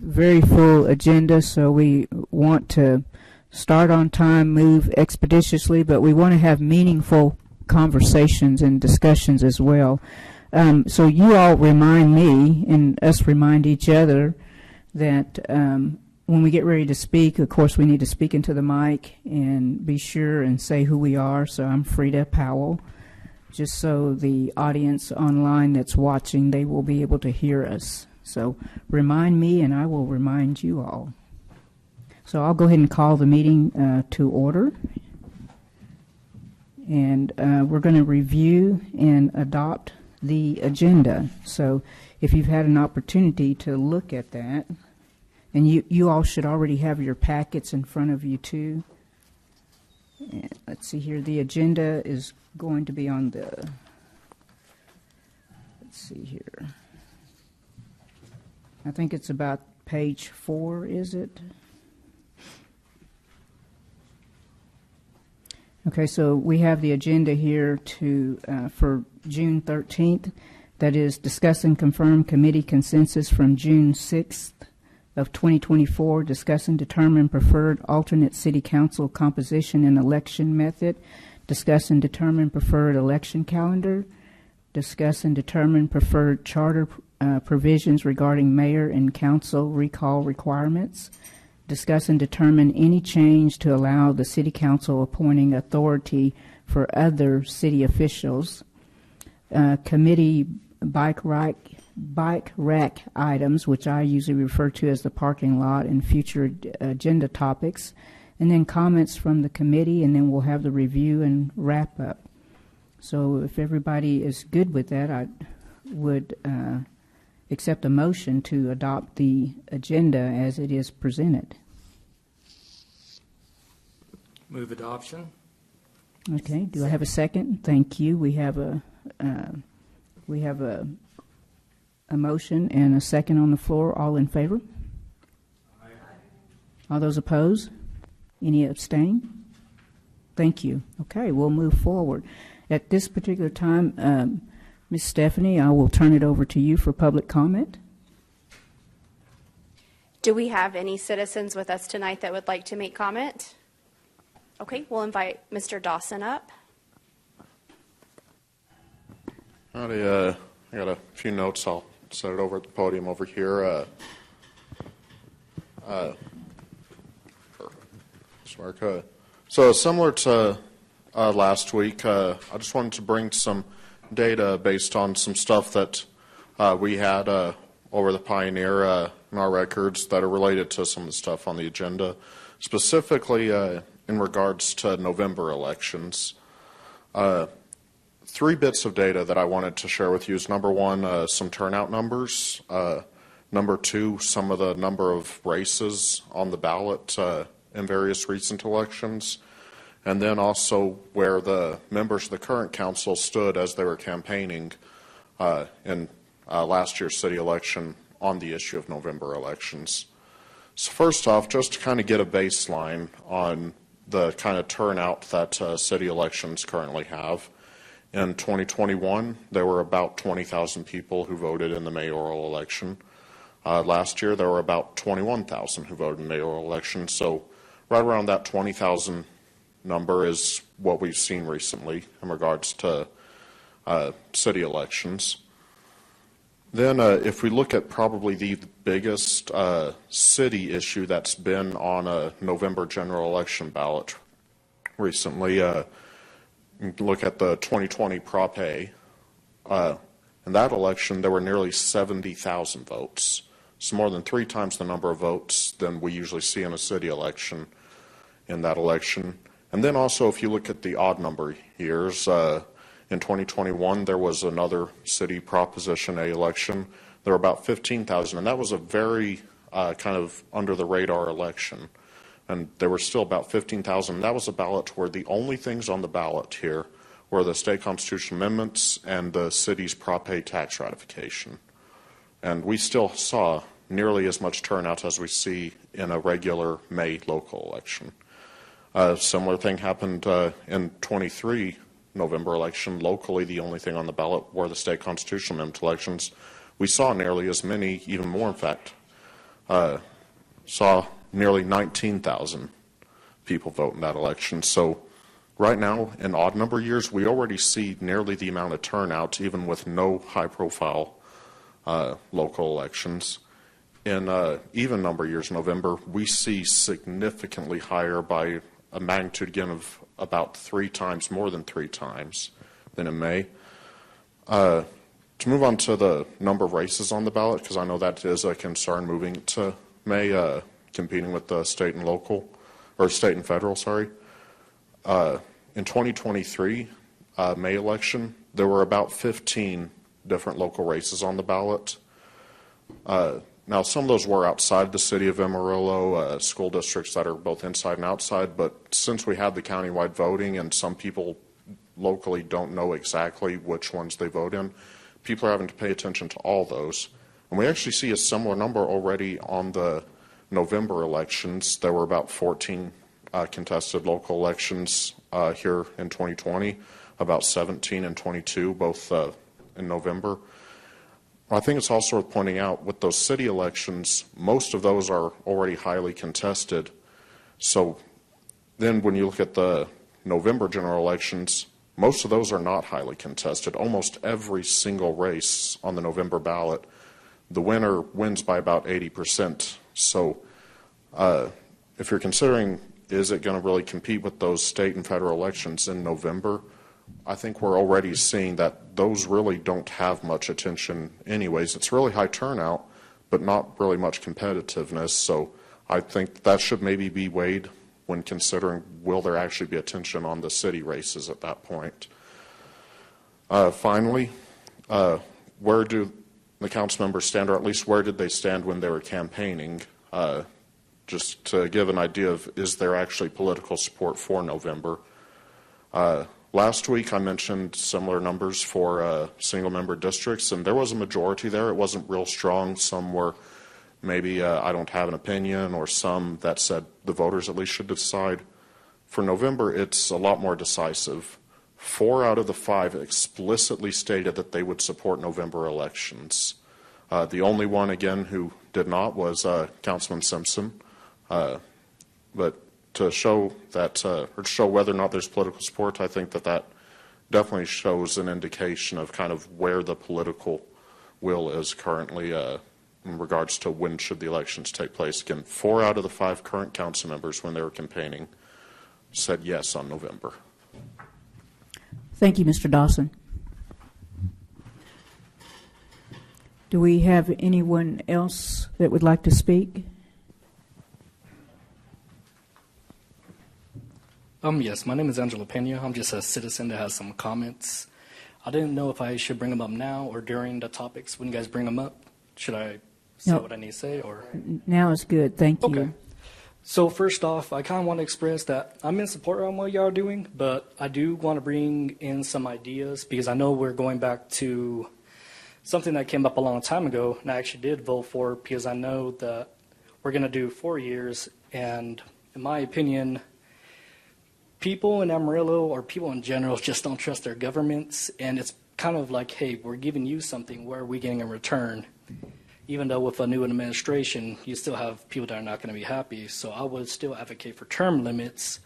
very full agenda, so we want to start on time, move expeditiously, but we want to have meaningful conversations and discussions as well. So you all remind me, and us remind each other, that when we get ready to speak, of course, we need to speak into the mic and be sure and say who we are. So I'm Frida Powell, just so the audience online that's watching, they will be able to hear us. So remind me, and I will remind you all. So I'll go ahead and call the meeting to order. And we're going to review and adopt the agenda. So if you've had an opportunity to look at that, and you all should already have your packets in front of you too. And let's see here, the agenda is going to be on the, let's see here. I think it's about page 4, is it? Okay, so we have the agenda here for June 13th. That is discuss and confirm committee consensus from June 6th of 2024. Discuss and determine preferred alternate city council composition and election method. Discuss and determine preferred election calendar. Discuss and determine preferred charter provisions regarding mayor and council recall requirements. Discuss and determine any change to allow the city council appointing authority for other city officials. Committee bike rack items, which I usually refer to as the parking lot, and future agenda topics. And then comments from the committee, and then we'll have the review and wrap up. So if everybody is good with that, I would accept a motion to adopt the agenda as it is presented. Move adoption. Okay. Do I have a second? Thank you. We have a motion and a second on the floor. All in favor? Aye. All those opposed? Any abstain? Thank you. Okay, we'll move forward. At this particular time, Ms. Stephanie, I will turn it over to you for public comment. Do we have any citizens with us tonight that would like to make comment? Okay, we'll invite Mr. Dawson up. Howdy, I got a few notes. I'll set it over at the podium over here. So similar to last week, I just wanted to bring some data based on some stuff that we had over the Pioneer in our records that are related to some of the stuff on the agenda, specifically in regards to November elections. 3 bits of data that I wanted to share with you is, number one, some turnout numbers. Number 2, some of the number of races on the ballot in various recent elections. And then also where the members of the current council stood as they were campaigning in last year's city election on the issue of November elections. So first off, just to kind of get a baseline on the kind of turnout that city elections currently have. In 2021, there were about 20,000 people who voted in the mayoral election. Last year, there were about 21,000 who voted in the mayoral election. So right around that 20,000 number is what we've seen recently in regards to city elections. Then if we look at probably the biggest city issue that's been on a November general election ballot recently, look at the 2020 Prop A. In that election, there were nearly 70,000 votes. It's more than 3 times the number of votes than we usually see in a city election in that election. And then also, if you look at the odd number years, in 2021, there was another city Proposition A election. There were about 15,000, and that was a very kind of under the radar election. And there were still about 15,000. That was a ballot where the only things on the ballot here were the state constitutional amendments and the city's Prop A tax ratification. And we still saw nearly as much turnout as we see in a regular May local election. A similar thing happened in 23 November election. Locally, the only thing on the ballot were the state constitutional amendment elections. We saw nearly as many, even more in fact, saw nearly 19,000 people vote in that election. So right now, in odd number years, we already see nearly the amount of turnout, even with no high-profile local elections. In even number years, November, we see significantly higher by a magnitude, again, of about 3 times, more than 3 times than in May. To move on to the number of races on the ballot, because I know that is a concern moving to May, competing with the state and local, or state and federal, sorry. In 2023 May election, there were about 15 different local races on the ballot. Now, some of those were outside the city of Amarillo, school districts that are both inside and outside, but since we had the countywide voting and some people locally don't know exactly which ones they vote in, people are having to pay attention to all those. And we actually see a similar number already on the November elections. There were about 14 contested local elections here in 2020, about 17 and 22, both in November. I think it's also worth pointing out with those city elections, most of those are already highly contested. So then when you look at the November general elections, most of those are not highly contested. Almost every single race on the November ballot, the winner wins by about 80%. So if you're considering, is it going to really compete with those state and federal elections in November, I think we're already seeing that those really don't have much attention anyways. It's really high turnout, but not really much competitiveness. So I think that should maybe be weighed when considering, will there actually be attention on the city races at that point. Finally, where do the council members stand, or at least where did they stand when they were campaigning? Just to give an idea of, is there actually political support for November? Last week I mentioned similar numbers for single-member districts, and there was a majority there. It wasn't real strong. Some were maybe I don't have an opinion, or some that said the voters at least should decide. For November, it's a lot more decisive. 4 out of the 5 explicitly stated that they would support November elections. The only one, again, who did not was Councilman Simpson. But to show that, or to show whether or not there's political support, I think that that definitely shows an indication of kind of where the political will is currently in regards to when should the elections take place. Again, 4 out of the 5 current council members, when they were campaigning, said yes on November. Thank you, Mr. Dawson. Do we have anyone else that would like to speak? Yes, my name is Angelo Pena. I'm just a citizen that has some comments. I didn't know if I should bring them up now or during the topics when you guys bring them up. Should I say what I need to say, or? Now is good. Thank you. Okay. So first off, I kind of want to express that I'm in support of what y'all are doing, but I do want to bring in some ideas because I know we're going back to something that came up a long time ago, and I actually did vote for it because I know that we're going to do 4 years, and in my opinion, people in Amarillo or people in general just don't trust their governments, and it's kind of like, hey, we're giving you something, what are we getting in return? Even though with a new administration, you still have people that are not going to be happy. So I would still advocate for term limits,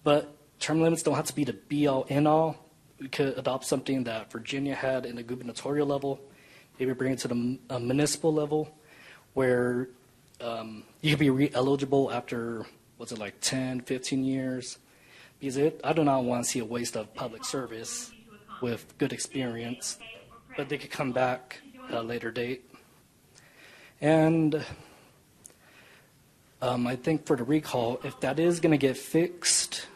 but term limits don't have to be the be-all, end-all. We could adopt something that Virginia had in the gubernatorial level, maybe bring it to the municipal level, where you could be re-eligible after, what's it, like 10, 15 years? Because I do not want to see a waste of public service with good experience, but they could come back at a later date. And I think for the recall, if that is going to get fixed.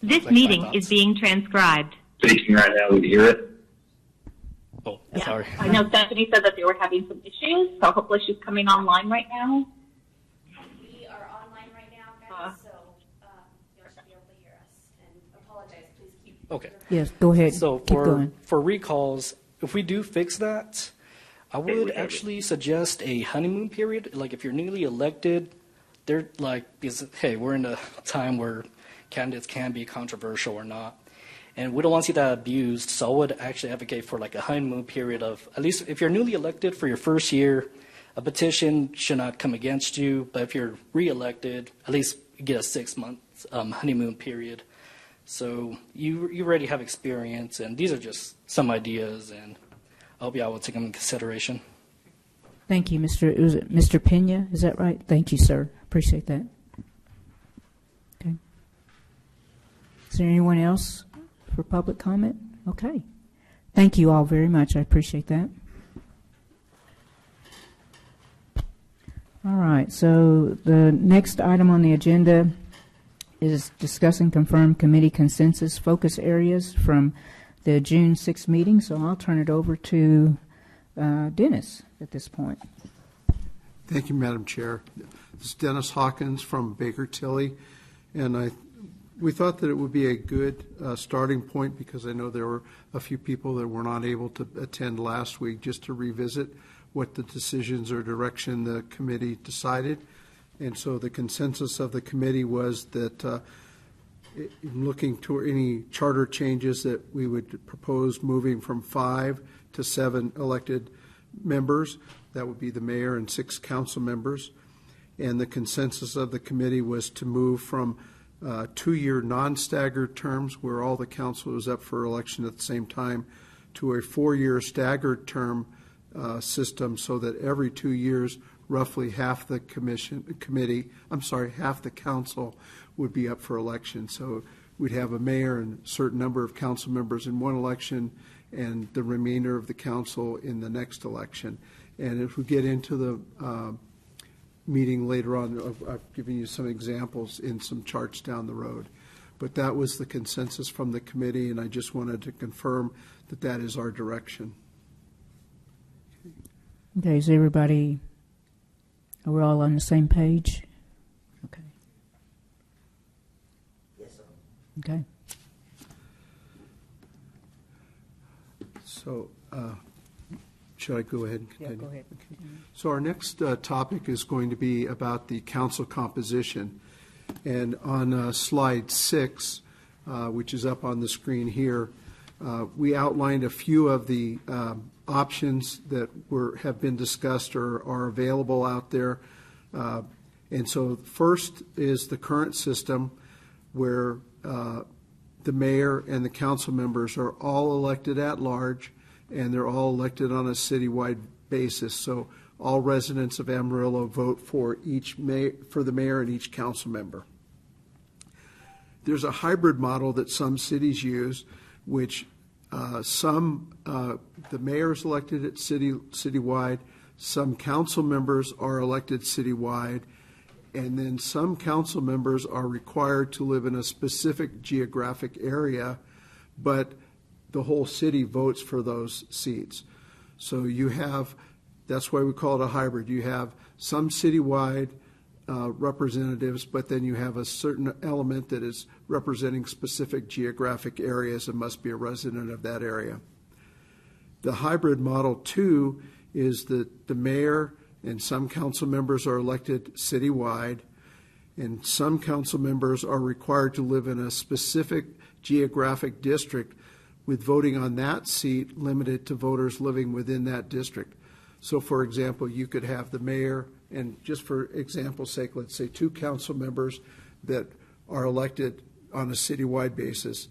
This meeting is being transcribed. Speaking right now, we can hear it. Oh, Yeah. sorry. I know Stephanie said that they were having some issues, so hopefully she's coming online right now. We are online right now, guys, so you should be able to hear us. And apologize, please keep. Okay. Yes, go ahead. So Keep going. for recalls, if we do fix that, I would actually suggest a honeymoon period. Like if you're newly elected, they're like, because, hey, we're in a time where candidates can be controversial or not. And we don't want to see that abused, so I would actually advocate for like a honeymoon period of, at least if you're newly elected for your first year, a petition should not come against you, but if you're re-elected, at least you get a 6-month honeymoon period. So you already have experience, and these are just some ideas, and I hope y'all will take them into consideration. Thank you, Mr. Pena, is that right? Thank you, sir. Appreciate that. Okay. Is there anyone else for public comment? Okay. Thank you all very much. I appreciate that. All right, so the next item on the agenda is discuss and confirm committee consensus focus areas from the June 6th meeting. So I'll turn it over to Dennis at this point. Thank you, Madam Chair. This is Dennis Hawkins from Baker Tilly, and we thought that it would be a good starting point because I know there were a few people that were not able to attend last week, just to revisit what the decisions or direction the committee decided. And so the consensus of the committee was that in looking to any charter changes that we would propose moving from 5 to 7 elected members. That would be the mayor and 6 council members. And the consensus of the committee was to move from 2-year non-staggered terms where all the council was up for election at the same time to a 4-year staggered term system, so that every 2 years roughly half the half the council would be up for election. So we'd have a mayor and a certain number of council members in one election and the remainder of the council in the next election. And if we get into the meeting later on, I've given you some examples in some charts down the road. But that was the consensus from the committee, and I just wanted to confirm that that is our direction. Okay, is everybody, are we all on the same page? Okay. Yes, sir. Okay. So should I go ahead and continue? Yeah, go ahead. Okay. So our next topic is going to be about the council composition. And on slide 6, which is up on the screen here, we outlined a few of the options that have been discussed or are available out there. And so first is the current system where the mayor and the council members are all elected at large, and they're all elected on a citywide basis. So all residents of Amarillo vote for the mayor and each council member. There's a hybrid model that some cities use, which the mayor is elected at citywide, some council members are elected citywide, and then some council members are required to live in a specific geographic area, but the whole city votes for those seats. So you have, that's why we call it a hybrid. You have some citywide representatives, but then you have a certain element that is representing specific geographic areas and must be a resident of that area. The hybrid model 2 is that the mayor and some council members are elected citywide, and some council members are required to live in a specific geographic district, with voting on that seat limited to voters living within that district. So, for example, you could have the mayor, and just for example's sake, let's say 2 council members that are elected on a citywide basis,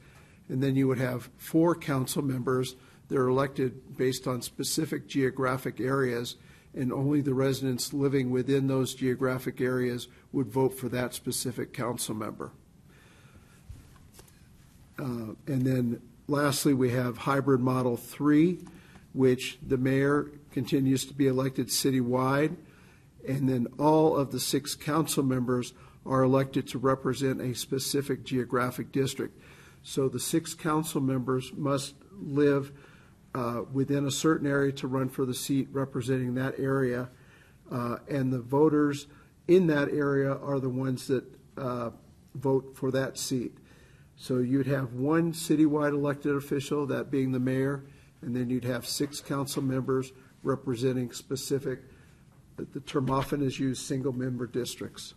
and then you would have 4 council members that are elected based on specific geographic areas, and only the residents living within those geographic areas would vote for that specific council member. And then lastly, we have hybrid model 3, which the mayor continues to be elected citywide, and then all of the 6 council members are elected to represent a specific geographic district. So the 6 council members must live within a certain area to run for the seat representing that area, and the voters in that area are the ones that vote for that seat. So you'd have 1 citywide elected official, that being the mayor, and then you'd have 6 council members representing specific, the term often is used, single-member districts.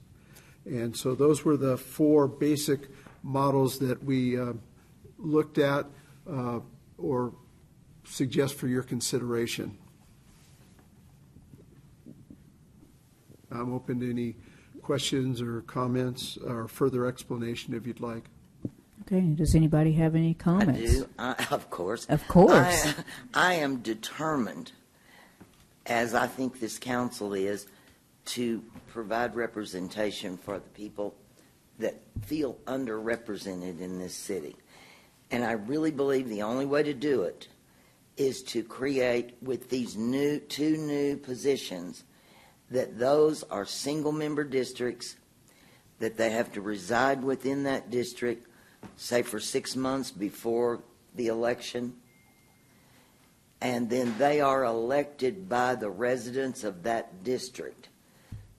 And so those were the 4 basic models that we looked at or suggest for your consideration. I'm open to any questions or comments or further explanation if you'd like. Okay, does anybody have any I comments? do, of course. Of course. I am determined, as I think this council is, to provide representation for the people that feel underrepresented in this city. And I really believe the only way to do it is to create, with these two new positions, that those are single-member districts, that they have to reside within that district, say for 6 months before the election, and then they are elected by the residents of that district,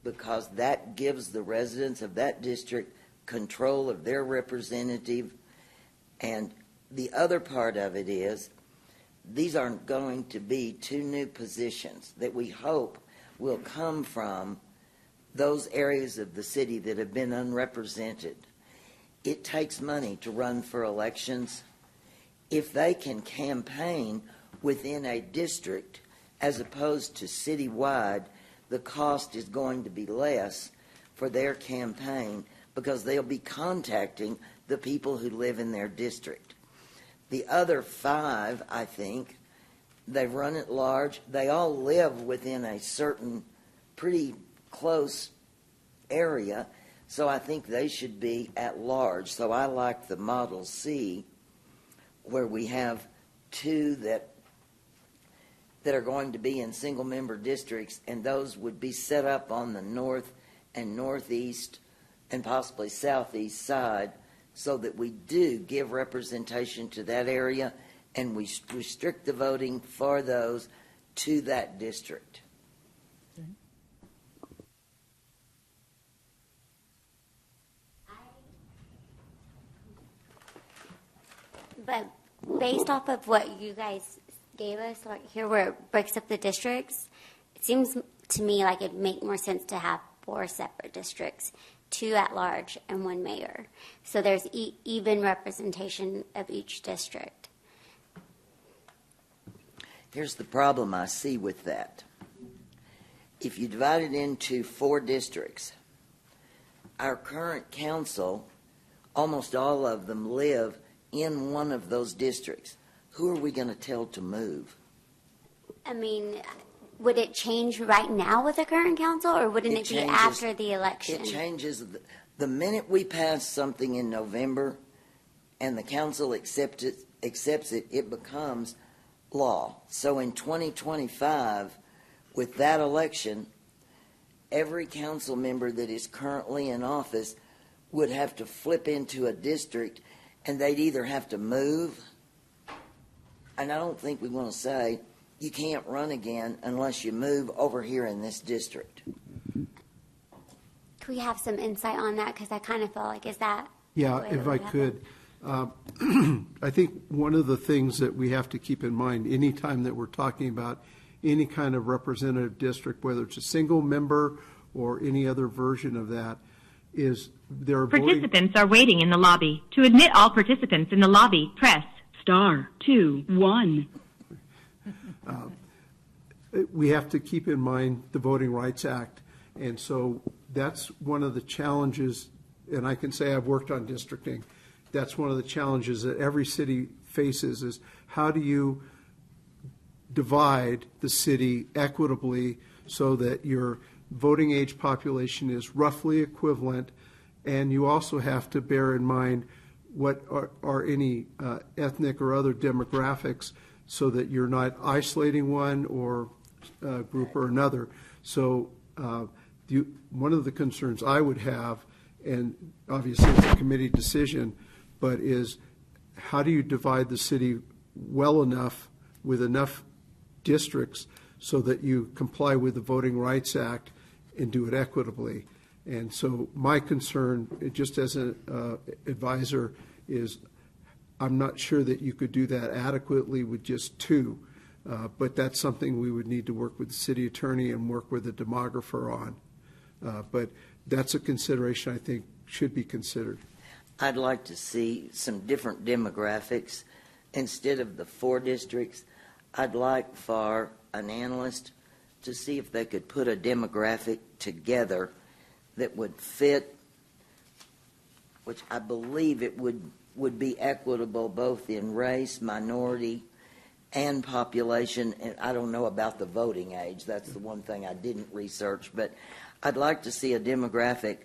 because that gives the residents of that district control of their representative. And the other part of it is, these aren't going to be two new positions that we hope will come from those areas of the city that have been unrepresented. It takes money to run for elections. If they can campaign within a district as opposed to citywide, the cost is going to be less for their campaign because they'll be contacting the people who live in their district. The other 5, I think, they run at large. They all live within a certain pretty close area, so I think they should be at large. So I like the Model C, where we have 2 that are going to be in single-member districts, and those would be set up on the north and northeast and possibly southeast side, so that we do give representation to that area and we restrict the voting for those to that district. But based off of what you guys gave us, like here where it breaks up the districts, it seems to me like it'd make more sense to have 4 separate districts, 2 at large and 1 mayor. So there's even representation of each district. Here's the problem I see with that. If you divide it into 4 districts, our current council, almost all of them live in one of those districts. Who are we going to tell to move? I mean, would it change right now with the current council, or wouldn't it be after the election? It changes. The minute we pass something in November and the council accepts it, it becomes law. So in 2025, with that election, every council member that is currently in office would have to flip into a district, and they'd either have to move, and I don't think we want to say you can't run again unless you move over here in this district. Could we have some insight on that? Because I kind of feel like, is that... Yeah, if I could. I think one of the things that we have to keep in mind anytime that we're talking about any kind of representative district, whether it's a single member or any other version of that, is there are participants are waiting in the lobby. To admit all participants in the lobby, press *21. We have to keep in mind the Voting Rights Act, and so that's one of the challenges, and I can say I've worked on districting. That's one of the challenges that every city faces, is how do you divide the city equitably so that your voting age population is roughly equivalent, and you also have to bear in mind what are any ethnic or other demographics so that you're not isolating one or group or another. So one of the concerns I would have, and obviously it's a committee decision, but is how do you divide the city well enough with enough districts so that you comply with the Voting Rights Act and do it equitably. And so my concern, just as an advisor, is I'm not sure that you could do that adequately with just 2, but that's something we would need to work with the city attorney and work with the demographer on. But that's a consideration I think should be considered. I'd like to see some different demographics. Instead of the 4 districts, I'd like for an analyst to see if they could put a demographic together that would fit, which I believe it would be equitable both in race, minority, and population. And I don't know about the voting age. That's the one thing I didn't research. But I'd like to see a demographic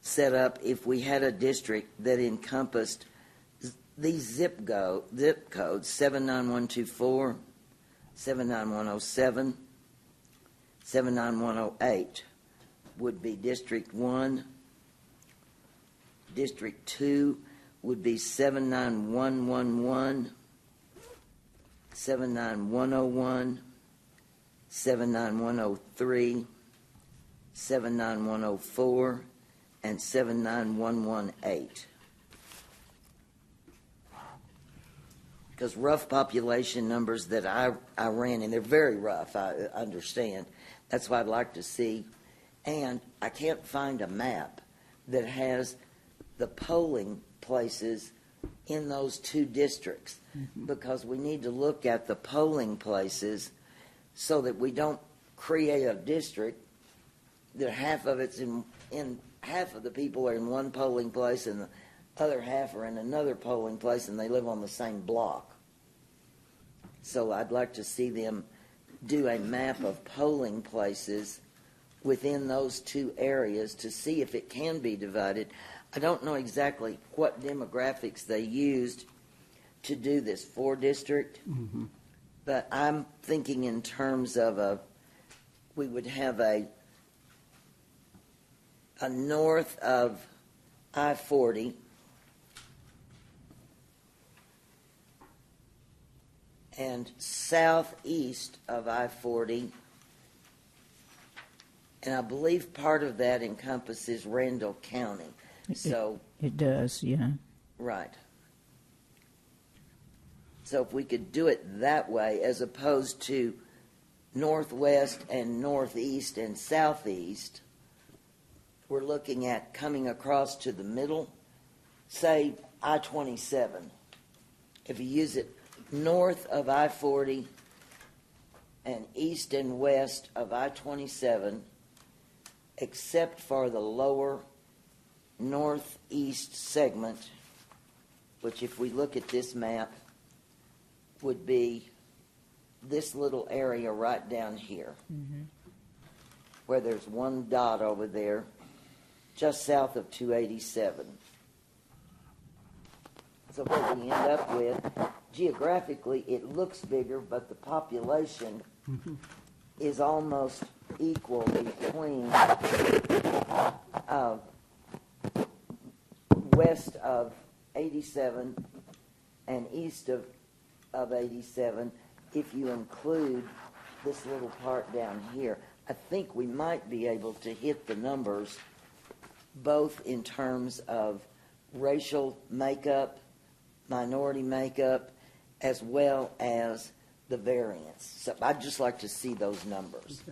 set up if we had a district that encompassed these zip codes, 79124, 79107, 79108 would be District 1. District 2 would be 79111, 79101, 79103, 79104, and 79118. Because rough population numbers that I ran, and they're very rough, I understand. That's what I'd like to see. And I can't find a map that has the polling places in those 2 districts, because we need to look at the polling places so that we don't create a district that half of it's in half of the people are in one polling place and the other half are in another polling place, and they live on the same block. So I'd like to see them do a map of polling places within those 2 areas to see if it can be divided. I don't know exactly what demographics they used to do this 4 district, but I'm thinking in terms of we would have a north of I-40 and southeast of I-40, and I believe part of that encompasses Randall County. So It does, yeah. right. So if we could do it that way, as opposed to northwest and northeast and southeast, we're looking at coming across to the middle, say I-27. If you use it north of I-40 and east and west of I-27, except for the lower northeast segment, which if we look at this map would be this little area right down here, where there's one dot over there just south of 287. So what we end up with, geographically it looks bigger, but the population is almost equal between west of 87 and east of 87, if you include this little part down here. I think we might be able to hit the numbers both in terms of racial makeup, minority makeup, as well as the variance. So I'd just like to see those numbers.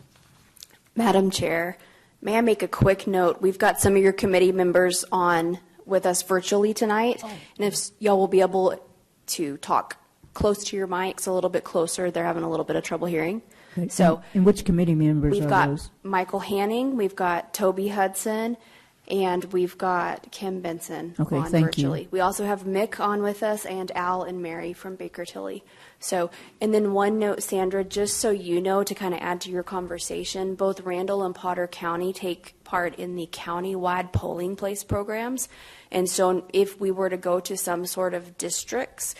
Madam Chair, may I make a quick note? We've got some of your committee members on with us virtually tonight, and if y'all will be able to talk close to your mics, a little bit closer, they're having a little bit of trouble hearing. Okay. So and which committee members we've are got those? Michael Hanning, we've got Toby Hudson, and we've got Kim Benson Okay, on thank virtually. you. We also have Mick on with us and Al and Mary from Baker Tilly. So, and then one note, Sandra, just so you know, to kind of add to your conversation, both Randall and Potter County take part in the county-wide polling place programs. And so if we were to go to some sort of districts,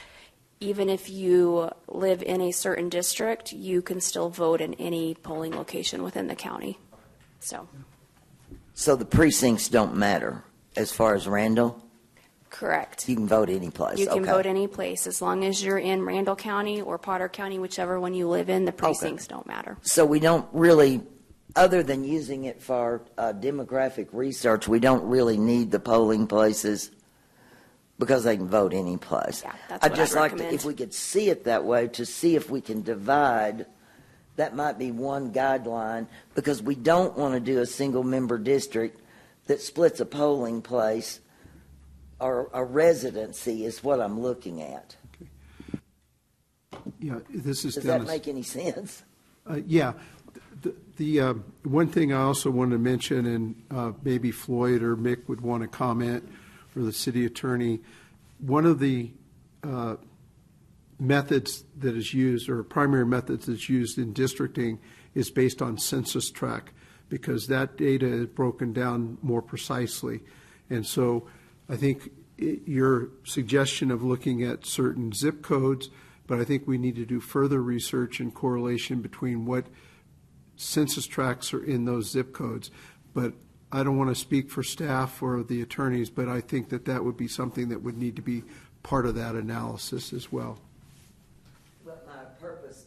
even if you live in a certain district, you can still vote in any polling location within the county. So the precincts don't matter as far as Randall? Correct. You can vote any place. You can Okay. vote any place as long as you're in Randall County or Potter County, whichever one you live in. The precincts don't matter. So we don't really, other than using it for demographic research, we don't really need the polling places because they can vote any place. Yeah, that's I'd what just I'd like recommend. to, if we could see it that way, to see if we can divide. That might be one guideline, because we don't want to do a single member district that splits a polling place or a residency is what I'm looking at. Yeah, this is Does Dennis. that make any sense? Yeah. The one thing I also wanted to mention, and maybe Floyd or Mick would want to comment, or the city attorney, one of the methods that is used, or primary methods that's used in districting, is based on census tract, because that data is broken down more precisely. And so I think your suggestion of looking at certain zip codes, but I think we need to do further research and correlation between what census tracts are in those zip codes. But I don't want to speak for staff or the attorneys, but I think that that would be something that would need to be part of that analysis as well. But my purpose,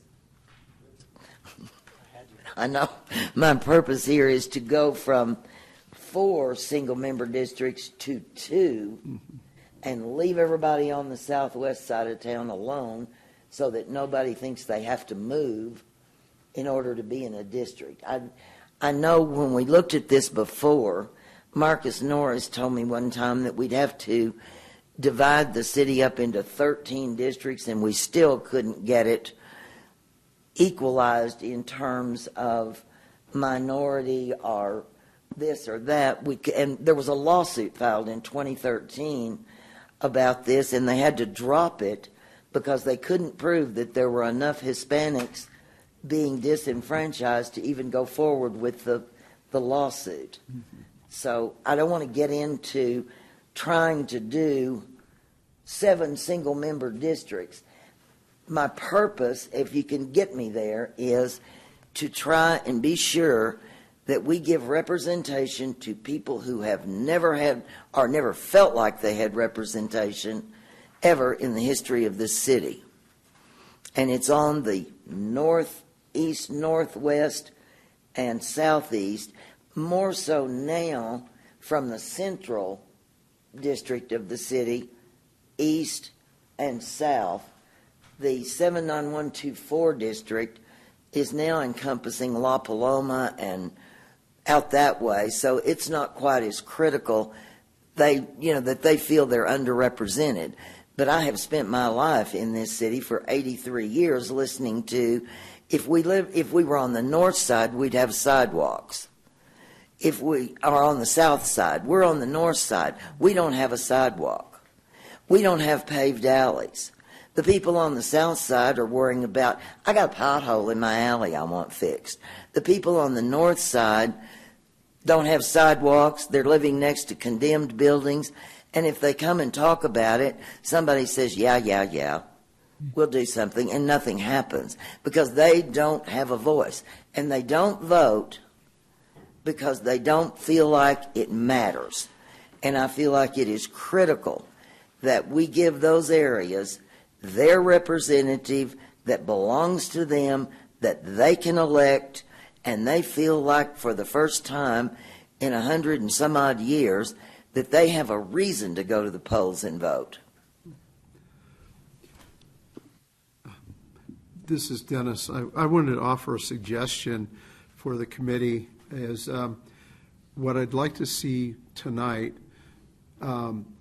I know, my purpose here is to go from 4 single-member districts to 2 and leave everybody on the southwest side of town alone so that nobody thinks they have to move in order to be in a district. I know when we looked at this before, Marcus Norris told me one time that we'd have to divide the city up into 13 districts, and we still couldn't get it equalized in terms of minority or this or that. And there was a lawsuit filed in 2013 about this, and they had to drop it because they couldn't prove that there were enough Hispanics being disenfranchised to even go forward with the lawsuit. So I don't want to get into trying to do 7 single-member districts. My purpose, if you can get me there, is to try and be sure that we give representation to people who have never had or never felt like they had representation ever in the history of this city. And it's on the northeast, northwest, and southeast, more so now from the central district of the city, east and south. The 79124 district is now encompassing La Paloma and out that way, so it's not quite as critical. That they feel they're underrepresented. But I have spent my life in this city for 83 years listening to, if we were on the north side, we'd have sidewalks. If we are on the south side, we're on the north side, we don't have a sidewalk. We don't have paved alleys. The people on the south side are worrying about, I got a pothole in my alley I want fixed. The people on the north side don't have sidewalks. They're living next to condemned buildings. And if they come and talk about it, somebody says, yeah, we'll do something, and nothing happens because they don't have a voice. And they don't vote because they don't feel like it matters. And I feel like it is critical that we give those areas their representative that belongs to them, that they can elect, and they feel like for the first time in 100 and some odd years that they have a reason to go to the polls and vote. This is Dennis. I wanted to offer a suggestion for the committee is what I'd like to see tonight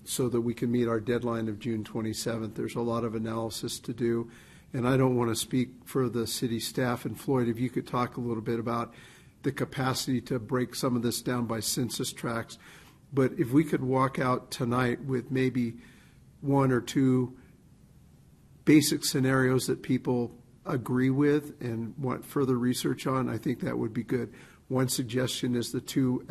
so that we can meet our deadline of June 27th. There's a lot of analysis to do, and I don't want to speak for the city staff. And Floyd, if you could talk a little bit about the capacity to break some of this down by census tracts. But if we could walk out tonight with maybe 1 or 2 basic scenarios that people agree with and want further research on, I think that would be good. One suggestion is the 2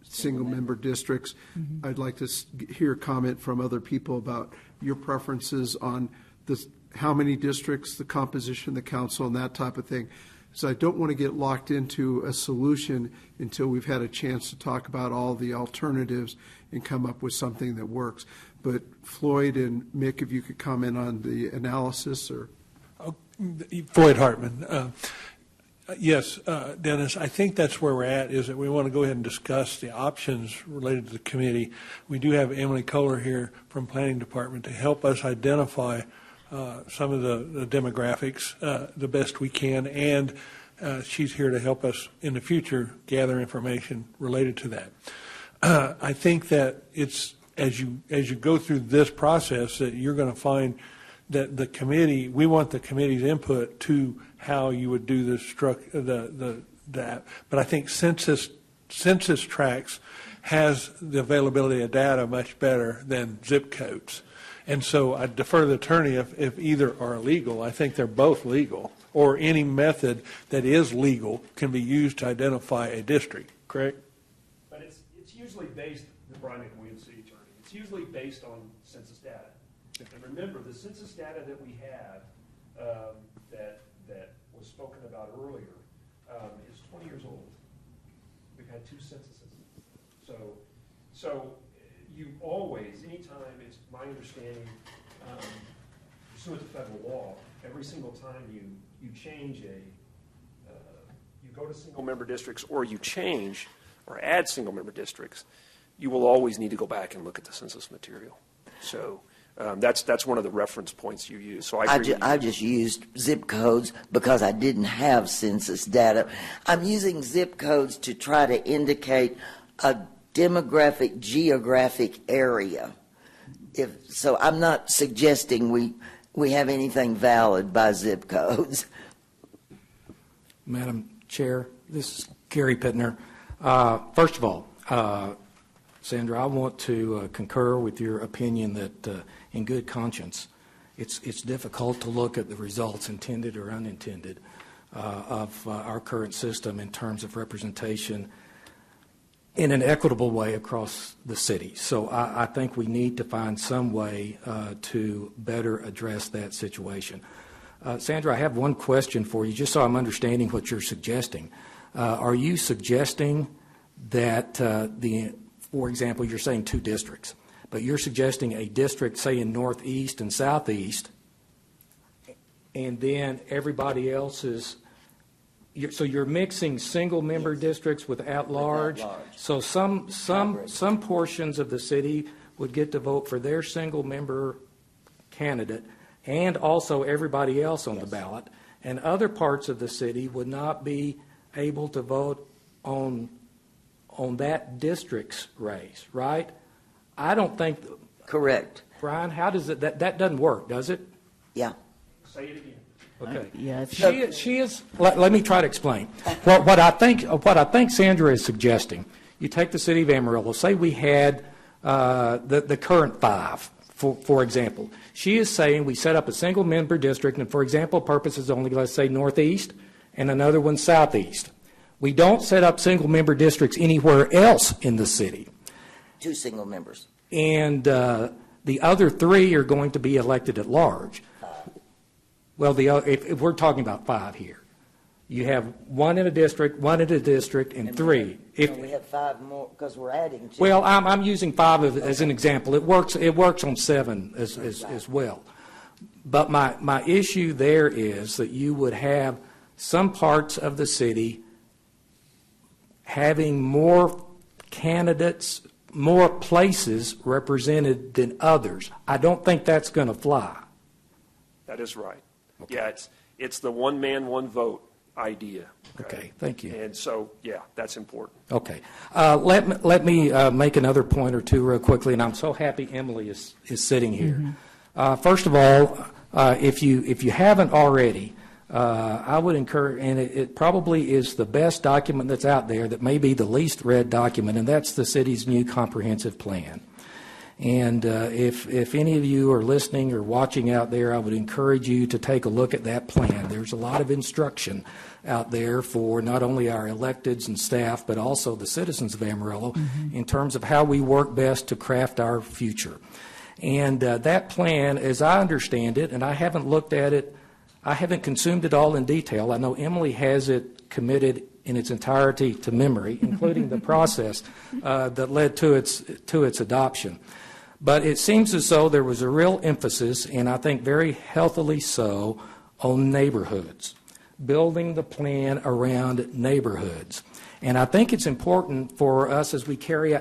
single-member districts. Mm-hmm. I'd like to hear comment from other people about your preferences on how many districts, the composition of the council, and that type of thing. So I don't want to get locked into a solution until we've had a chance to talk about all the alternatives and come up with something that works. But Floyd and Mick, if you could comment on the analysis. Or Floyd Hartman. Yes, Dennis, I think that's where we're at, is that we want to go ahead and discuss the options related to the committee. We do have Emily Kohler here from Planning Department to help us identify some of the demographics the best we can, and she's here to help us in the future gather information related to that. I think that it's, as you go through this process, that you're going to find that the committee, we want the committee's input to how you would do that. But I think census tracts has the availability of data much better than zip codes. And so I defer to the attorney if either are legal. I think they're both legal, or any method that is legal can be used to identify a district, correct? But it's usually based, Brian McWilliams, city attorney, it's usually based on census data. And remember, the census data that we have that was spoken about earlier is 20 years old. We've had 2 censuses. So you always, anytime, it's my understanding, pursuant to federal law, every single time you change you go to single member districts, or you change or add single member districts, you will always need to go back and look at the census material. So that's one of the reference points you use. So I just used zip codes because I didn't have census data. I'm using zip codes to try to indicate a demographic, geographic area. So I'm not suggesting we have anything valid by zip codes. Madam Chair, this is Gary Pittner. First of all, Sandra, I want to concur with your opinion that in good conscience, it's difficult to look at the results, intended or unintended, of our current system in terms of representation in an equitable way across the city. So I think we need to find some way to better address that situation. Sandra, I have one question for you, just so I'm understanding what you're suggesting. Are you suggesting that for example, you're saying 2 districts, but you're suggesting a district, say, in Northeast and Southeast, and then everybody else is, so you're mixing single-member districts with at-large? So some portions of the city would get to vote for their single-member candidate and also everybody else on the ballot, and other parts of the city would not be able to vote on that district's race, right? I don't think. Correct. Brian, how does it, that doesn't work, does it? Yeah. Say it again. Okay. Yeah, She is. Let me try to explain. What I think Sandra is suggesting. You take the city of Amarillo. Say we had the current 5, for example. She is saying we set up a single member district, and for example purposes only, let's say Northeast, and another one Southeast. We don't set up single member districts anywhere else in the city. 2 single members. And the other 3 are going to be elected at large. Well, if we're talking about 5 here, you have 1 in a district, 1 in a district, and 3. We have 5 more because we're adding 2. Well, I'm using 5 as an example. It works on 7 as well. But my issue there is that you would have some parts of the city having more candidates, more places represented than others. I don't think that's going to fly. That is right. Okay. Yeah, it's the one man, one vote idea. Okay, thank you. And so, yeah, that's important. Okay. Let me make another point or two real quickly, and I'm so happy Emily is sitting here. Mm-hmm. First of all, if you haven't already, I would encourage, and it probably is the best document that's out there that may be the least read document, and that's the city's new comprehensive plan. And if any of you are listening or watching out there, I would encourage you to take a look at that plan. There's a lot of instruction out there for not only our electeds and staff, but also the citizens of Amarillo in terms of how we work best to craft our future. And that plan, as I understand it, and I haven't looked at it, I haven't consumed it all in detail. I know Emily has it committed in its entirety to memory, including the process that led to its adoption. But it seems as though there was a real emphasis, and I think very healthily so, on neighborhoods, building the plan around neighborhoods. And I think it's important for us as we carry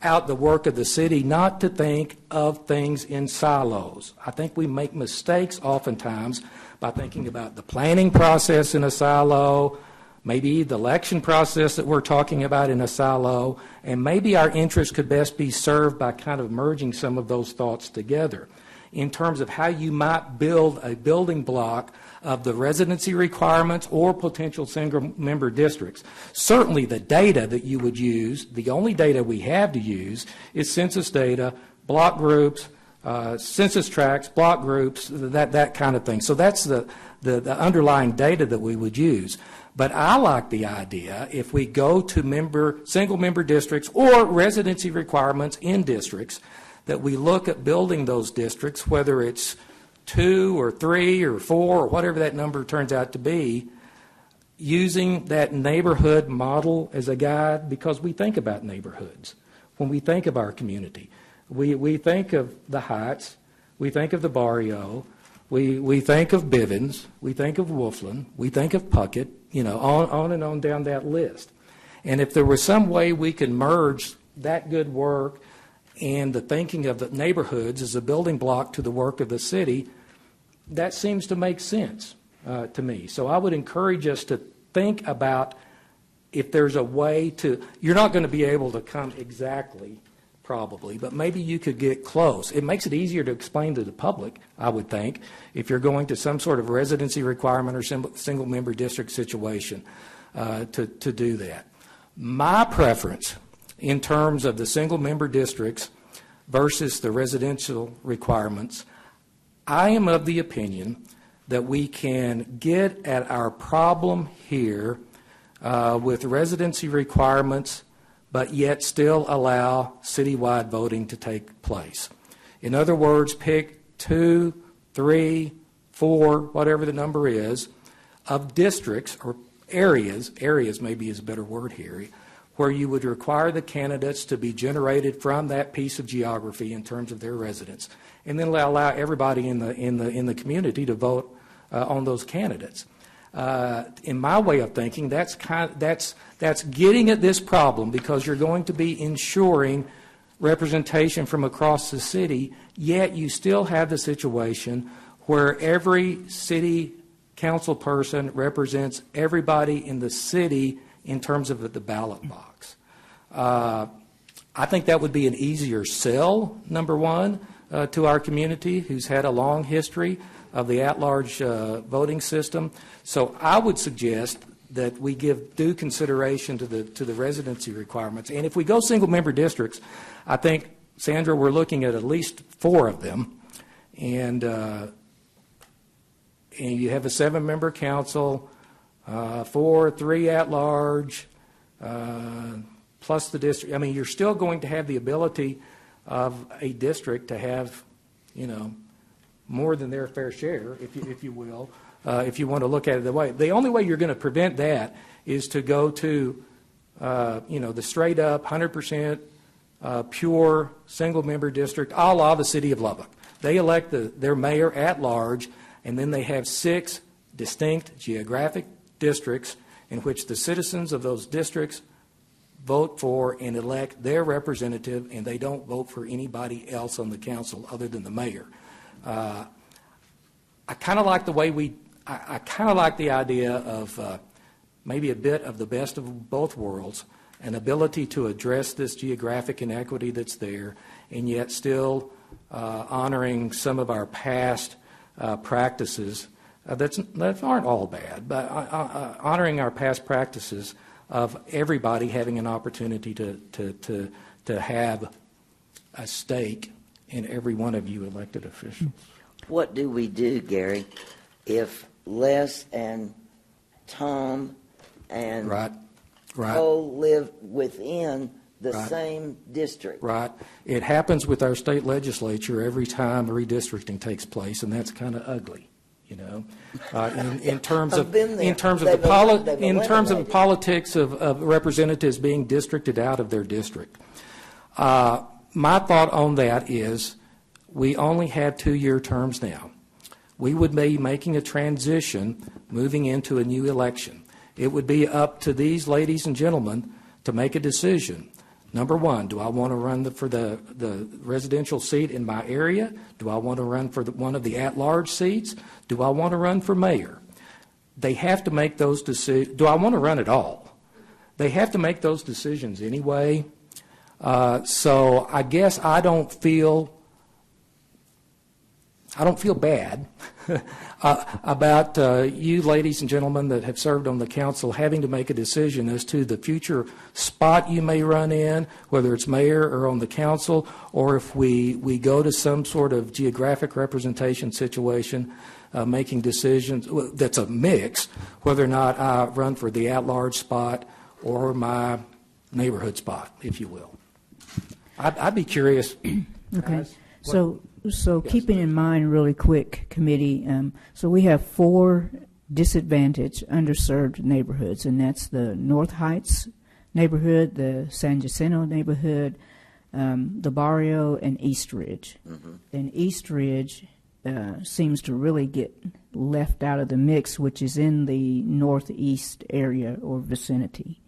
out the work of the city not to think of things in silos. I think we make mistakes oftentimes by thinking about the planning process in a silo, maybe the election process that we're talking about in a silo, and maybe our interest could best be served by kind of merging some of those thoughts together in terms of how you might build a building block of the residency requirements or potential single-member districts. Certainly the data that you would use, the only data we have to use is census data, block groups, census tracts, block groups, that kind of thing. So that's the underlying data that we would use. But I like the idea, if we go to single-member districts or residency requirements in districts, that we look at building those districts, whether it's 2 or 3 or 4 or whatever that number turns out to be, using that neighborhood model as a guide, because we think about neighborhoods when we think of our community. We think of the Heights, we think of the Barrio, we think of Bivens, we think of Wolfland, we think of Puckett, on and on down that list. And if there was some way we could merge that good work and the thinking of the neighborhoods as a building block to the work of the city, that seems to make sense to me. So I would encourage us to think about if there's a way to, you're not going to be able to come exactly, probably, but maybe you could get close. It makes it easier to explain to the public, I would think, if you're going to some sort of residency requirement or single-member district situation to do that. My preference in terms of the single-member districts versus the residential requirements, I am of the opinion that we can get at our problem here with residency requirements, but yet still allow citywide voting to take place. In other words, pick 2, 3, 4, whatever the number is, of districts or areas maybe is a better word here, where you would require the candidates to be generated from that piece of geography in terms of their residents, and then allow everybody in the community to vote on those candidates. In my way of thinking, that's getting at this problem, because you're going to be ensuring representation from across the city, yet you still have the situation where every city council person represents everybody in the city in terms of the ballot box. I think that would be an easier sell, number one, to our community, who's had a long history of the at-large voting system. So I would suggest that we give due consideration to the residency requirements. And if we go single-member districts, I think, Sandra, we're looking at least 4 of them. And you have a 7-member council, 4, 3 at-large, plus the district. I mean, you're still going to have the ability of a district to have, more than their fair share, if you will, if you want to look at it that way. The only way you're going to prevent that is to go to, the straight-up 100% pure single-member district, a la the city of Lubbock. They elect their mayor at large, and then they have 6 distinct geographic districts in which the citizens of those districts vote for and elect their representative, and they don't vote for anybody else on the council other than the mayor. I kind of like the way I kind of like the idea of maybe a bit of the best of both worlds, an ability to address this geographic inequity that's there, and yet still honoring some of our past practices that aren't all bad, but honoring our past practices of everybody having an opportunity to have a stake in every one of you elected officials. What do we do, Gary, if Les and Tom and Right. Cole live within the Right. same district? Right. It happens with our state legislature every time redistricting takes place, and that's kind of ugly. In terms of I've been there. in terms of They've the politics of representatives being districted out of their district. My thought on that is we only have 2-year terms now. We would be making a transition, moving into a new election. It would be up to these ladies and gentlemen to make a decision. Number one, do I want to run for the residential seat in my area? Do I want to run for one of the at-large seats? Do I want to run for mayor? they have to make those decisions. Do I want to run at all? They have to make those decisions anyway. So I guess I don't feel bad about you ladies and gentlemen that have served on the council having to make a decision as to the future spot you may run in, whether it's mayor or on the council, or if we go to some sort of geographic representation situation, making decisions that's a mix, whether or not I run for the at-large spot or my neighborhood spot, if you will. I'd be curious. Okay. So keeping in mind really quick, committee, so we have 4 disadvantaged, underserved neighborhoods, and that's the North Heights neighborhood, the San Jacinto neighborhood, the Barrio, and East Ridge. Mm-hmm. And East Ridge seems to really get left out of the mix, which is in the northeast area or vicinity.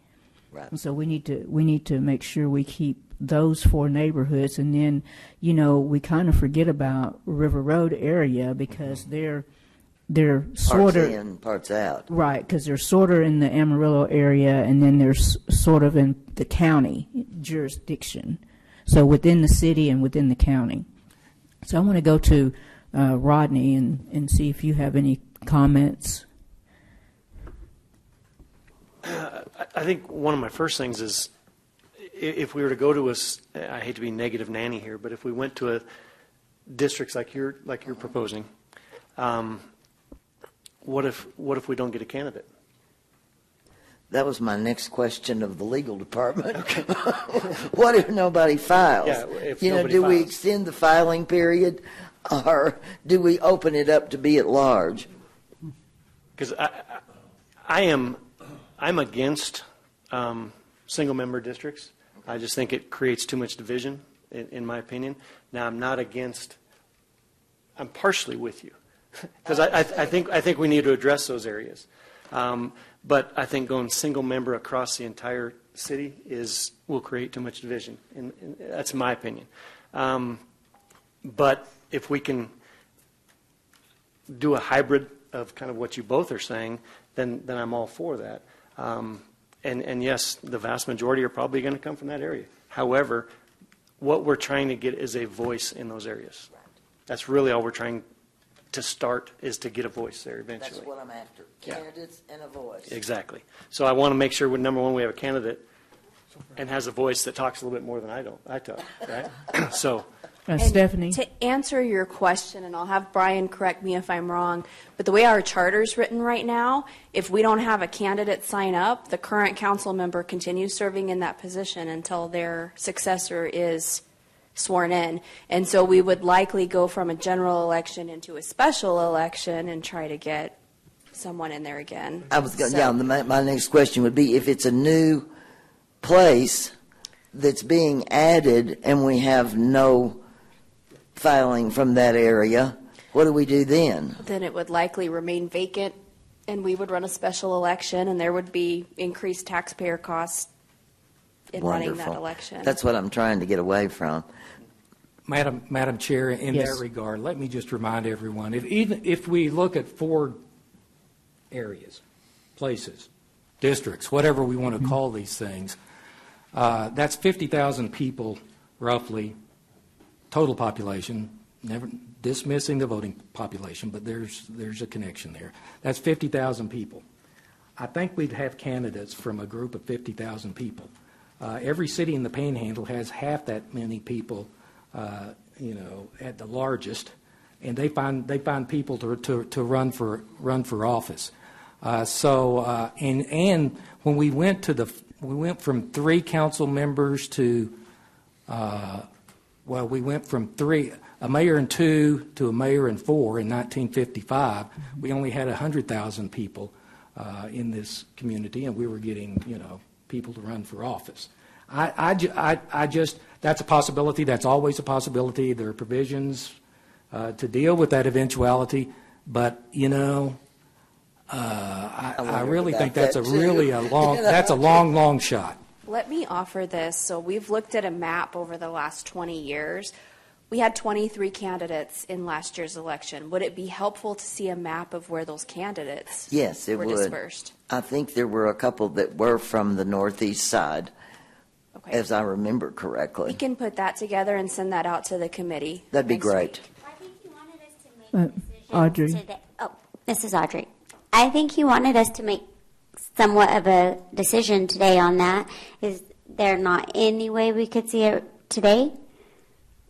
Right. And so we need to make sure we keep those 4 neighborhoods, and then, we kind of forget about River Road area because they're sort of parts in, parts out. Right, because they're sort of in the Amarillo area, and then they're sort of in the county jurisdiction. So within the city and within the county. So I want to go to Rodney and see if you have any comments. I think one of my first things is, if we were to go to I hate to be negative Nanny here, but if we went to districts like you're proposing, what if we don't get a candidate? That was my next question of the legal department. Okay. What if nobody files? Yeah, if do files. We extend the filing period, or do we open it up to be at large? Because I'm against single-member districts. I just think it creates too much division, in my opinion. Now, I'm partially with you, because I think we need to address those areas. But I think going single-member across the entire city will create too much division, and that's my opinion. But if we can do a hybrid of kind of what you both are saying, then I'm all for that. And yes, the vast majority are probably going to come from that area. However, what we're trying to get is a voice in those areas. That's really all we're trying to start, is to get a voice there eventually. That's what I'm after, candidates and a voice. Exactly. So I want to make sure, number one, we have a candidate and has a voice that talks a little bit more than I talk, right? So. Stephanie? To answer your question, and I'll have Brian correct me if I'm wrong, but the way our charter's written right now, if we don't have a candidate sign up, the current council member continues serving in that position until their successor is sworn in. And so we would likely go from a general election into a special election and try to get someone in there again. My next question would be, if it's a new place that's being added and we have no filing from that area, what do we do then? Then it would likely remain vacant, and we would run a special election, and there would be increased taxpayer costs in running that election. That's what I'm trying to get away from. Madam Chair, in that regard, let me just remind everyone, if we look at 4 areas, places, districts, whatever we want to call these things, that's 50,000 people, roughly, total population, never dismissing the voting population, but there's a connection there. That's 50,000 people. I think we'd have candidates from a group of 50,000 people. Every city in the Panhandle has half that many people, at the largest, and they find people to run for office. And when we went from 3 council members to we went from a mayor and 2 to a mayor and 4 in 1955. We only had 100,000 people in this community, and we were getting, people to run for office. That's a possibility. That's always a possibility. There are provisions to deal with that eventuality, but I really think that's a long shot. Let me offer this. So we've looked at a map over the last 20 years. We had 23 candidates in last year's election. Would it be helpful to see a map of where those candidates Yes, it were would. dispersed? I think there were a couple that were from the northeast side, Okay. as I remember We correctly. can put that together and send that out to the committee. That'd be next great. week. I think he wanted us to make decisions Audrey. today. Oh, this is Audrey. I think he wanted us to make somewhat of a decision today on that. Is there not any way we could see it today?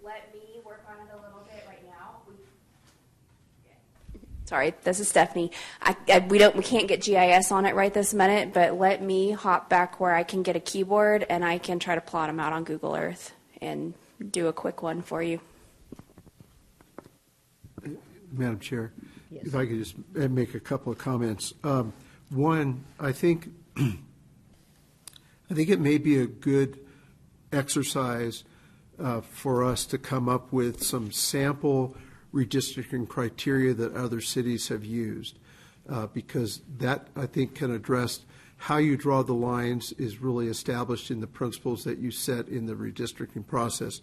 Let me work on it a little bit right now. Sorry, this is Stephanie. We can't get GIS on it right this minute, but let me hop back where I can get a keyboard and I can try to plot them out on Google Earth and do a quick one for you. Madam Chair, if I could just make a couple of comments. One, I think it may be a good exercise for us to come up with some sample redistricting criteria that other cities have used, because that, I think, can address how you draw the lines is really established in the principles that you set in the redistricting process.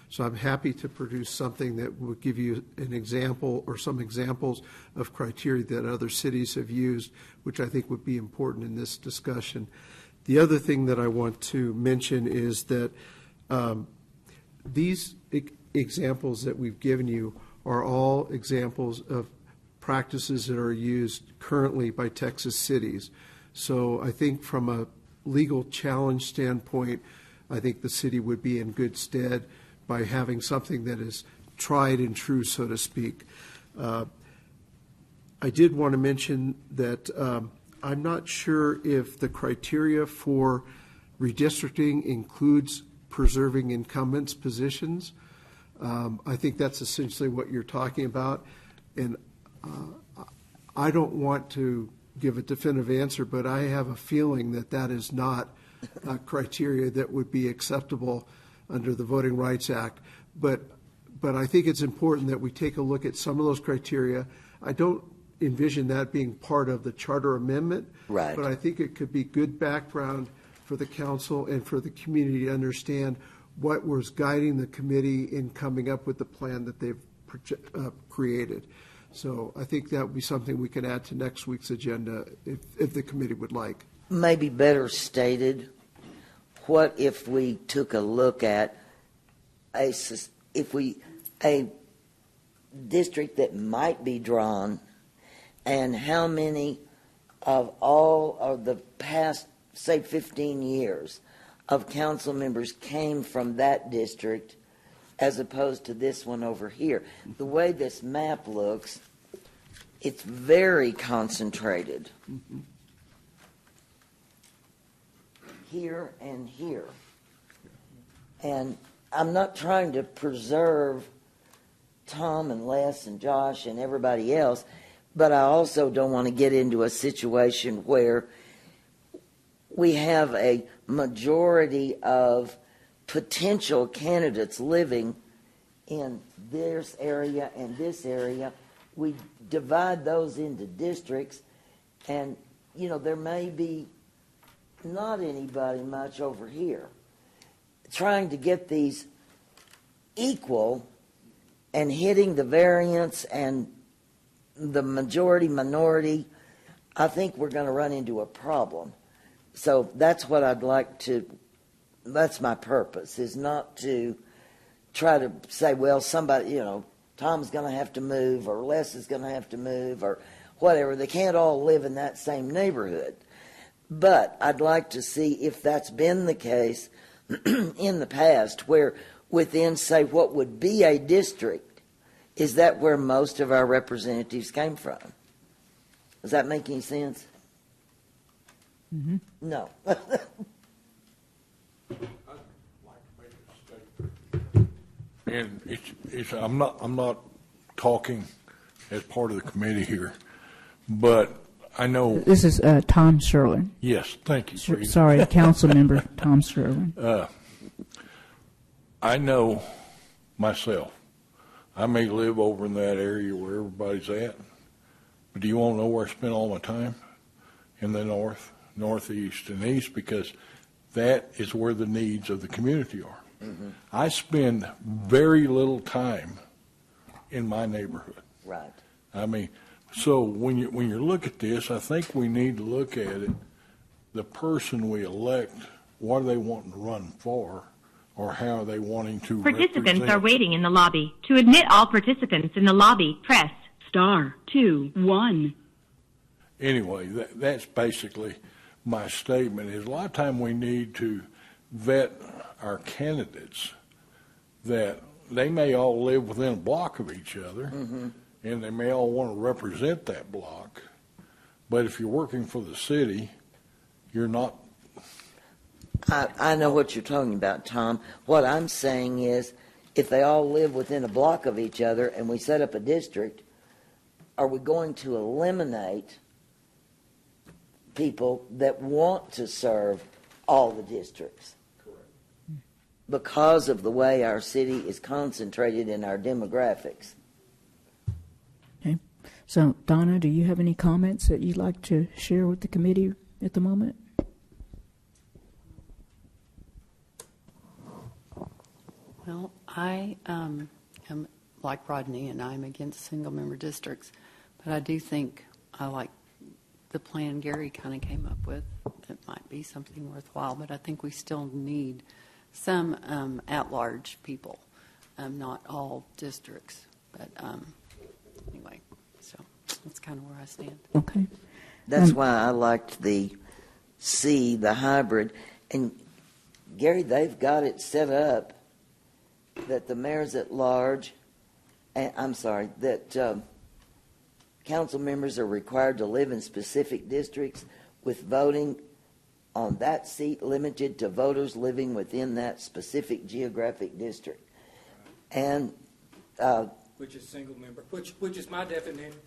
So I'm happy to produce something that will give you an example or some examples of criteria that other cities have used, which I think would be important in this discussion. The other thing that I want to mention is that these examples that we've given you are all examples of practices that are used currently by Texas cities. So I think from a legal challenge standpoint, I think the city would be in good stead by having something that is tried and true, so to speak. I did want to mention that I'm not sure if the criteria for redistricting includes preserving incumbents' positions. I think that's essentially what you're talking about. And I don't want to give a definitive answer, but I have a feeling that that is not a criteria that would be acceptable under the Voting Rights Act. But I think it's important that we take a look at some of those criteria. I don't envision that being part of the charter amendment. Right. But I think it could be good background for the council and for the community to understand what was guiding the committee in coming up with the plan that they've created. So I think that would be something we can add to next week's agenda if the committee would like. Maybe better stated, what if we took a look at a district that might be drawn, and how many of all of the past, say, 15 years of council members came from that district as opposed to this one over here. The way this map looks, it's very concentrated. Mm-hmm. Here and here. And I'm not trying to preserve Tom and Les and Josh and everybody else, but I also don't want to get into a situation where we have a majority of potential candidates living in this area and this area. We divide those into districts, and, you know, there may be not anybody much over here. Trying to get these equal and hitting the variance and the majority minority, I think we're going to run into a problem. So that's what I'd like to, that's my purpose, is not to try to say, well, somebody, you know, Tom's going to have to move, or Les is going to have to move, or whatever. They can't all live in that same neighborhood. But I'd like to see if that's been the case in the past, where within, say, what would be a district, is that where most of our representatives came from? Does that make any sense? Mm-hmm. No. And I'm not talking as part of the committee here, but I know. This is Tom Sherlin. Yes, thank you. Sorry, Council Member Tom Sherlin. I know myself. I may live over in that area where everybody's at, but do you want to know where I spend all my time? In the north, northeast, and east, because that is where the needs of the community are. I spend very little time in my neighborhood. Right. I mean, so when you look at this, I think we need to look at it, the person we elect, what are they wanting to run for, or how are they wanting to Participants represent. are waiting in the lobby. To admit all participants in the lobby, press *2 1. Anyway, that's basically my statement, is a lot of time we need to vet our candidates, that they may all live within a block of each other, and they may all want to represent that block. But if you're working for the city, you're not. I know what you're talking about, Tom. What I'm saying is, if they all live within a block of each other and we set up a district, are we going to eliminate people that want to serve all the districts? Correct. Because of the way our city is concentrated in our demographics. Okay. So, Donna, do you have any comments that you'd like to share with the committee at the moment? Well, I am like Rodney, and I'm against single-member districts. But I do think I like the plan Gary kind of came up with. It might be something worthwhile, but I think we still need some at-large people, not all districts. But anyway, so that's kind of where I stand. Okay. That's why I liked the hybrid. And Gary, they've got it set up that the mayors at large, that council members are required to live in specific districts, with voting on that seat limited to voters living within that specific geographic district. And which is single member, which is my definition.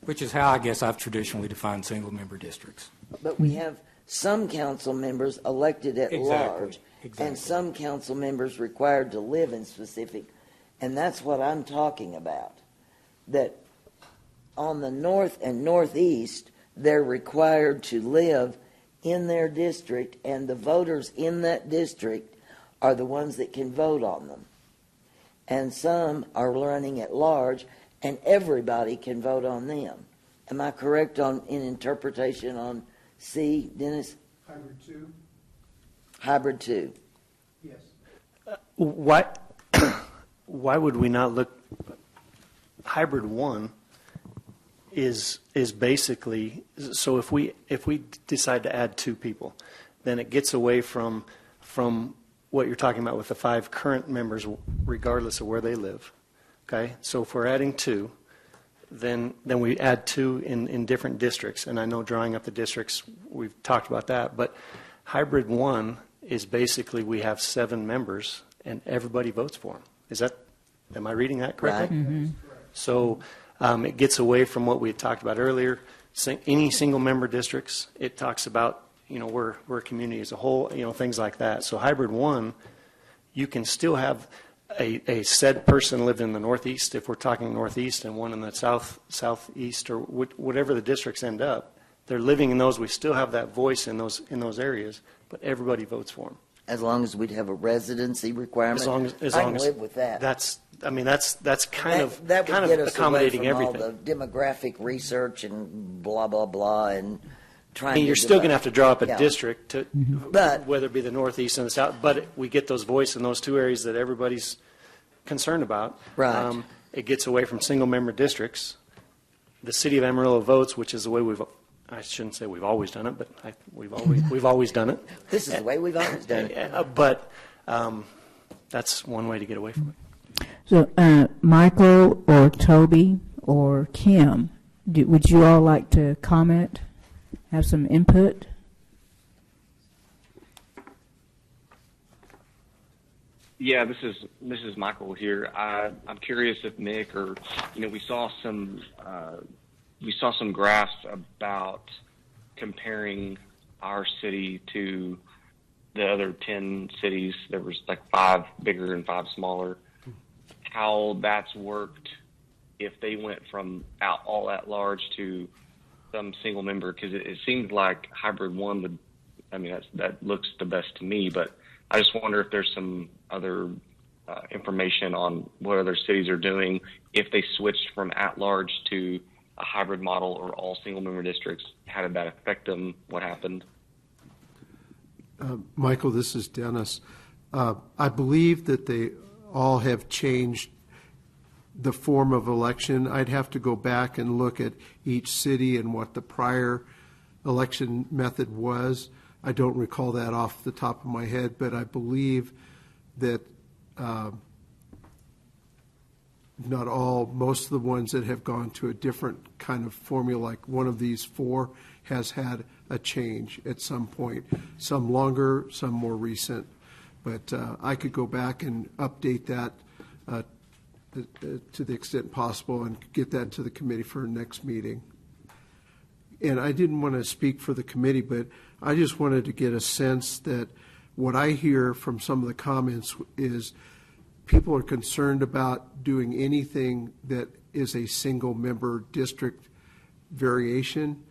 Which is how I guess I've traditionally defined single member districts. But we have some council members elected at large, Exactly. and some council members required to live in specific, and that's what I'm talking about. That on the north and northeast, they're required to live in their district, and the voters in that district are the ones that can vote on them. And some are running at large, and everybody can vote on them. Am I correct in interpretation on C, Dennis? Hybrid 2? Hybrid 2. Yes. Why would we not look? Hybrid 1 is basically, so if we decide to add 2 people, then it gets away from what you're talking about with the 5 current members, regardless of where they live. Okay, so if we're adding 2, then we add 2 in different districts. And I know drawing up the districts, we've talked about that. But hybrid 1 is basically we have 7 members and everybody votes for them. Am I reading that correctly? Right. Mm-hmm. So it gets away from what we had talked about earlier. Any single member districts, it talks about, we're a community as a whole, things like that. So hybrid 1, you can still have a said person living in the northeast, if we're talking northeast, and one in the southeast, or whatever the districts end up. They're living in those. We still have that voice in those areas, but everybody votes for them. As long as we'd have a residency requirement, as I long can as live with that. That's kind of that would get us accommodating away from everything. all the demographic research and blah blah blah and trying. I mean, to you're still going to have to draw up a Yeah. district, But whether it be the northeast and the south. But we get those voice in those 2 areas that everybody's concerned about. Right. It gets away from single-member districts. The city of Amarillo votes, which is the way I shouldn't say we've always done it, but we've always done it. This is the way we've always done it. But that's one way to get away from it. So, Michael or Toby or Kim, would you all like to comment, have some input? Yeah, this is Michael here. I'm curious if Nick or we saw some graphs about comparing our city to the other 10 cities. There was like 5 bigger and 5 smaller. How that's worked if they went from all at large to some single member, because it seems like hybrid 1 would. I mean that looks the best to me, but I just wonder if there's some other information on what other cities are doing if they switched from at-large to a hybrid model or all single-member districts. How did that affect them? What happened? Michael, this is Dennis. I believe that they all have changed the form of election. I'd have to go back and look at each city and what the prior election method was. I don't recall that off the top of my head, but I believe that not all, most of the ones that have gone to a different kind of formula, like one of these four, has had a change at some point. Some longer, some more recent. But I could go back and update that to the extent possible and get that to the committee for our next meeting. And I didn't want to speak for the committee, but I just wanted to get a sense that what I hear from some of the comments is people are concerned about doing anything that is a single member district variation.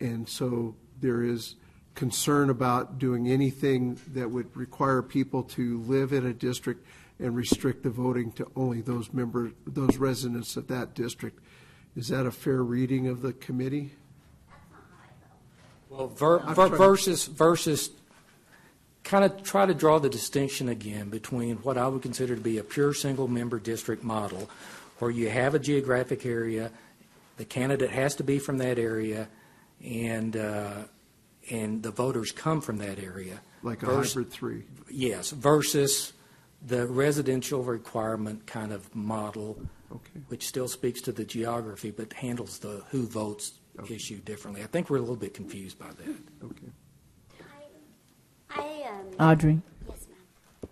And so there is concern about doing anything that would require people to live in a district and restrict the voting to only those residents of that district. Is that a fair reading of the committee? Well, versus kind of try to draw the distinction again between what I would consider to be a pure single-member district model, where you have a geographic area, the candidate has to be from that area, and the voters come from that area. Like a hybrid 3. Yes, versus the residential requirement kind of model, which still speaks to the geography but handles the who votes issue differently. I think we're a little bit confused by that. Okay. Audrey. Yes, ma'am.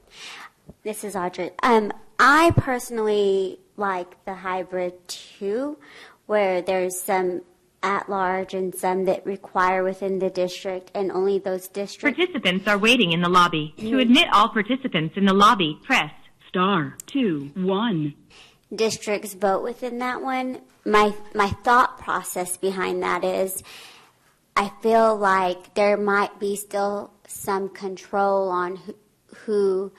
This is Audrey. I personally like the hybrid too, where there's some at-large and some that require within the district, and only those districts. Participants are waiting in the lobby. To admit all participants in the lobby, press *2 districts vote within that one. My thought process behind that is I feel like there might be still some control on who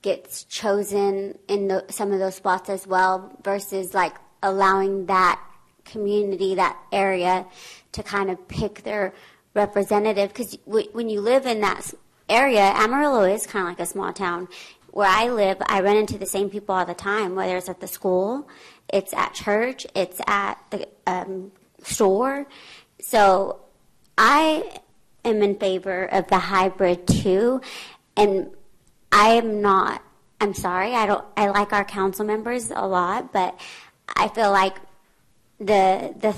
gets chosen in some of those spots as well, versus like allowing that community, that area, to kind of pick their representative. Because when you live in that area, Amarillo is kind of like a small town. Where I live, I run into the same people all the time, whether it's at the school, it's at church, it's at the store. So I am in favor of the hybrid too, and I'm sorry, I like our council members a lot, but I feel like the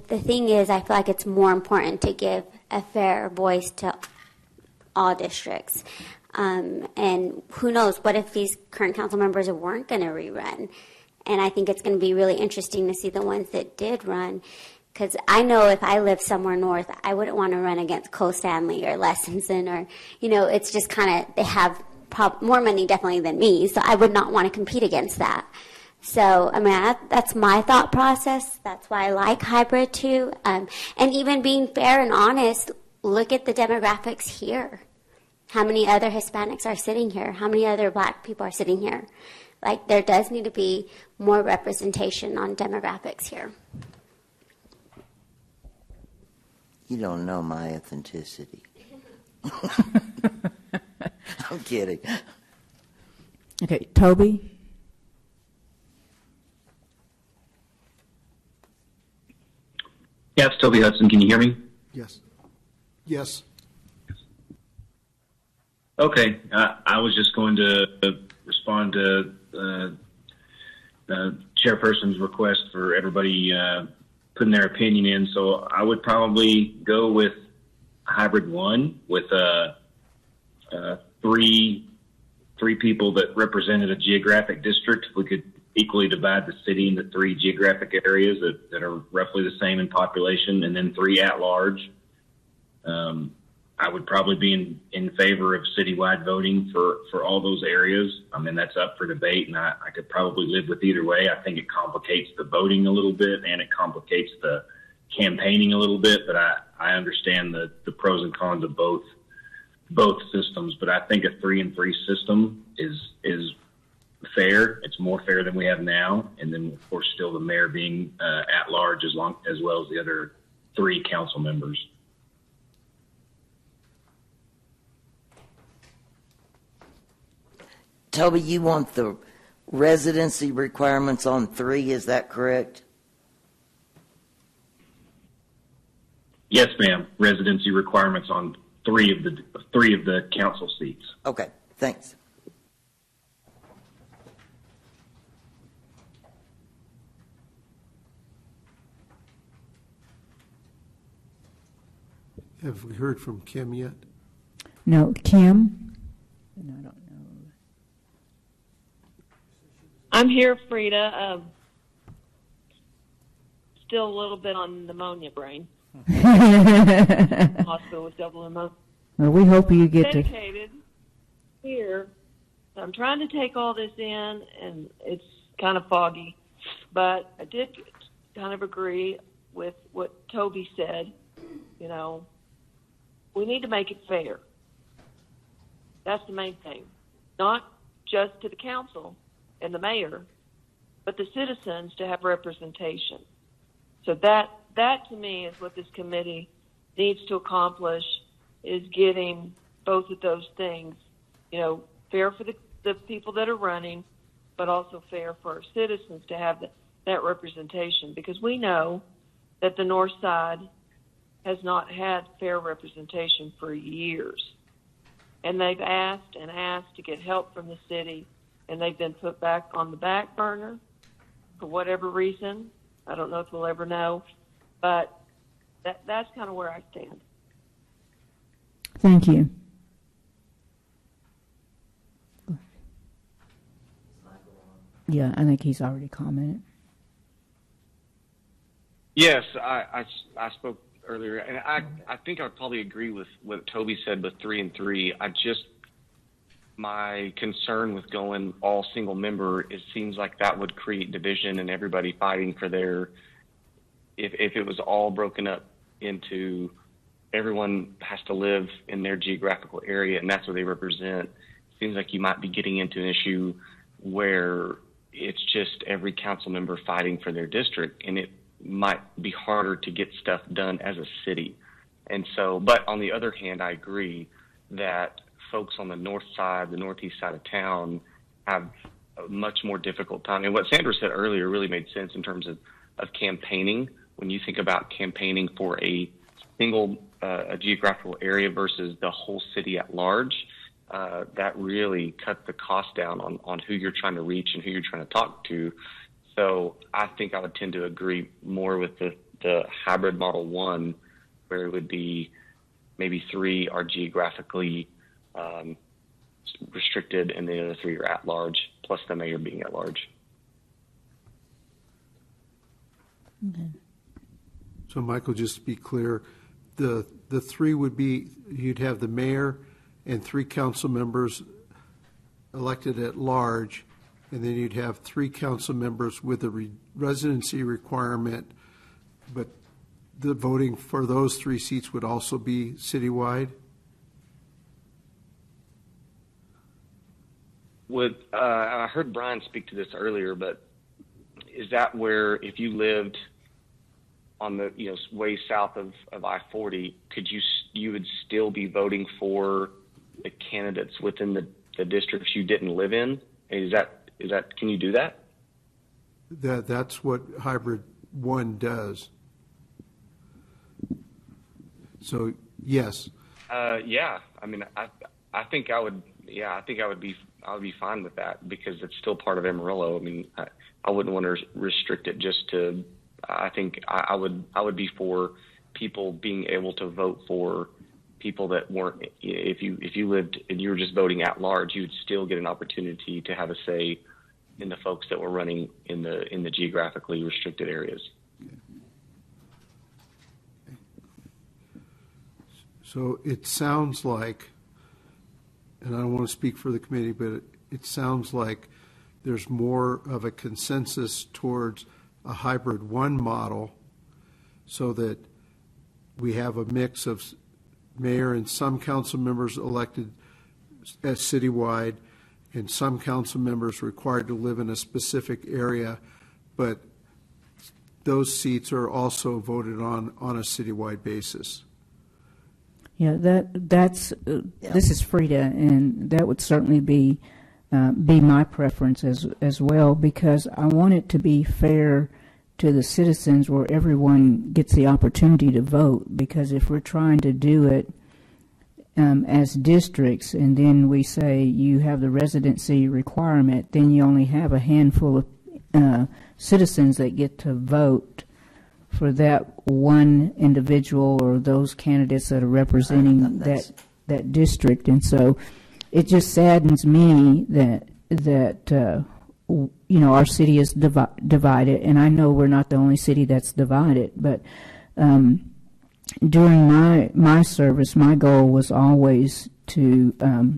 thing is, I feel like it's more important to give a fair voice to all districts. And who knows, what if these current council members weren't going to rerun? And I think it's going to be really interesting to see the ones that did run. Because I know if I lived somewhere north, I wouldn't want to run against Cole Stanley or Lexington, or, it's just kind of, they have more money definitely than me, so I would not want to compete against that. So, that's my thought process. That's why I like hybrid too. And even being fair and honest, look at the demographics here. How many other Hispanics are sitting here? How many other black people are sitting here? Like, there does need to be more representation on demographics here. You don't know my authenticity. I'm kidding. Okay, Toby? Yeah, it's Toby Hudson. Can you hear me? Yes. Yes. Okay. I was just going to respond to the chairperson's request for everybody putting their opinion in. So I would probably go with hybrid 1 with three people that represented a geographic district. If we could equally divide the city into 3 geographic areas that are roughly the same in population, and then 3 at large. I would probably be in favor of citywide voting for all those areas. That's up for debate, and I could probably live with either way. I think it complicates the voting a little bit, and it complicates the campaigning a little bit, but I understand the pros and cons of both both systems, but I think a 3-and-3 system is fair. It's more fair than we have now, and then of course still the mayor being at large as well as the other 3 council members. Toby, you want the residency requirements on 3, is that correct? Yes, ma'am. Residency requirements on 3 of the council seats. Okay, thanks. Have we heard from Kim yet? No, Kim? And I don't know. I'm here, Frida. Still a little bit on pneumonia brain. Hospital with double pneumonia. Well, we hope you get to. Dedicated here. I'm trying to take all this in, and it's kind of foggy. But I did kind of agree with what Toby said. You know, we need to make it fair. That's the main thing. Not just to the council and the mayor, but the citizens to have representation. So that to me is what this committee needs to accomplish, is getting both of those things, you know, fair for the people that are running, but also fair for our citizens to have that representation, because we know that the north side has not had fair representation for years. And they've asked and asked to get help from the city, and they've been put back on the back burner for whatever reason. I don't know if we'll ever know, but that's kind of where I stand. Thank you. Yeah, I think he's already commented. Yes, I spoke earlier, and I think I'd probably agree with what Toby said with 3-and-3. My concern with going all single member, it seems like that would create division and everybody fighting for their, if it was all broken up into everyone has to live in their geographical area and that's what they represent, it seems like you might be getting into an issue where it's just every council member fighting for their district, and it might be harder to get stuff done as a city. And so, but on the other hand, I agree that folks on the north side, the northeast side of town, have a much more difficult time. And what Sandra said earlier really made sense in terms of campaigning. When you think about campaigning for a single a geographical area versus the whole city at large, that really cuts the cost down on who you're trying to reach and who you're trying to talk to. So I think I would tend to agree more with the hybrid model 1, where it would be maybe 3 are geographically restricted, and the other 3 are at large, plus the mayor being at large. Okay. So, Michael, just to be clear, the 3 would be, you'd have the mayor and 3 council members elected at large, and then you'd have 3 council members with a residency requirement, but the voting for those 3 seats would also be citywide? I heard Brian speak to this earlier, but is that where if you lived on the way south of I-40, you would still be voting for the candidates within the districts you didn't live in? Is that can you do that? That's what hybrid 1 does. So yes. Yeah. I mean, I think I would. Yeah, I think I would be fine with that, because it's still part of Amarillo. I mean, I wouldn't want to restrict it just to. I think I would be for people being able to vote for people that weren't. If you lived and you were just voting at large, you would still get an opportunity to have a say in the folks that were running in the geographically restricted areas. So it sounds like, and I don't want to speak for the committee, but it sounds like there's more of a consensus towards a hybrid 1 model, so that we have a mix of mayor and some council members elected as citywide, and some council members required to live in a specific area, but those seats are also voted on a citywide basis. Yeah, that's this is Frida, and that would certainly be my preference as well, because I want it to be fair to the citizens where everyone gets the opportunity to vote. Because if we're trying to do it as districts, and then we say you have the residency requirement, then you only have a handful of citizens that get to vote for that one individual or those candidates that are representing that district. And so it just saddens me that our city is divided, and I know we're not the only city that's divided, but during my service, my goal was always to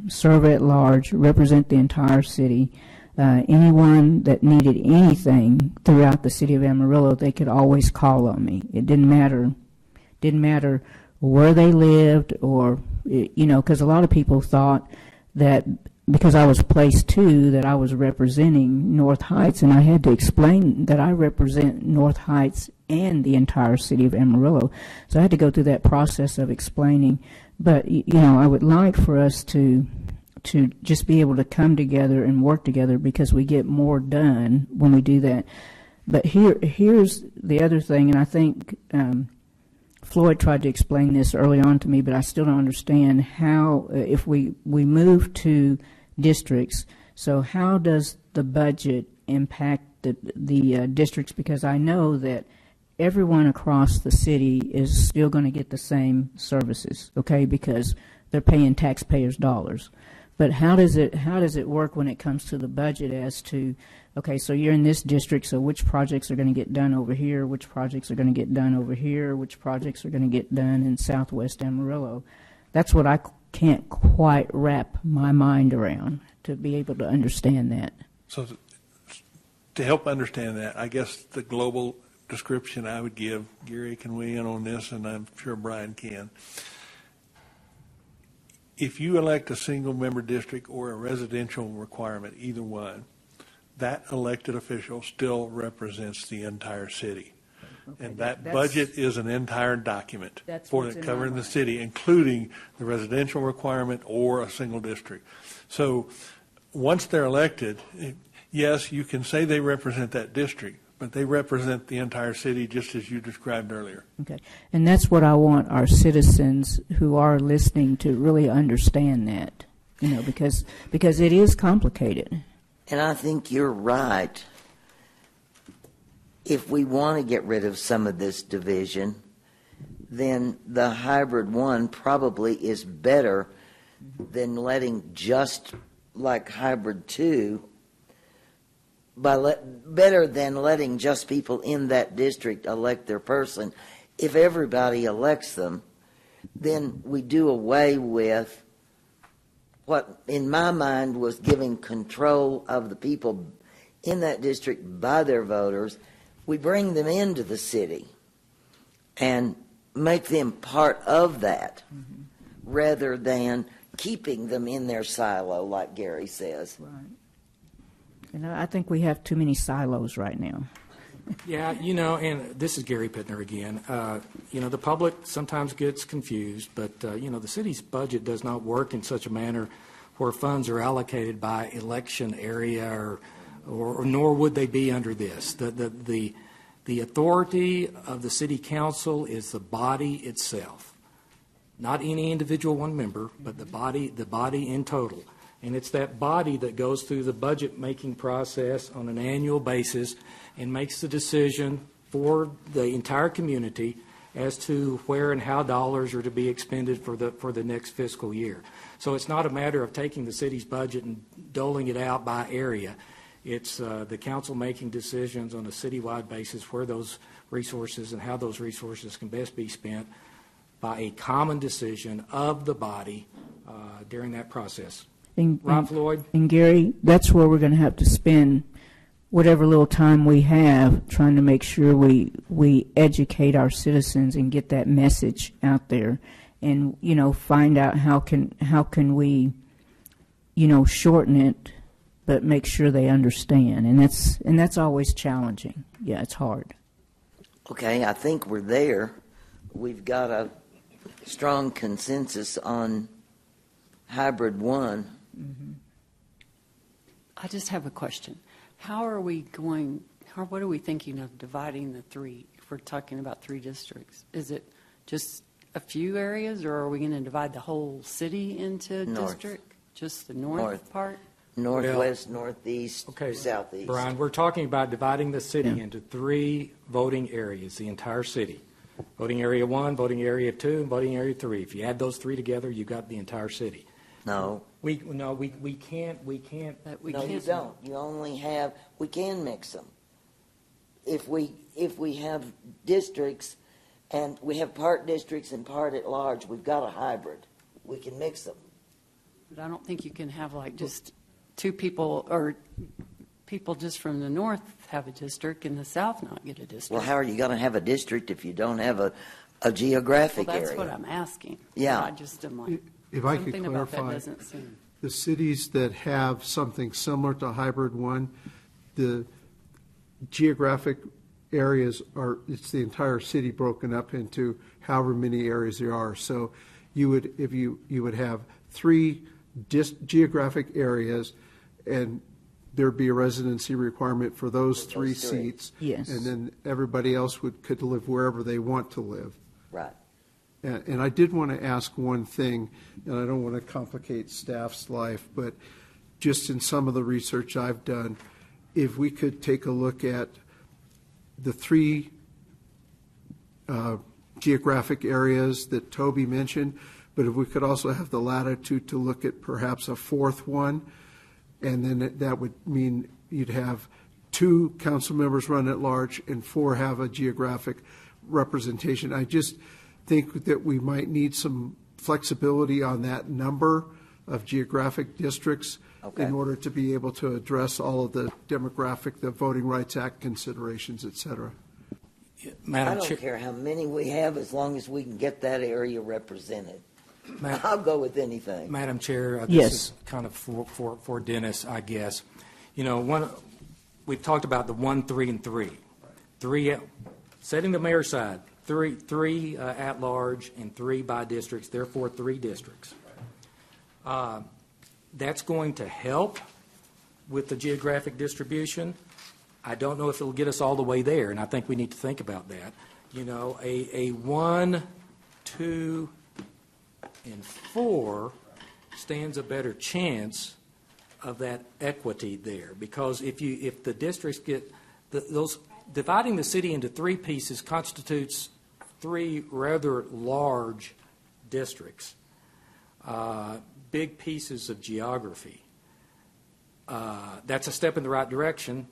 serve at large, represent the entire city. Anyone that needed anything throughout the city of Amarillo, they could always call on me. It didn't matter where they lived, or because a lot of people thought that because I was place 2 that I was representing North Heights, and I had to explain that I represent North Heights and the entire city of Amarillo. So I had to go through that process of explaining. But I would like for us to just be able to come together and work together, because we get more done when we do that. But here's the other thing, and I think Floyd tried to explain this early on to me, but I still don't understand how, if we move to districts, so how does the budget impact the districts? Because I know that everyone across the city is still going to get the same services, okay, because they're paying taxpayers' dollars. But how does it work when it comes to the budget as to, okay, so you're in this district, so which projects are going to get done over here, which projects are going to get done over here, which projects are going to get done in Southwest Amarillo? That's what I can't quite wrap my mind around, to be able to understand that. So to help understand that, I guess the global description I would give, Gary can weigh in on this, and I'm sure Brian can. If you elect a single member district or a residential requirement, either one, that elected official still represents the entire city. Okay, and that budget is an entire document for covering the city, including the residential requirement or a single district. So once they're elected, yes, you can say they represent that district, but they represent the entire city, just as you described earlier. Okay, and that's what I want our citizens who are listening to really understand that, because it is complicated. And I think you're right. If we want to get rid of some of this division, then the hybrid one probably is better than letting just like hybrid 2, better than letting just people in that district elect their person. If everybody elects them, then we do away with what, in my mind, was giving control of the people in that district by their voters. We bring them into the city and make them part of that, rather than keeping them in their silo, like Gary says. Right. And I think we have too many silos right now. Yeah, and this is Gary Pittner again. The public sometimes gets confused, but, the city's budget does not work in such a manner where funds are allocated by election area, or nor would they be under this. The authority of the city council is the body itself, not any individual one member, but the body in total. And it's that body that goes through the budget-making process on an annual basis and makes the decision for the entire community as to where and how dollars are to be expended for the next fiscal year. So it's not a matter of taking the city's budget and doling it out by area. It's the council making decisions on a citywide basis where those resources and how those resources can best be spent by a common decision of the body during that process. Ron Floyd? And Gary, that's where we're going to have to spend whatever little time we have trying to make sure we educate our citizens and get that message out there. and find out how can we shorten it, but make sure they understand, and that's always challenging. Yeah, it's hard. Okay, I think we're there. We've got a strong consensus on hybrid 1. Mm-hmm. I just have a question. What are we thinking of dividing the 3, if we're talking about 3 districts? Is it just a few areas, or are we going to divide the whole city into a district? Just the north part? Northwest, northeast, Okay, southeast. Brian, we're talking about dividing the city into 3 voting areas, the entire city. Voting area 1, voting area 2, and voting area 3. If you add those 3 together, you've got the entire city. No. We can't. No, you don't. You only have, we can mix them. If we have districts and we have part districts and part at large, we've got a hybrid. We can mix them. But I don't think you can have just 2 people, or people just from the north have a district and the south not get a district. Well, how are you going to have a district if you don't have a geographic Well, that's area? what I'm asking. Yeah. I just am like, If I could something about that clarify, doesn't seem. the cities that have something similar to hybrid 1, the geographic areas it's the entire city broken up into however many areas there are. So you would have 3 geographic areas, and there'd be a residency requirement for those 3 seats. Yes. And then everybody else could live wherever they want to live. Right. And I did want to ask one thing, and I don't want to complicate staff's life, but just in some of the research I've done, if we could take a look at the 3 geographic areas that Toby mentioned, but if we could also have the latitude to look at perhaps a 4th one, and then that would mean you'd have 2 council members run at large and 4 have a geographic representation. I just think that we might need some flexibility on that number of geographic districts in order to be able to address all of the demographic, the Voting Rights Act considerations, et cetera. I don't care how many we have as long as we can get that area represented. I'll go with anything. Madam Chair, this Yes. is kind of for Dennis, I guess. We've talked about the 1, 3, and 3. 3, setting the mayor's side, 3 at large and 3 by districts, therefore 3 districts. That's going to help with the geographic distribution. I don't know if it'll get us all the way there, and I think we need to think about that. A 1, 2, and 4 stands a better chance of that equity there, because if the districts get those, dividing the city into 3 pieces constitutes 3 rather large districts, big pieces of geography. That's a step in the right direction,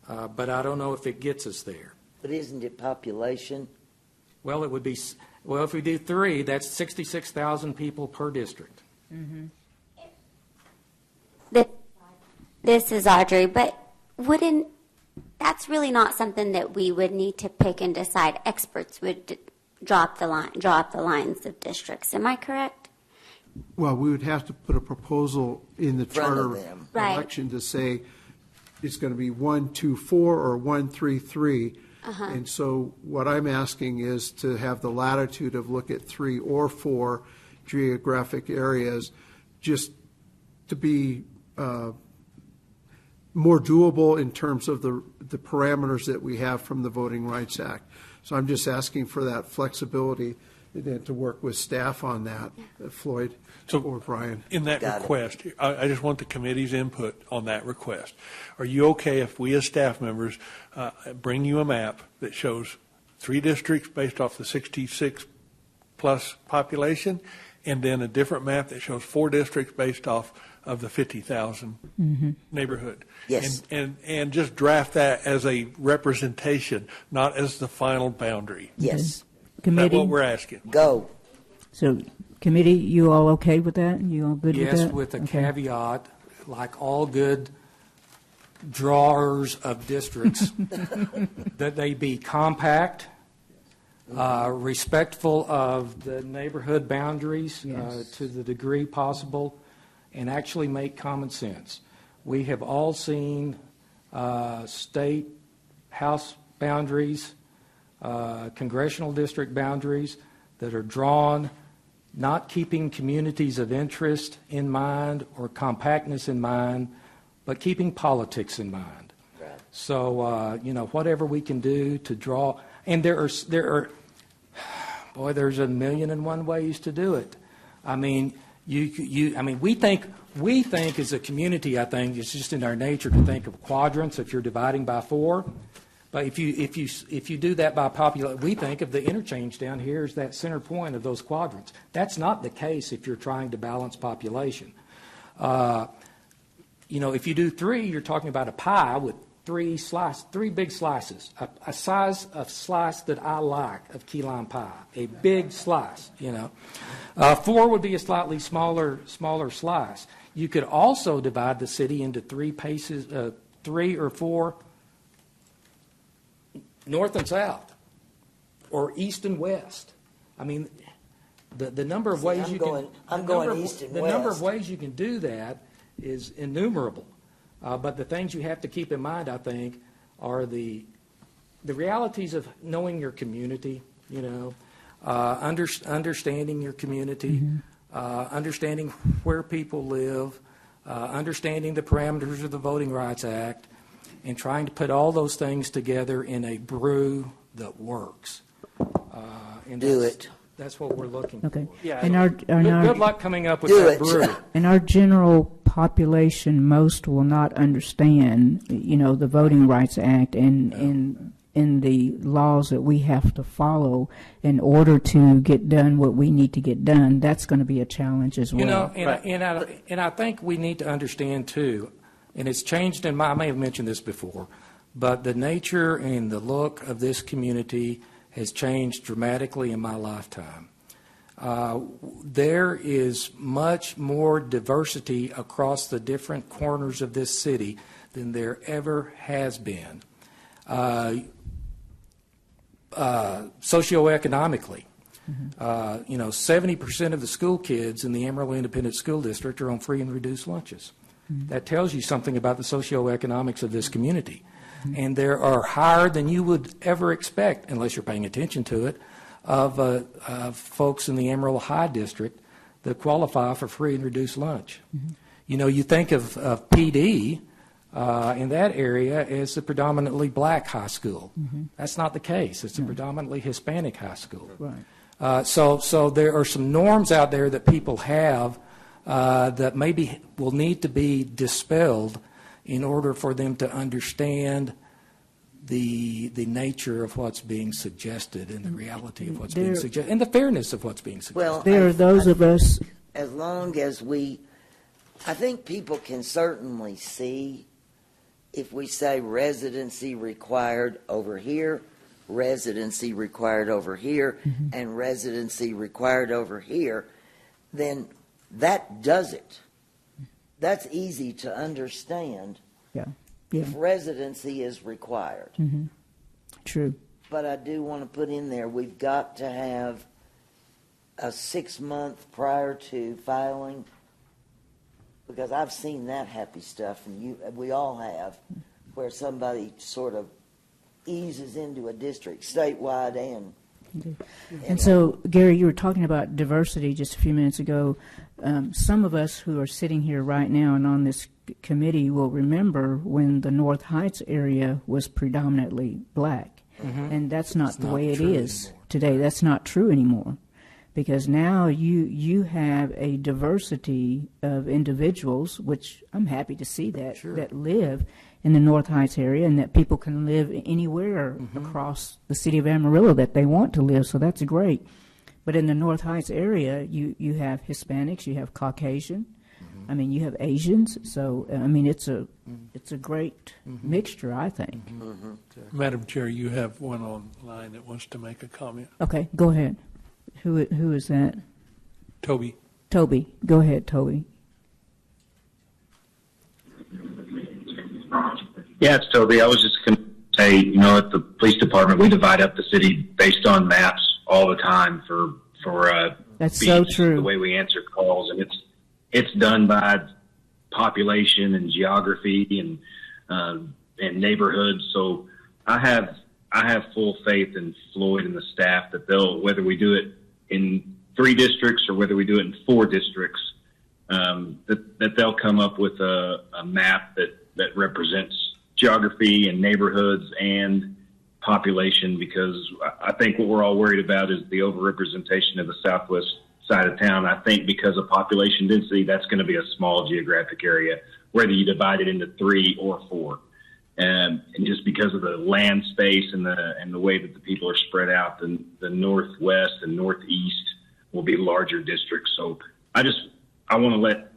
but I don't know if it gets us there. But isn't it population? Well, it would be. Well, if we do 3, that's 66,000 people per district. Mm-hmm. This is Audrey, but that's really not something that we would need to pick and decide. Experts would draw up the lines of districts. Am I correct? Well, we would have to put a proposal in the charter Right. election to say it's going to be 1, 2, 4 or 1, 3, 3. Uh-huh. And so what I'm asking is to have the latitude of look at 3 or 4 geographic areas, just to be more doable in terms of the parameters that we have from the Voting Rights Act. So I'm just asking for that flexibility and to work with staff on that, Floyd or Brian. In that request, I just want the committee's input on that request. Are you okay if we as staff members bring you a map that shows 3 districts based off the 66 plus population, and then a different map that shows 4 districts based off of the 50,000 neighborhood? Yes. And just draft that as a representation, not as the final boundary. Yes. Committee? That's what we're asking. Go. So, committee, you all okay with that? You all good with that? Yes, with a caveat, like all good drawers of districts, that they be compact, respectful of the neighborhood boundaries Yes. to the degree possible, and actually make common sense. We have all seen state house boundaries, congressional district boundaries that are drawn not keeping communities of interest in mind or compactness in mind, but keeping politics in mind. Right. So, whatever we can do to draw, and there are, boy, there's 1,000,001 ways to do it. I mean, we think as a community, I think it's just in our nature to think of quadrants if you're dividing by 4. But if you do that by population, we think of the interchange down here as that center point of those quadrants. That's not the case if you're trying to balance population. If you do 3, you're talking about a pie with 3 big slices, a size of slice that I like of key lime pie, a big slice. 4 would be a slightly smaller slice. You could also divide the city into 3 pieces, 3 or 4. North and south, or east and west. I mean, the number of ways I'm going east and west. The number of ways you can do that is innumerable. But the things you have to keep in mind, I think, are the realities of knowing your community. Understanding your community, understanding where people live, understanding the parameters of the Voting Rights Act, and trying to put all those things together in a brew that works. That's what we're looking Okay. for. Yeah. And Good luck coming up with that brew. And our general population, most will not understand, the Voting Rights Act and the laws that we have to follow in order to get done what we need to get done. That's going to be a challenge as well. And I think we need to understand too. And it's changed I may have mentioned this before, but the nature and the look of this community has changed dramatically in my lifetime. There is much more diversity across the different corners of this city than there ever has been. Socioeconomically, 70% of the school kids in the Amarillo Independent School District are on free and reduced lunches. That tells you something about the socioeconomics of this community. And there are higher than you would ever expect, unless you're paying attention to it, of folks in the Amarillo High District that qualify for free and reduced lunch. You think of PD in that area as a predominantly black high school. That's not the case. It's a predominantly Hispanic high school. Right. So there are some norms out there that people have that maybe will need to be dispelled in order for them to understand the nature of what's being suggested and the reality of what's being suggested and the fairness of what's being suggested. Well, there are those of us. As long as I think people can certainly see if we say residency required over here, residency required over here, and residency required over here, then that does it. That's easy to understand. Yeah. If residency is required. True. But I do want to put in there, we've got to have a 6-month prior to filing, because I've seen that happy stuff, and we all have, where somebody sort of eases into a district statewide And so, Gary, you were talking about diversity just a few minutes ago. Some of us who are sitting here right now and on this committee will remember when the North Heights area was predominantly black. And that's not the way it is today. That's not true anymore. Because now you have a diversity of individuals, which I'm happy to see that live in the North Heights area, and that people can live anywhere across the city of Amarillo that they want to live, so that's great. But in the North Heights area, you have Hispanics, you have Caucasian, I mean, you have Asians, so I mean, it's a great mixture, I think. Madam Chair, you have one online that wants to make a comment. Okay, go ahead. Who is that? Toby. Toby, go ahead, Toby. Yeah, it's Toby. I was just Hey, at the police department, we divide up the city based on maps all the time for That's beats, so true. the way we answer calls, and it's done by population and geography and neighborhoods. So I have full faith in Floyd and the staff that whether we do it in 3 districts or whether we do it in 4 districts, that they'll come up with a map that represents geography and neighborhoods and population, because I think what we're all worried about is the overrepresentation of the southwest side of town. I think because of population density, that's going to be a small geographic area, whether you divide it into 3 or 4. And just because of the land space and the way that the people are spread out, the northwest and northeast will be larger districts. So I want to let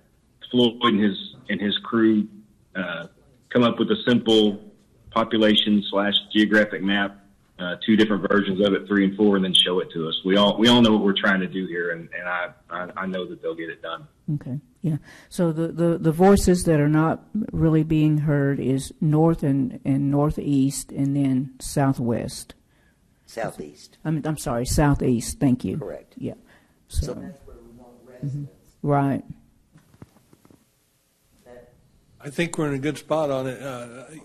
Floyd and his crew come up with a simple population / geographic map, 2 different versions of it, 3 and 4, and then show it to us. We all know what we're trying to do here, and I know that they'll get it done. Okay, yeah. So the voices that are not really being heard is north and northeast, and then southwest. Southeast. I'm sorry, southeast. Thank you. Correct. Yeah. So that's where we want residents. Right. I think we're in a good spot on it.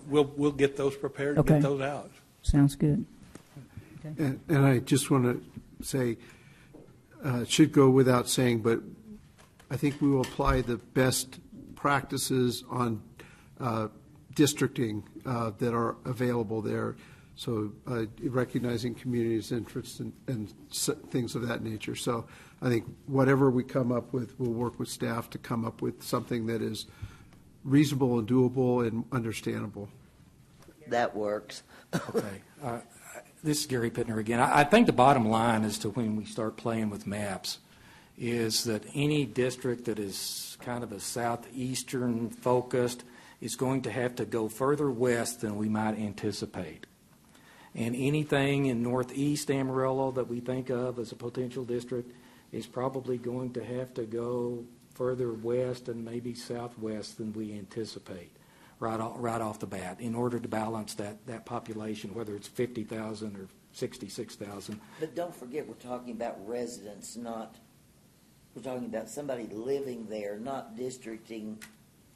We'll get those prepared and Okay. get those out. Sounds good. And I just want to say, it should go without saying, but I think we will apply the best practices on districting that are available there. So recognizing communities' interests and things of that nature. So I think whatever we come up with, we'll work with staff to come up with something that is reasonable and doable and understandable. That works. Okay. This is Gary Pittner again. I think the bottom line as to when we start playing with maps is that any district that is kind of a southeastern focused is going to have to go further west than we might anticipate. And anything in northeast Amarillo that we think of as a potential district is probably going to have to go further west and maybe southwest than we anticipate right off the bat in order to balance that population, whether it's 50,000 or 66,000. But don't forget, we're talking about residents, we're talking about somebody living there, not districting.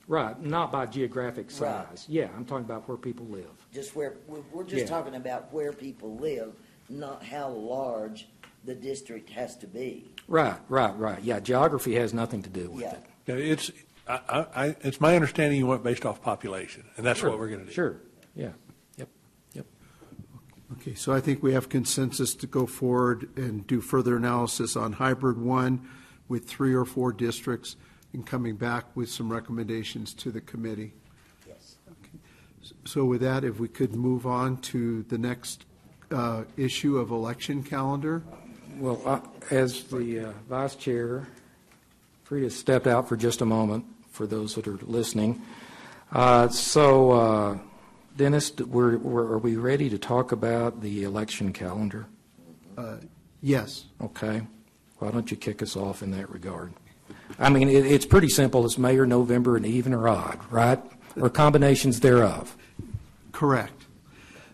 Right, not by geographic size. Right. Yeah, I'm talking about where people live. Just where, we're just Yeah. talking about where people live, not how large the district has to be. Right. Yeah, geography has nothing to do with Yeah. it. Yeah, it's my understanding you went based off population, and that's what we're going to do. Sure, yeah. Yep. Okay, so I think we have consensus to go forward and do further analysis on hybrid 1 with 3 or 4 districts and coming back with some recommendations to the committee. Yes. Okay. So with that, if we could move on to the next issue of election calendar. Well, as the vice chair, Frida stepped out for just a moment for those that are listening. Dennis, are we ready to talk about the election calendar? Yes. Okay. Why don't you kick us off in that regard? I mean, it's pretty simple. It's May or November and even or odd, right? Or combinations thereof. Correct.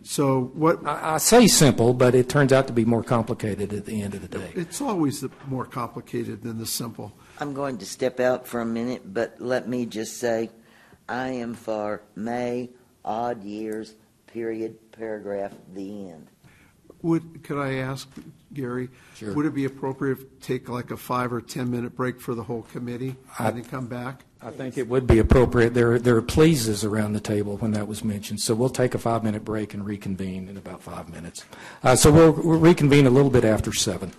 So what I say simple, but it turns out to be more complicated at the end of the day. It's always more complicated than the simple. I'm going to step out for a minute, but let me just say, I am for May, odd years, period, paragraph, the end. Could I ask, Gary, Sure. Would it be appropriate to take like a 5 or 10 minute break for the whole committee and then come back? I think it would be appropriate. There are pleases around the table when that was mentioned. So we'll take a 5-minute break and reconvene in about 5 minutes. So we'll reconvene a little bit after 7.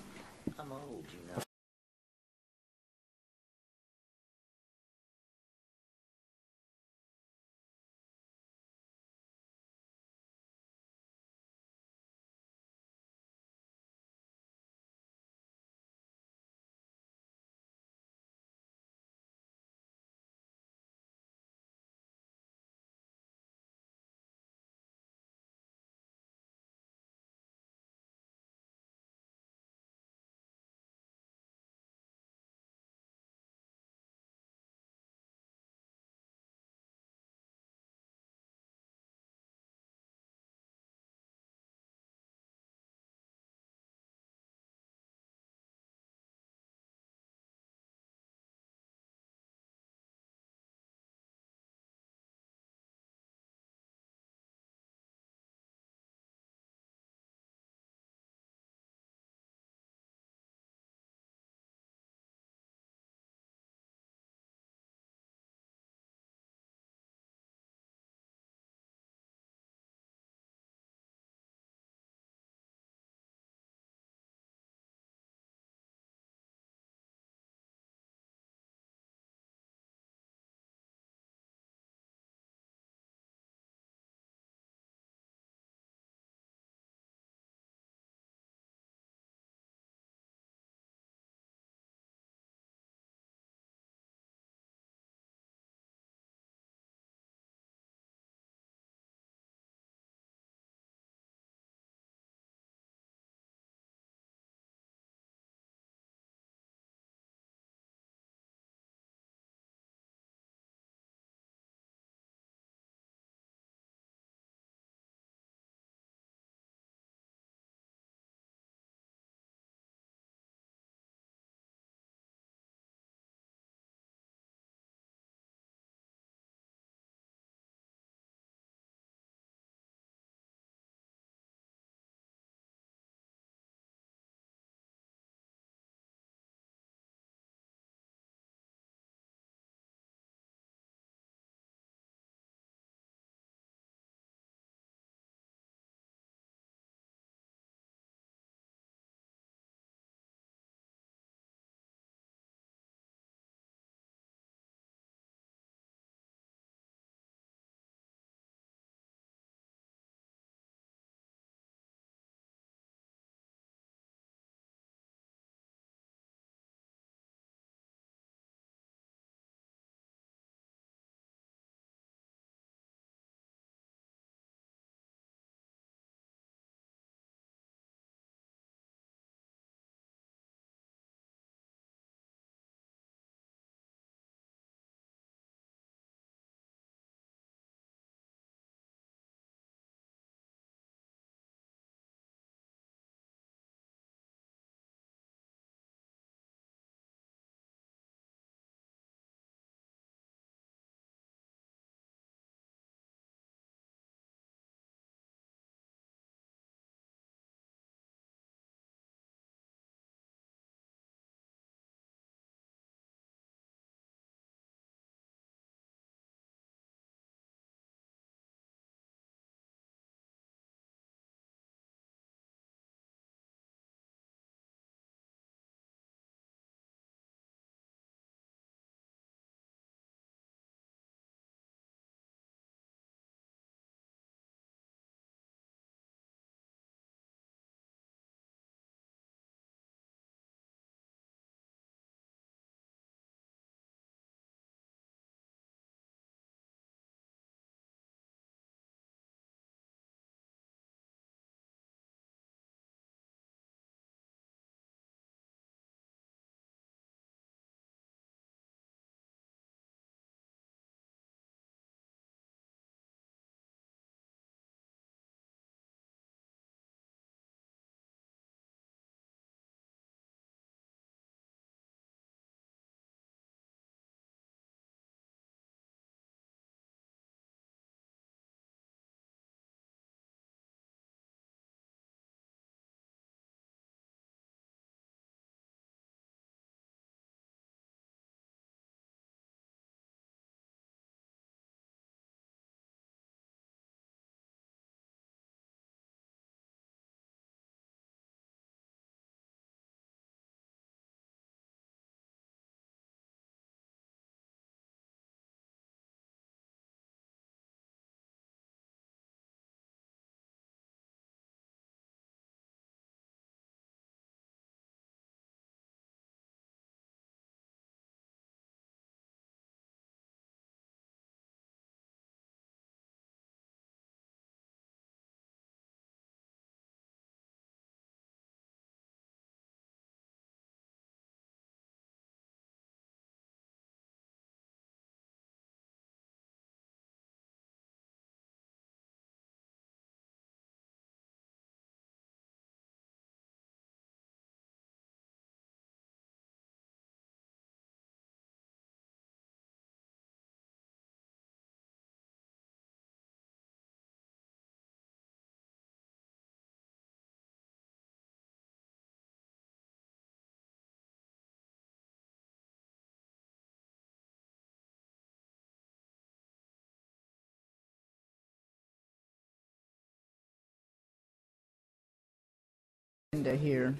Here.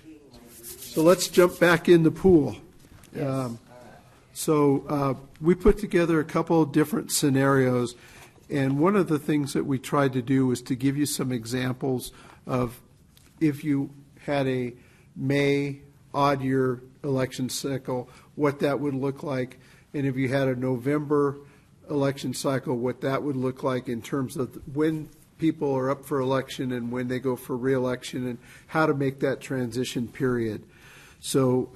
So let's jump back in the pool. Yes. We put together a couple of different scenarios, and one of the things that we tried to do was to give you some examples of if you had a May odd year election cycle, what that would look like, and if you had a November election cycle, what that would look like in terms of when people are up for election and when they go for re-election, and how to make that transition period. So,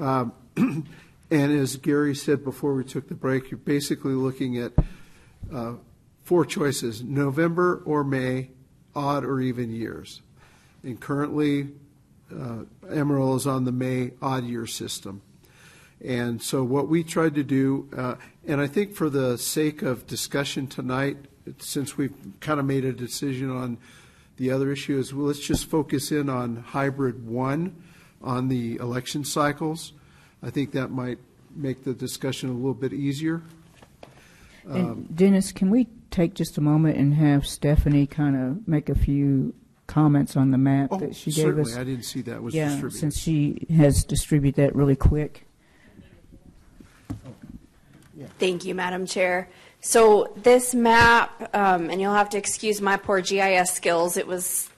and as Gary said before we took the break, you're basically looking at 4 choices: November or May, odd or even years. And currently, Amarillo is on the May odd year system. And so what we tried to do, and I think for the sake of discussion tonight, since we've kind of made a decision on the other issue, is well, let's just focus in on hybrid 1 on the election cycles. I think that might make the discussion a little bit easier. And Dennis, can we take just a moment and have Stephanie kind of make a few comments on the map that she gave us? Certainly, I didn't see that was yeah, distributed. Since she has distributed that really quick. Thank you, Madam Chair. So this map, and you'll have to excuse my poor GIS skills, it was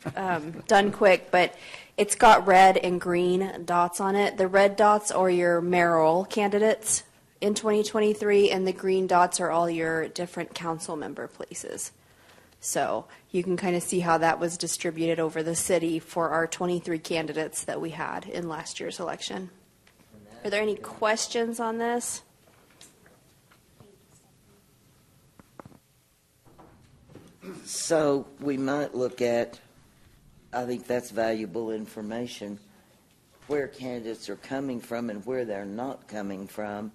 done quick, but it's got red and green dots on it. The red dots are your mayoral candidates in 2023, and the green dots are all your different council member places. So you can kind of see how that was distributed over the city for our 23 candidates that we had in last year's election. Are there any questions on this? So we might look at, I think that's valuable information, where candidates are coming from and where they're not coming from.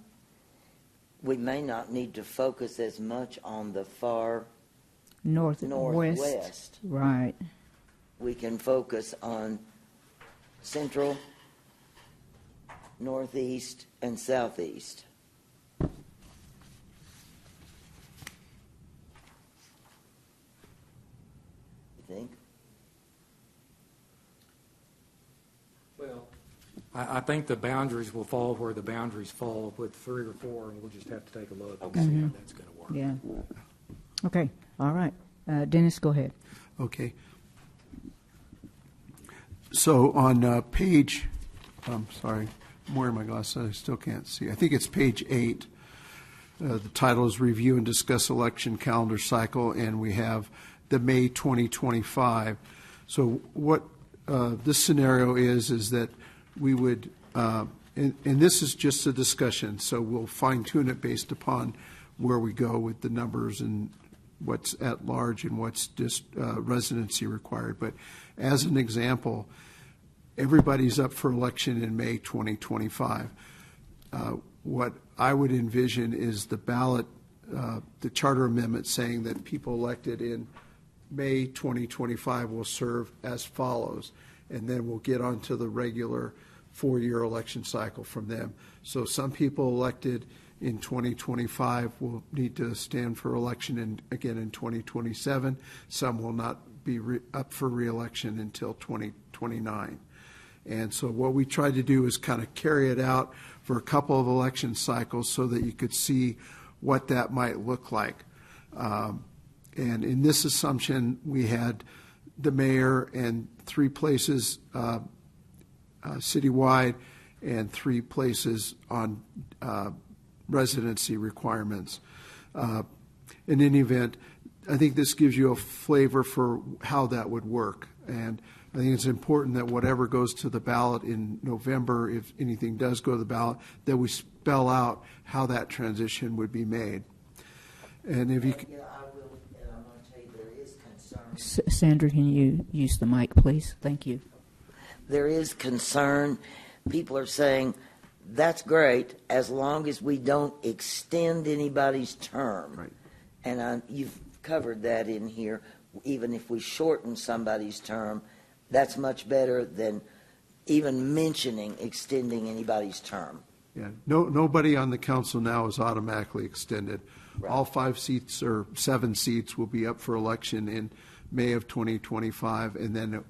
We may not need to focus as much on the far northwest. Right. We can focus on central, northeast, and southeast. Think? Well, I think the boundaries will fall where the boundaries fall with 3 or 4, and we'll just have to take a look and see how that's going to work. Yeah. Okay. All right. Dennis, go ahead. Okay. So on page, I'm sorry, I'm wearing my glasses, I still can't see. I think it's page 8. The title is Review and Discuss Election Calendar Cycle, and we have the May 2025. So what this scenario is that we would, and this is just a discussion, so we'll fine-tune it based upon where we go with the numbers and what's at large and what's just residency required. But as an example, everybody's up for election in May 2025. What I would envision is the ballot, the charter amendment saying that people elected in May 2025 will serve as follows, and then we'll get on to the regular 4-year election cycle from them. So some people elected in 2025 will need to stand for election again in 2027. Some will not be up for re-election until 2029. And so what we tried to do is kind of carry it out for a couple of election cycles so that you could see what that might look like. And in this assumption, we had the mayor and 3 places citywide and 3 places on residency requirements. In any event, I think this gives you a flavor for how that would work. And I think it's important that whatever goes to the ballot in November, if anything does go to the ballot, that we spell out how that transition would be made. And if you Sandra, can you use the mic, please? Thank you. There is concern. People are saying, that's great, as long as we don't extend anybody's term. Right. And you've covered that in here. Even if we shorten somebody's term, that's much better than even mentioning extending anybody's term. Yeah, nobody on the council now is automatically extended. Right. All 5 seats or 7 seats will be up for election in May of 2025, and then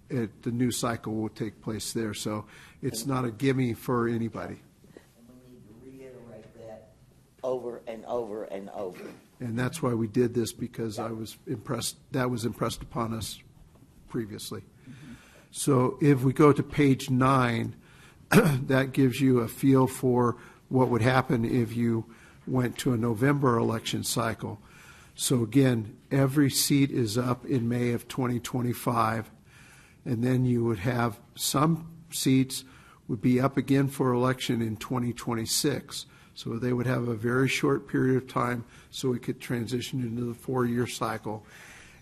the new cycle will take place there. So it's not a gimme for anybody. And we need to reiterate that over and over and over. And that's why we did this, because I was impressed, that was impressed upon us previously. So if we go to page 9, that gives you a feel for what would happen if you went to a November election cycle. So again, every seat is up in May of 2025, and then you would have some seats would be up again for election in 2026. So they would have a very short period of time so we could transition into the 4-year cycle.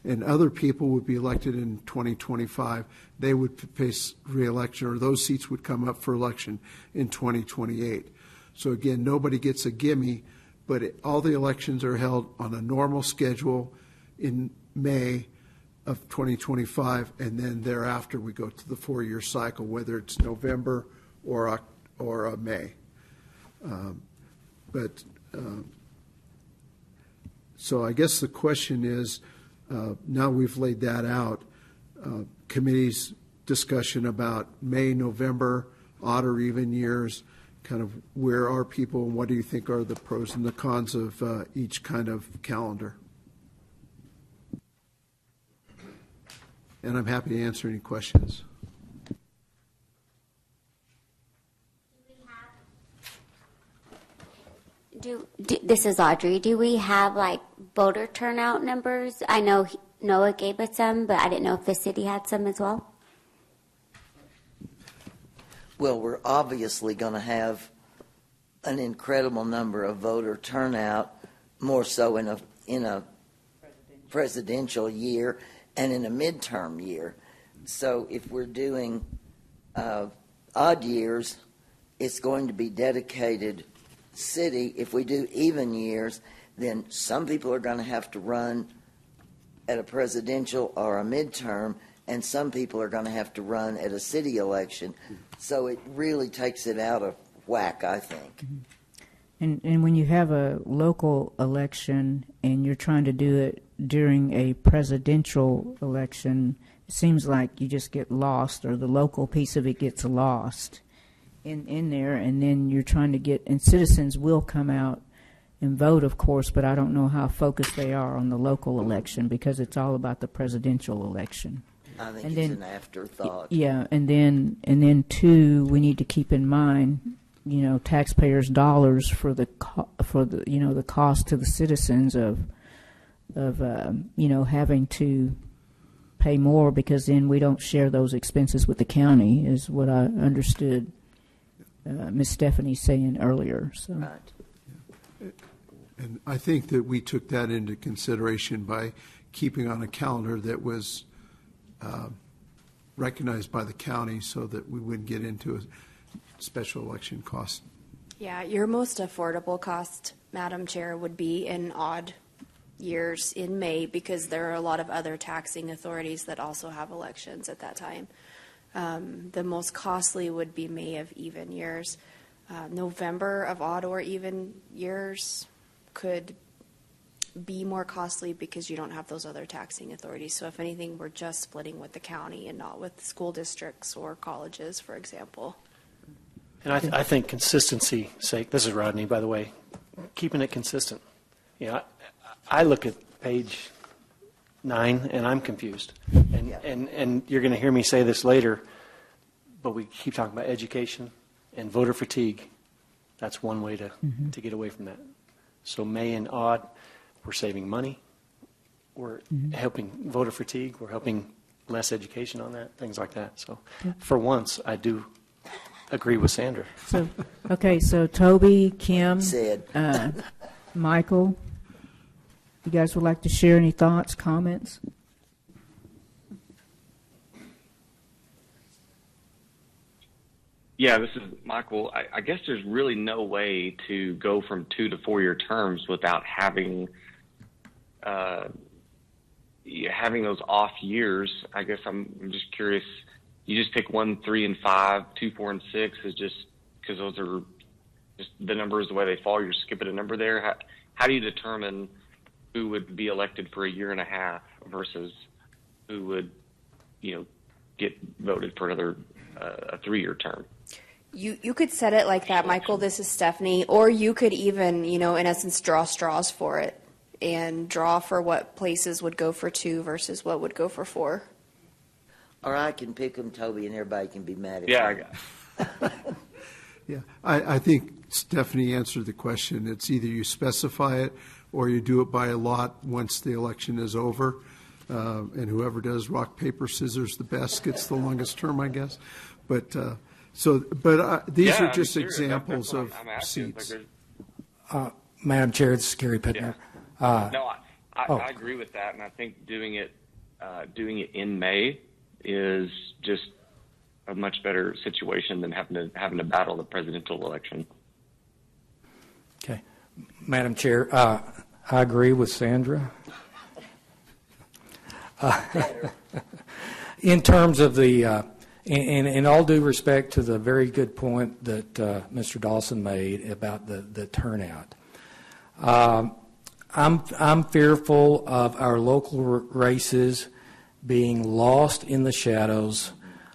And other people would be elected in 2025. They would face re-election, or those seats would come up for election in 2028. So again, nobody gets a gimme, but all the elections are held on a normal schedule in May of 2025, and then thereafter we go to the 4-year cycle, whether it's November or May. So I guess the question is, now we've laid that out, committee's discussion about May, November, odd or even years, kind of where are people and what do you think are the pros and the cons of each kind of calendar? And I'm happy to answer any questions. This is Audrey. Do we have like voter turnout numbers? I know Noah gave us some, but I didn't know if the city had some as well. Well, we're obviously going to have an incredible number of voter turnout, more so in a presidential year and in a midterm year. So if we're doing odd years, it's going to be dedicated city. If we do even years, then some people are going to have to run at a presidential or a midterm, and some people are going to have to run at a city election. So it really takes it out of whack, I think. And when you have a local election and you're trying to do it during a presidential election, it seems like you just get lost, or the local piece of it gets lost in there, and then you're trying to get, and citizens will come out and vote, of course, but I don't know how focused they are on the local election, because it's all about the presidential election. I think it's an afterthought. Yeah, and then too, we need to keep in mind, taxpayers' dollars for the the cost to the citizens of having to pay more, because then we don't share those expenses with the county, is what I understood Ms. Stephanie saying earlier. So. Right. And I think that we took that into consideration by keeping on a calendar that was recognized by the county, so that we wouldn't get into a special election cost. Yeah, your most affordable cost, Madam Chair, would be in odd years in May, because there are a lot of other taxing authorities that also have elections at that time. The most costly would be May of even years. November of odd or even years could be more costly because you don't have those other taxing authorities. So if anything, we're just splitting with the county and not with school districts or colleges, for example. And I think consistency sake, this is Rodney, by the way, keeping it consistent. I look at page 9 and I'm confused. And you're going to hear me say this later, but we keep talking about education and voter fatigue. That's one way to get away from that. So May and odd, we're saving money. We're helping voter fatigue. We're helping less education on that, things like that. So for once, I do agree with Sandra. So Toby, Kim, Sid, Michael, you guys would like to share any thoughts, comments? Yeah, this is Michael. I guess there's really no way to go from 2 to 4 year terms without having those off years. I guess I'm just curious. You just pick 1, 3, and 5, 2, 4, and 6 is just because those are just the numbers the way they fall. You're skipping a number there. How do you determine who would be elected for a year and a half versus who would, get voted for another a 3-year term. You could set it like that, Michael. This is Stephanie. Or you could even, in essence, draw straws for it and draw for what places would go for 2 versus what would go for 4. Or I can pick them, Toby, and everybody can be mad at me. Yeah, I got it. Yeah, I think Stephanie answered the question. It's either you specify it or you do it by a lot once the election is over. And whoever does rock, paper, scissors the best gets the longest term, I guess. But these are just examples of seats. Madam Chair, this is Gary Pittner. No, I agree with that, and I think doing it in May is just a much better situation than having to battle the presidential election. Okay, Madam Chair, I agree with Sandra. In terms of the, in all due respect to the very good point that Mr. Dawson made about the turnout, I'm fearful of our local races being lost in the shadows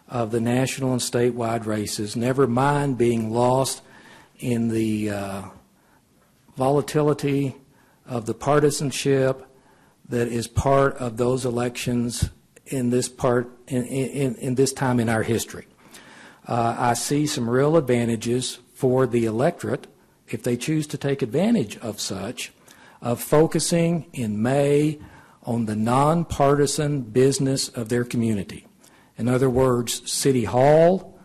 of the national and statewide races, never mind being lost in the volatility of the partisanship that is part of those elections in this in this time in our history. I see some real advantages for the electorate, if they choose to take advantage of such, of focusing in May on the nonpartisan business of their community. In other words, City Hall,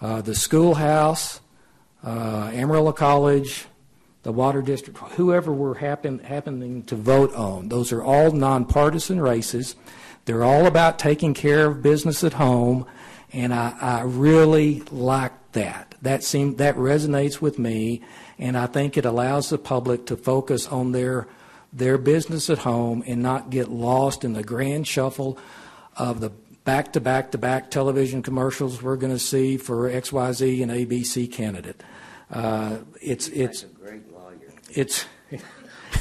the schoolhouse, Amarillo College, the Water District, whoever we're happening to vote on. Those are all nonpartisan races. They're all about taking care of business at home, and I really like that. That resonates with me, and I think it allows the public to focus on their business at home and not get lost in the grand shuffle of the back-to-back-to-back television commercials we're going to see for XYZ and ABC candidate. It's a great lawyer.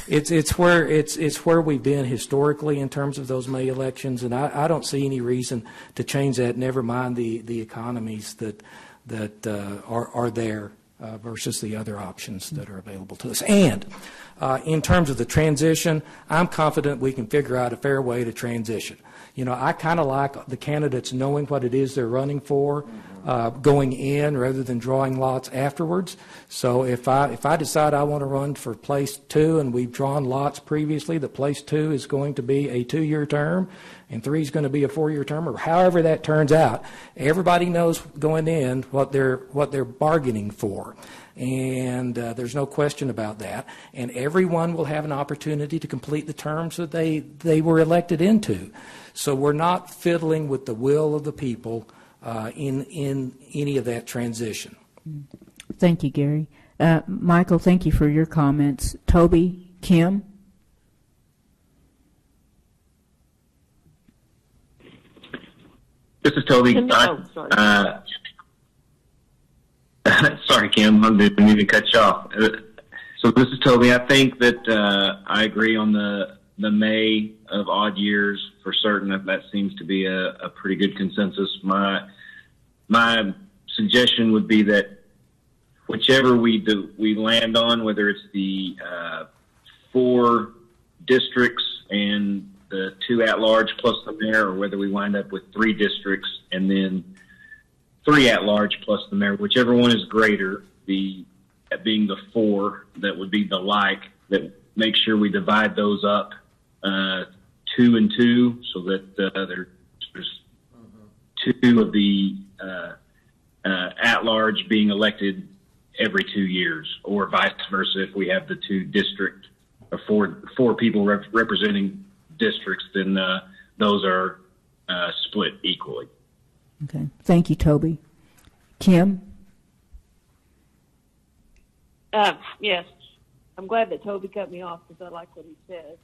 It's where we've been historically in terms of those May elections, and I don't see any reason to change that. Never mind the economies that are there versus the other options that are available to us. And in terms of the transition, I'm confident we can figure out a fair way to transition. I kind of like the candidates knowing what it is they're running for, going in rather than drawing lots afterwards. So if I decide I want to run for place 2 and we've drawn lots previously, that place 2 is going to be a 2-year term and 3 is going to be a 4-year term, or however that turns out, everybody knows going in what they're bargaining for. And there's no question about that. And everyone will have an opportunity to complete the terms that they were elected into. So we're not fiddling with the will of the people in any of that transition. Thank you, Gary. Michael, thank you for your comments. Toby, Kim? This is Toby. Sorry. Sorry, Kim. I didn't even cut you off. So this is Toby. I think that I agree on the May of odd years for certain. That seems to be a pretty good consensus. My suggestion would be that whichever we land on, whether it's the 4 districts and the 2 at-large plus the mayor, or whether we wind up with 3 districts and then 3 at-large plus the mayor, whichever one is greater, being the 4, that would be the like, that make sure we divide those up 2 and 2, so that there's 2 of the at-large being elected every 2 years, or vice versa. If we have the 2 district or 4 people representing districts, then those are split equally. Okay. Thank you, Toby. Kim? Yes. I'm glad that Toby cut me off because I like what he said.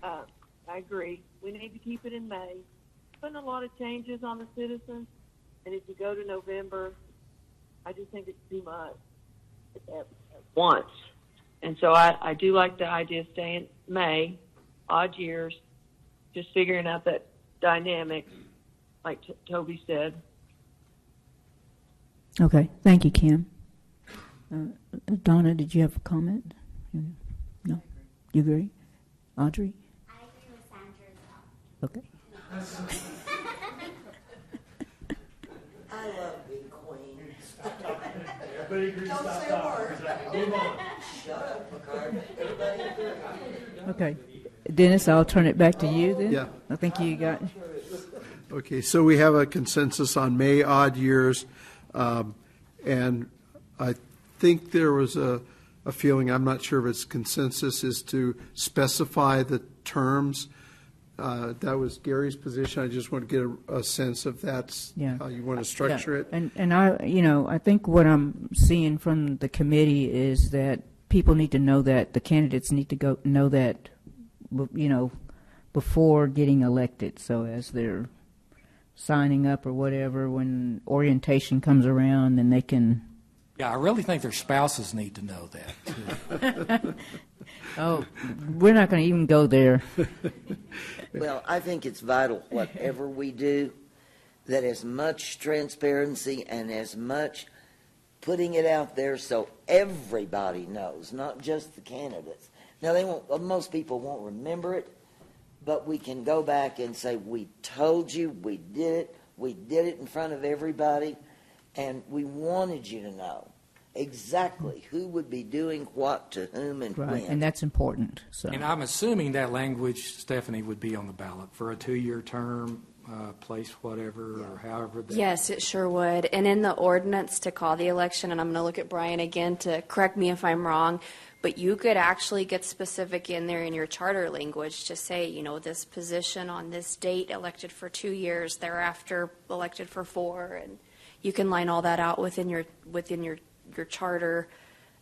I agree. We need to keep it in May. Putting a lot of changes on the citizens, and if you go to November, I just think it's too much at once. And so I do like the idea of staying May, odd years, just figuring out that dynamic. like Toby said. Okay, thank you, Kim. Donna, did you have a comment? No? You agree? Audrey? I agree with Sandra as well. Okay. I love being queen. Everybody agrees. Don't Stop say a talking. word. Move on. Shut up, Picard. Everybody agree. Okay. Dennis, I'll turn it back to you then. Yeah. I think you got. Okay, so we have a consensus on May odd years, and I think there was a feeling, I'm not sure if it's consensus, is to specify the terms. That was Gary's position. I just want to get a sense of that's how you want to structure it. And I think what I'm seeing from the committee is that people need to know that, the candidates need to know that, before getting elected. So as they're signing up or whatever, when orientation comes around, then they can. Yeah, I really think their spouses need to know that, too. Oh, we're not going to even go there. Well, I think it's vital, whatever we do, that as much transparency and as much putting it out there so everybody knows, not just the candidates. Now, most people won't remember it, but we can go back and say, we told you, we did it in front of everybody, and we wanted you to know exactly who would be doing what to whom and Right, when. and that's important. So. And I'm assuming that language, Stephanie, would be on the ballot for a 2-year term, place whatever, or however. Yes, it sure would. And in the ordinance to call the election, and I'm going to look at Brian again to correct me if I'm wrong, but you could actually get specific in there in your charter language to say, this position on this date elected for 2 years, thereafter elected for 4, and you can line all that out within your charter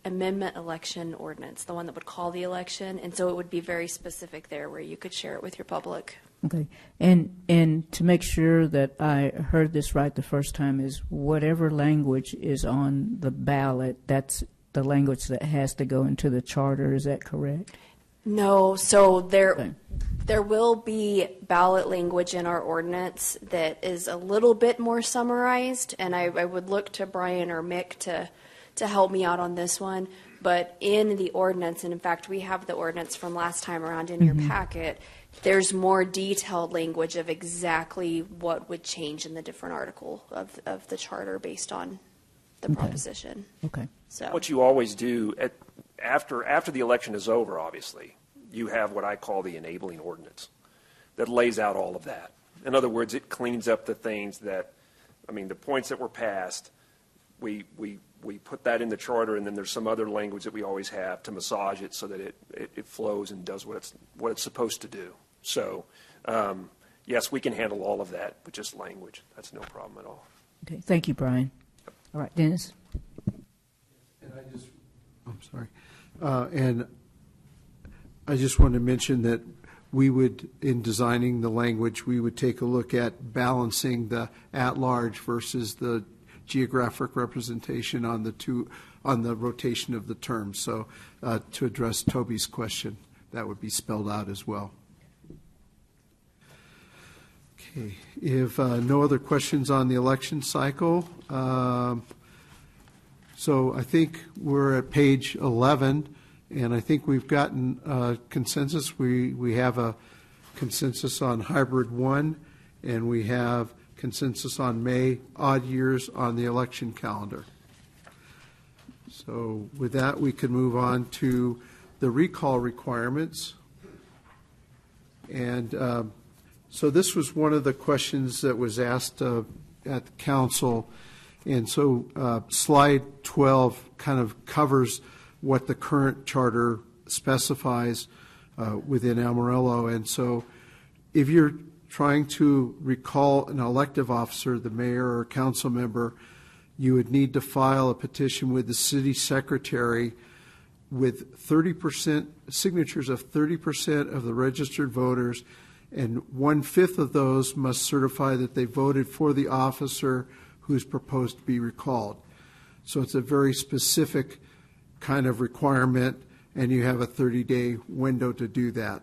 amendment election ordinance, the one that would call the election, and so it would be very specific there where you could share it with your public. Okay, and to make sure that I heard this right the first time, is whatever language is on the ballot, that's the language that has to go into the charter. Is that correct? No, so there will be ballot language in our ordinance that is a little bit more summarized, and I would look to Brian or Mick to help me out on this one. But in the ordinance, and in fact we have the ordinance from last time around in your packet, there's more detailed language of exactly what would change in the different article of the charter based on the proposition. Okay. So what you always do after the election is over, obviously, you have what I call the enabling ordinance that lays out all of that. In other words, it cleans up the things the points that were passed, we put that in the charter, and then there's some other language that we always have to massage it so that it flows and does what it's supposed to do. So, yes, we can handle all of that with just language. That's no problem at all. Okay, thank you, Brian. All right, Dennis. I'm sorry. And I just wanted to mention that we would, in designing the language, we would take a look at balancing the at-large versus the geographic representation on the rotation of the terms. So to address Toby's question, that would be spelled out as well. Okay. If no other questions on the election cycle, so I think we're at page 11, and I think we've gotten consensus. We have a consensus on hybrid 1, and we have consensus on May odd years on the election calendar. So with that, we can move on to the recall requirements. And so this was one of the questions that was asked at the council. And so slide 12 kind of covers what the current charter specifies within Amarillo. And so if you're trying to recall an elective officer, the mayor or council member, you would need to file a petition with the city secretary with 30% signatures of 30% of the registered voters, and 1/5 of those must certify that they voted for the officer who's proposed to be recalled. So it's a very specific kind of requirement, and you have a 30-day window to do that.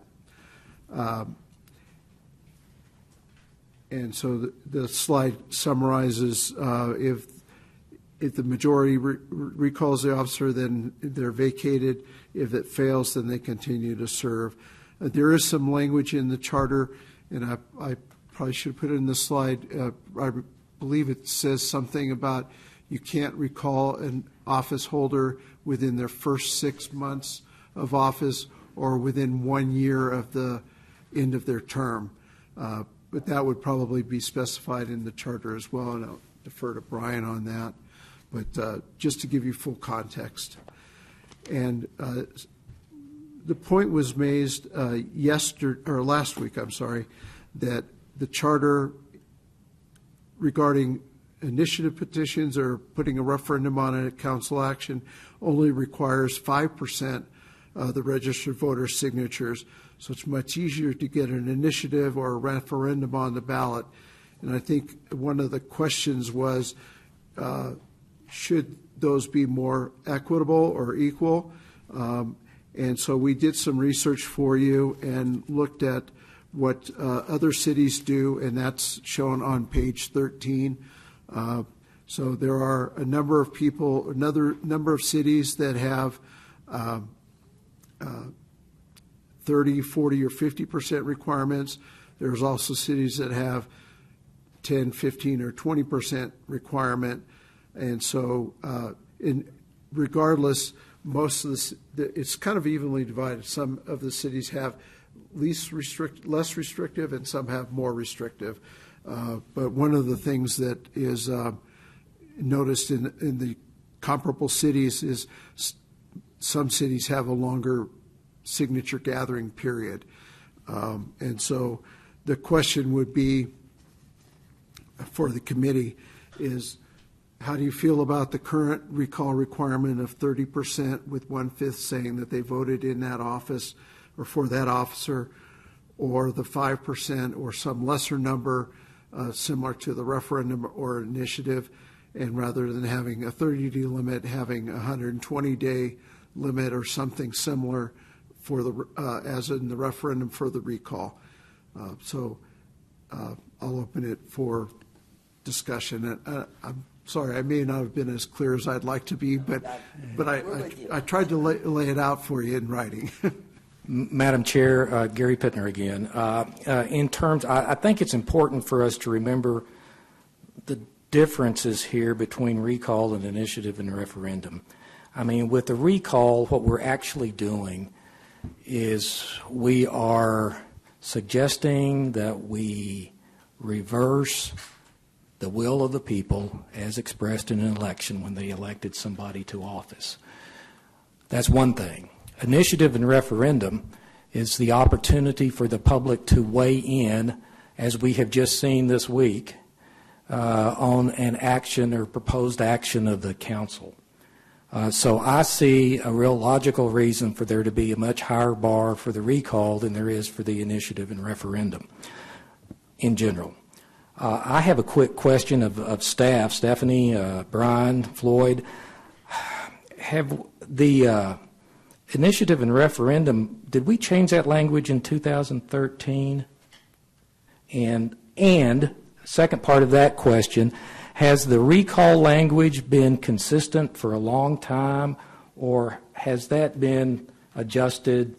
And so the slide summarizes if the majority recalls the officer, then they're vacated. If it fails, then they continue to serve. There is some language in the charter, and I probably should put it in the slide. I believe it says something about you can't recall an office holder within their first 6 months of office or within 1 year of the end of their term. But that would probably be specified in the charter as well, and I'll defer to Brian on that. But just to give you full context. And the point was made last week, that the charter regarding initiative petitions or putting a referendum on a council action only requires 5% of the registered voter signatures. So it's much easier to get an initiative or a referendum on the ballot. And I think one of the questions was, should those be more equitable or equal? And so we did some research for you and looked at what other cities do, and that's shown on page 13. So there are a number of people, another number of cities that have 30, 40, or 50% requirements. There's also cities that have 10, 15, or 20% requirement. And so regardless, most of it's kind of evenly divided. Some of the cities have less restrictive, and some have more restrictive. But one of the things that is noticed in the comparable cities is some cities have a longer signature gathering period. And so the question would be for the committee is, how do you feel about the current recall requirement of 30% with 1/5 saying that they voted in that office or for that officer, or the 5% or some lesser number similar to the referendum or initiative, and rather than having a 30-day limit, having a 120-day limit or something similar for the as in the referendum for the recall. So I'll open it for discussion. I'm sorry, I may not have been as clear as I'd like to be, but I tried to lay it out for you in writing. Madam Chair, Gary Pittner again. In terms, I think it's important for us to remember the differences here between recall and initiative and referendum. I mean, with the recall, what we're actually doing is we are suggesting that we reverse the will of the people as expressed in an election when they elected somebody to office. That's one thing. Initiative and referendum is the opportunity for the public to weigh in, as we have just seen this week, on an action or proposed action of the council. So I see a real logical reason for there to be a much higher bar for the recall than there is for the initiative and referendum in general. I have a quick question of staff, Stephanie, Brian, Floyd. Have the initiative and referendum, did we change that language in 2013? And second part of that question, has the recall language been consistent for a long time, or has that been adjusted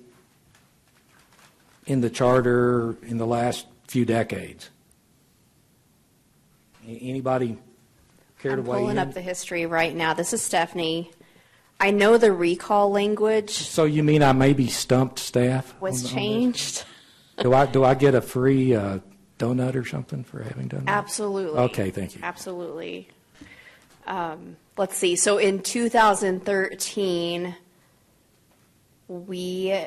in the charter in the last few decades? Anybody care to weigh in? I'm pulling up the history right now. This is Stephanie. I know the recall language. So you mean I may be stumped, staff? Was changed. Do I get a free donut or something for having done that? Absolutely. Okay, thank you. Absolutely. Let's see. So in 2013, we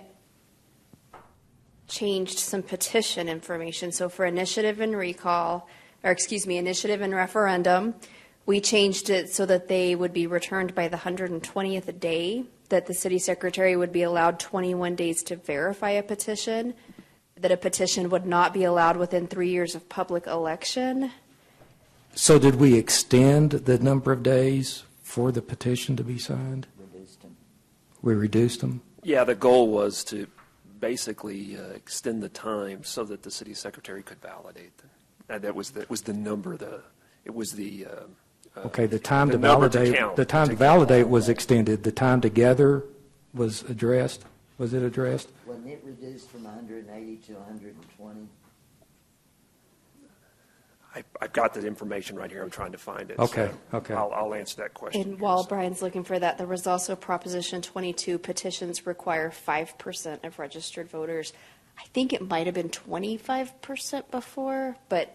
changed some petition information. So for initiative and initiative and referendum, we changed it so that they would be returned by the 120th day, that the city secretary would be allowed 21 days to verify a petition, that a petition would not be allowed within 3 years of public election. So did we extend the number of days for the petition to be signed? We reduced them? Yeah, the goal was to basically extend the time so that the city secretary could validate That was the number. It was the Okay, the time to number to validate, count. the time to validate was extended. The time together was addressed. Was it addressed? Wasn't it reduced from 180 to 120? I've got that information right here. I'm trying to find it. Okay, so okay. I'll answer that question. And while Brian's looking for that, there was also Proposition 22, petitions require 5% of registered voters. I think it might have been 25% before, but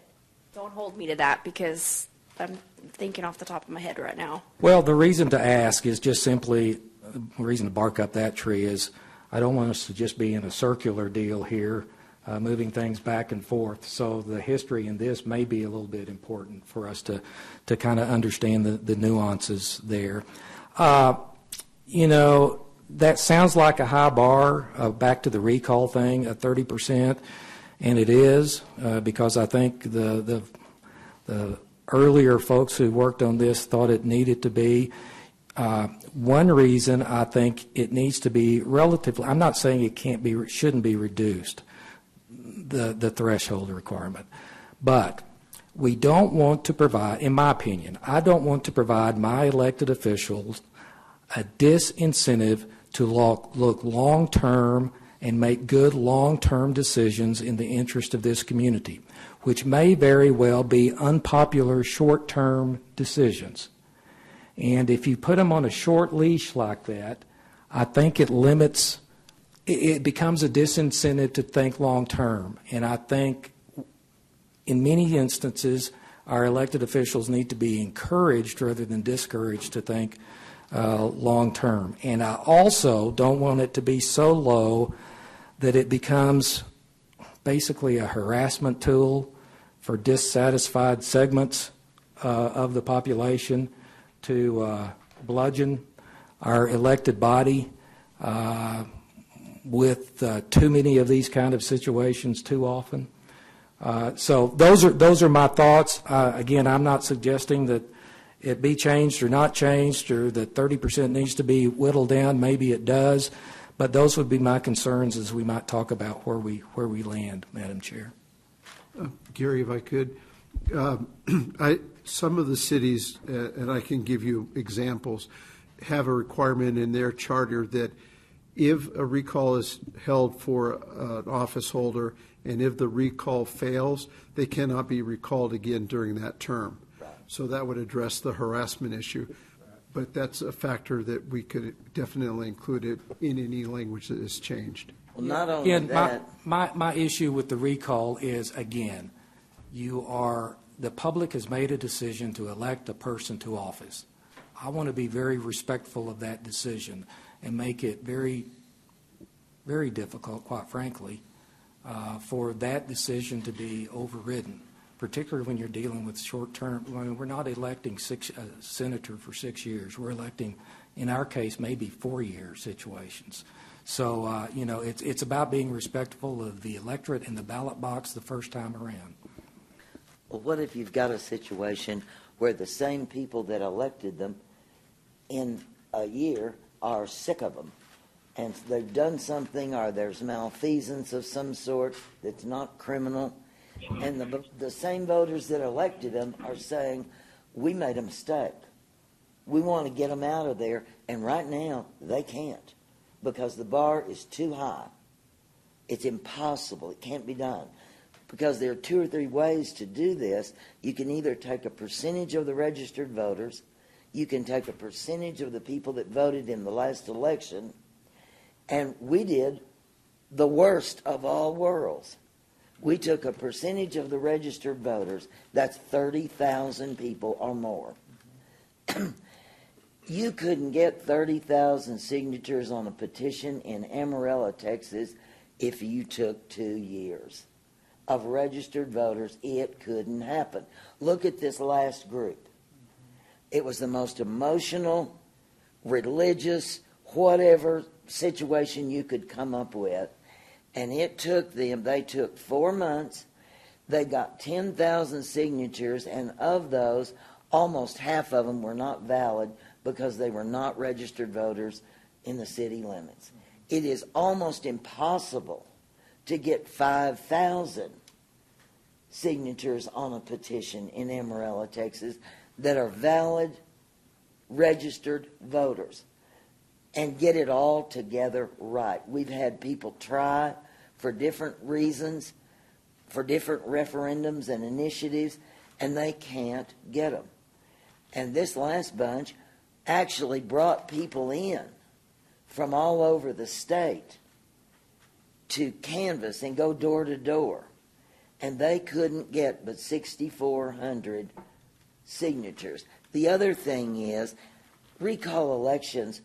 don't hold me to that because I'm thinking off the top of my head right now. Well, the reason to ask is just simply, the reason to bark up that tree is I don't want us to just be in a circular deal here, moving things back and forth. So the history in this may be a little bit important for us to kind of understand the nuances there. You know, that sounds like a high bar, back to the recall thing, at 30%, and it is, because I think the earlier folks who worked on this thought it needed to be. One reason I think it needs to be relatively, I'm not saying it shouldn't be reduced, the threshold requirement, but we don't want to provide, in my opinion, I don't want to provide my elected officials a disincentive to look long-term and make good long-term decisions in the interest of this community, which may very well be unpopular short-term decisions. And if you put them on a short leash like that, I think it limits, it becomes a disincentive to think long-term. And I think in many instances, our elected officials need to be encouraged rather than discouraged to think long-term. And I also don't want it to be so low that it becomes basically a harassment tool for dissatisfied segments of the population to bludgeon our elected body with too many of these kind of situations too often. So those are my thoughts. Again, I'm not suggesting that it be changed or not changed, or that 30% needs to be whittled down. Maybe it does, but those would be my concerns as we might talk about where we land, Madam Chair. Gary, if I could, some of the cities, and I can give you examples, have a requirement in their charter that if a recall is held for an office holder and if the recall fails, they cannot be recalled again during that term. Right. So that would address the harassment issue. But that's a factor that we could definitely include it in any language that is changed. Well, not only Again, that. my issue with the recall is, again, the public has made a decision to elect a person to office. I want to be very respectful of that decision and make it very, very difficult, quite frankly, for that decision to be overridden, particularly when you're dealing with short-term. I mean, we're not electing a senator for 6 years. We're electing, in our case, maybe 4-year situations. So, it's about being respectful of the electorate and the ballot box the first time around. Well, what if you've got a situation where the same people that elected them in a year are sick of them, and they've done something, or there's malfeasance of some sort that's not criminal, and the same voters that elected them are saying, we made a mistake. We want to get them out of there, and right now they can't because the bar is too high. It's impossible. It can't be done. Because there are 2 or 3 ways to do this. You can either take a percentage of the registered voters, you can take a percentage of the people that voted in the last election, and we did the worst of all worlds. We took a percentage of the registered voters, that's 30,000 people or more. You couldn't get 30,000 signatures on a petition in Amarillo, Texas, if you took 2 years of registered voters. It couldn't happen. Look at this last group. It was the most emotional, religious, whatever situation you could come up with. And it took them, they took 4 months. They got 10,000 signatures, and of those, almost half of them were not valid because they were not registered voters in the city limits. It is almost impossible to get 5,000 signatures on a petition in Amarillo, Texas, that are valid, registered voters, and get it all together right. We've had people try for different reasons, for different referendums and initiatives, and they can't get them. And this last bunch actually brought people in from all over the state to canvass and go door to door. And they couldn't get but 6,400 signatures. The other thing is, recall elections,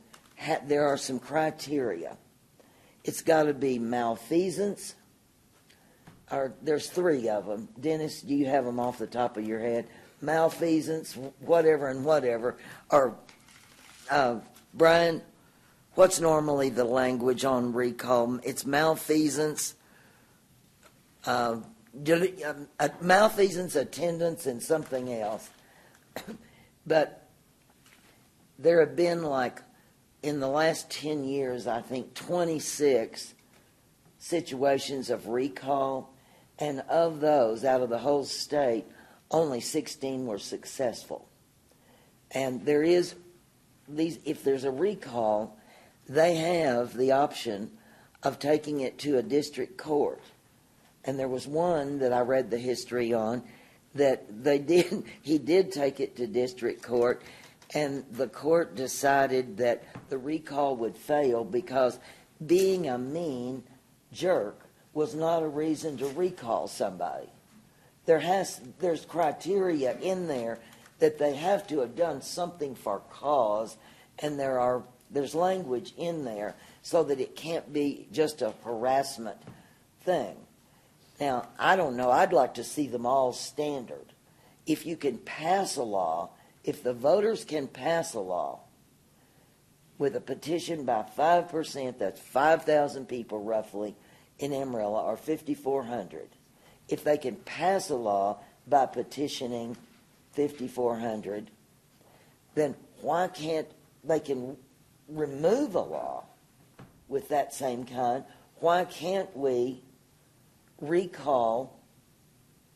there are some criteria. It's got to be malfeasance, or there's 3 of them. Dennis, do you have them off the top of your head? Malfeasance, whatever and whatever. Or, Brian, what's normally the language on recall? It's malfeasance, malfeasance, attendance, and something else. But there have been, like, in the last 10 years, I think 26 situations of recall, and of those, out of the whole state, only 16 were successful. And there is these, if there's a recall, they have the option of taking it to a district court. And there was one that I read the history on that he did take it to district court, and the court decided that the recall would fail because being a mean jerk was not a reason to recall somebody. There's criteria in there that they have to have done something for cause, and there's language in there so that it can't be just a harassment thing. Now, I don't know. I'd like to see them all standard. If you can pass a law, if the voters can pass a law with a petition by 5%, that's 5,000 people roughly in Amarillo, or 5,400. If they can pass a law by petitioning 5,400, then why can't they can remove a law with that same kind? Why can't we recall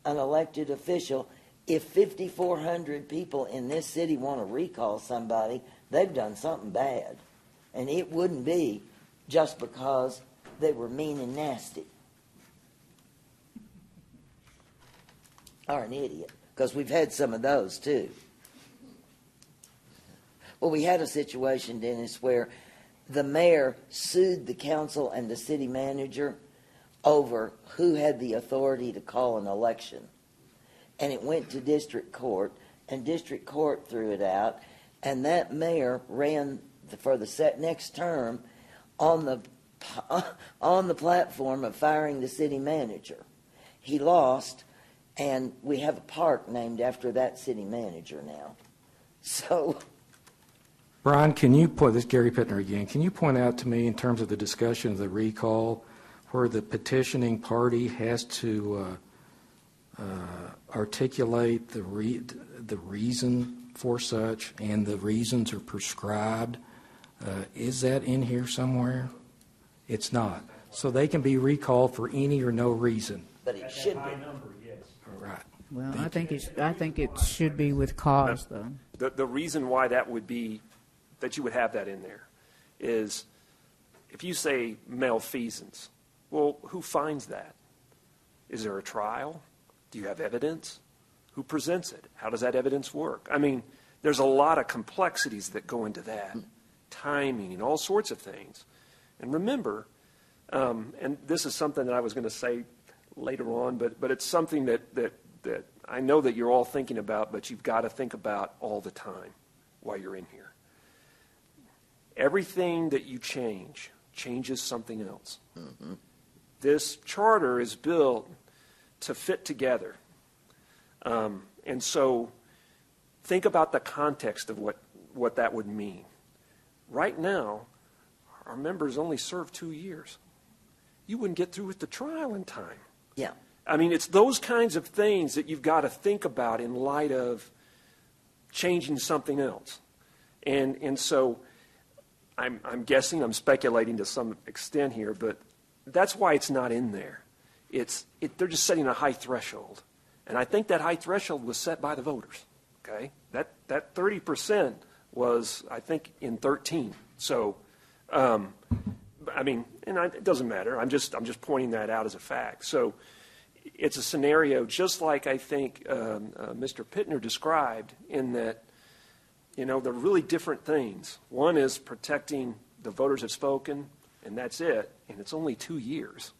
an elected official? If 5,400 people in this city want to recall somebody, they've done something bad. And it wouldn't be just because they were mean and nasty. Or an idiot, because we've had some of those too. Well, we had a situation, Dennis, where the mayor sued the council and the city manager over who had the authority to call an election. And it went to district court, and district court threw it out, and that mayor ran for the next term on the platform of firing the city manager. He lost, and we have a park named after that city manager now. So, Brian, this is Gary Pittner again, can you point out to me in terms of the discussion of the recall where the petitioning party has to articulate the reason for such, and the reasons are prescribed? Is that in here somewhere? It's not. So they can be recalled for any or no reason. But it should be. Number, yes. All right. Well, I think it should be with cause, though. The reason why that would be, that you would have that in there, is if you say malfeasance, well, who finds that? Is there a trial? Do you have evidence? Who presents it? How does that evidence work? I mean, there's a lot of complexities that go into that, timing and all sorts of things. And remember, and this is something that I was going to say later on, but it's something that I know that you're all thinking about, but you've got to think about all the time while you're in here. Everything that you changes something else. Mm-hmm. This charter is built to fit together. And so think about the context of what that would mean. Right now, our members only serve 2 years. You wouldn't get through with the trial in time. Yeah. I mean, it's those kinds of things that you've got to think about in light of changing something else. And so I'm guessing, I'm speculating to some extent here, but that's why it's not in there. They're just setting a high threshold. And I think that high threshold was set by the voters, okay? That 30% was, I think, in 13. So, I mean, it doesn't matter. I'm just pointing that out as a fact. So it's a scenario just like I think Mr. Pittner described, in that, they're really different things. One is protecting the voters have spoken, and that's it, and it's only 2 years,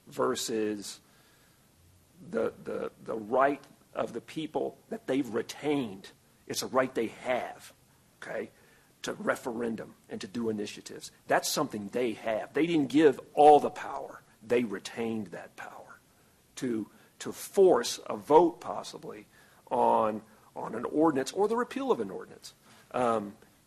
versus the right of the people that they've retained. It's a right they have, okay, to referendum and to do initiatives. That's something they have. They didn't give all the power. They retained that power to force a vote possibly on an ordinance or the repeal of an ordinance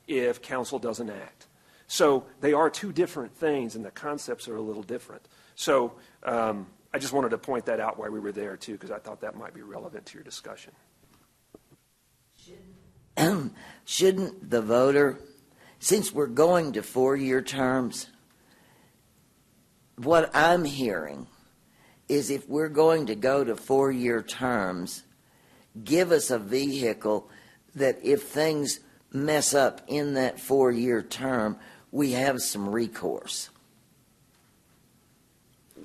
if council doesn't act. So they are two different things, and the concepts are a little different. So I just wanted to point that out while we were there, too, because I thought that might be relevant to your discussion. Shouldn't the voter, since we're going to 4-year terms, what I'm hearing is if we're going to go to 4-year terms, give us a vehicle that if things mess up in that 4-year term, we have some recourse.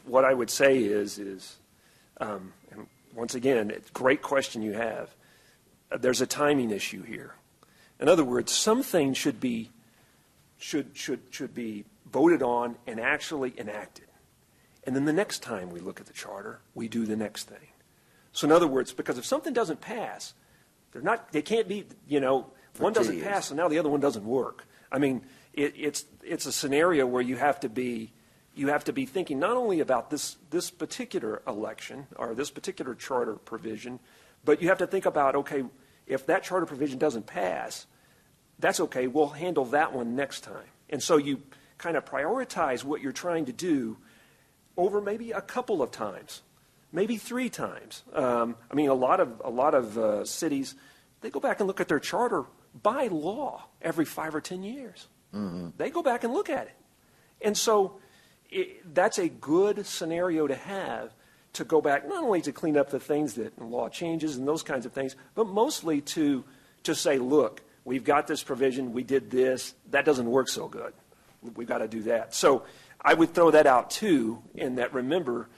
What I would say is and once again, it's a great question you have. There's a timing issue here. In other words, some things should be voted on and actually enacted. And then the next time we look at the charter, we do the next thing. So in other words, because if something doesn't pass, they can't be, one doesn't pass and now the other one doesn't work. I mean, it's a scenario where you have to be thinking not only about this particular election or this particular charter provision, but you have to think about, okay, if that charter provision doesn't pass, that's okay, we'll handle that one next time. And so you kind of prioritize what you're trying to do over maybe a couple of times, maybe 3 times. I mean, a lot of cities, they go back and look at their charter by law every 5 or 10 years. Mm-hmm. They go back and look at it. And so that's a good scenario to have, to go back not only to clean up the things that law changes and those kinds of things, but mostly to say, look, we've got this provision, we did this, that doesn't work so good. We've got to do that. So I would throw that out too, in that, remember,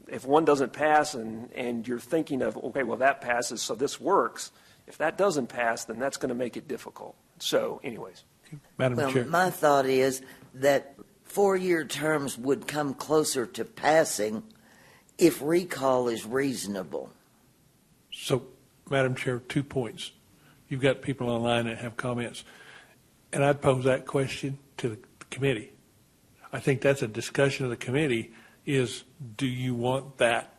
if one doesn't pass and you're thinking of, okay, well, that passes, so this works. If that doesn't pass, then that's going to make it difficult. So anyways. Madam Chair. My thought is that 4-year terms would come closer to passing if recall is reasonable. So, Madam Chair, 2 points. You've got people online that have comments, and I'd pose that question to the committee. I think that's a discussion of the committee, is do you want that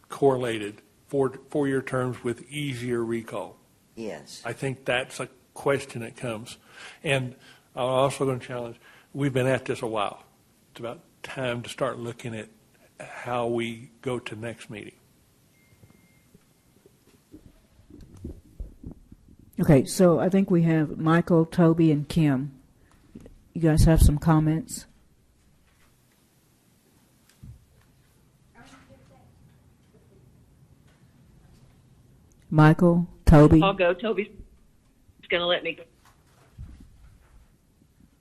correlated, 4-year terms with easier recall? Yes. I think that's a question that comes. And I'm also going to challenge, we've been at this a while. It's about time to start looking at how we go to next meeting. Okay, so I think we have Michael, Toby, and Kim. You guys have some comments? Michael, Toby. I'll go. Toby's going to let me go.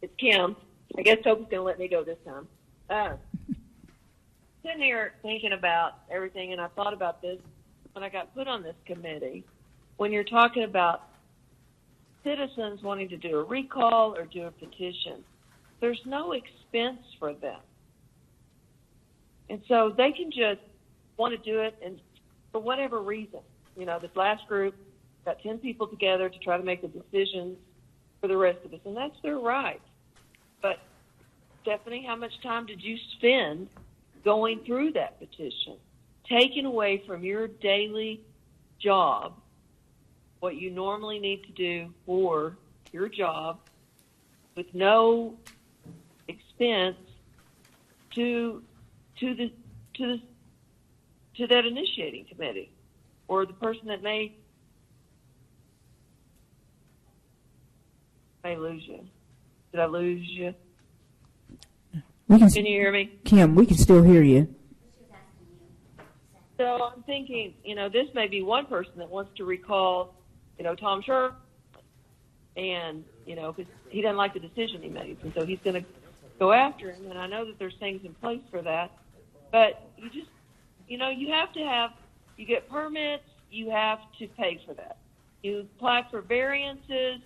It's Kim. I guess Toby's going to let me go this time. Sitting here thinking about everything, and I thought about this when I got put on this committee. When you're talking about citizens wanting to do a recall or do a petition, there's no expense for them. And so they can just want to do it, and for whatever reason, this last group got 10 people together to try to make the decisions for the rest of us, and that's their right. But, Stephanie, how much time did you spend going through that petition, taking away from your daily job what you normally need to do for your job with no expense to that initiating committee or the person that may lose you? Did I lose you? Can you hear me? Kim, we can still hear you. So I'm thinking, this may be one person that wants to recall, Tom Sherman, and, because he doesn't like the decision he made, and so he's going to go after him, and I know that there's things in place for that, but you just, you have to have, you get permits, you have to pay for that. You apply for variances,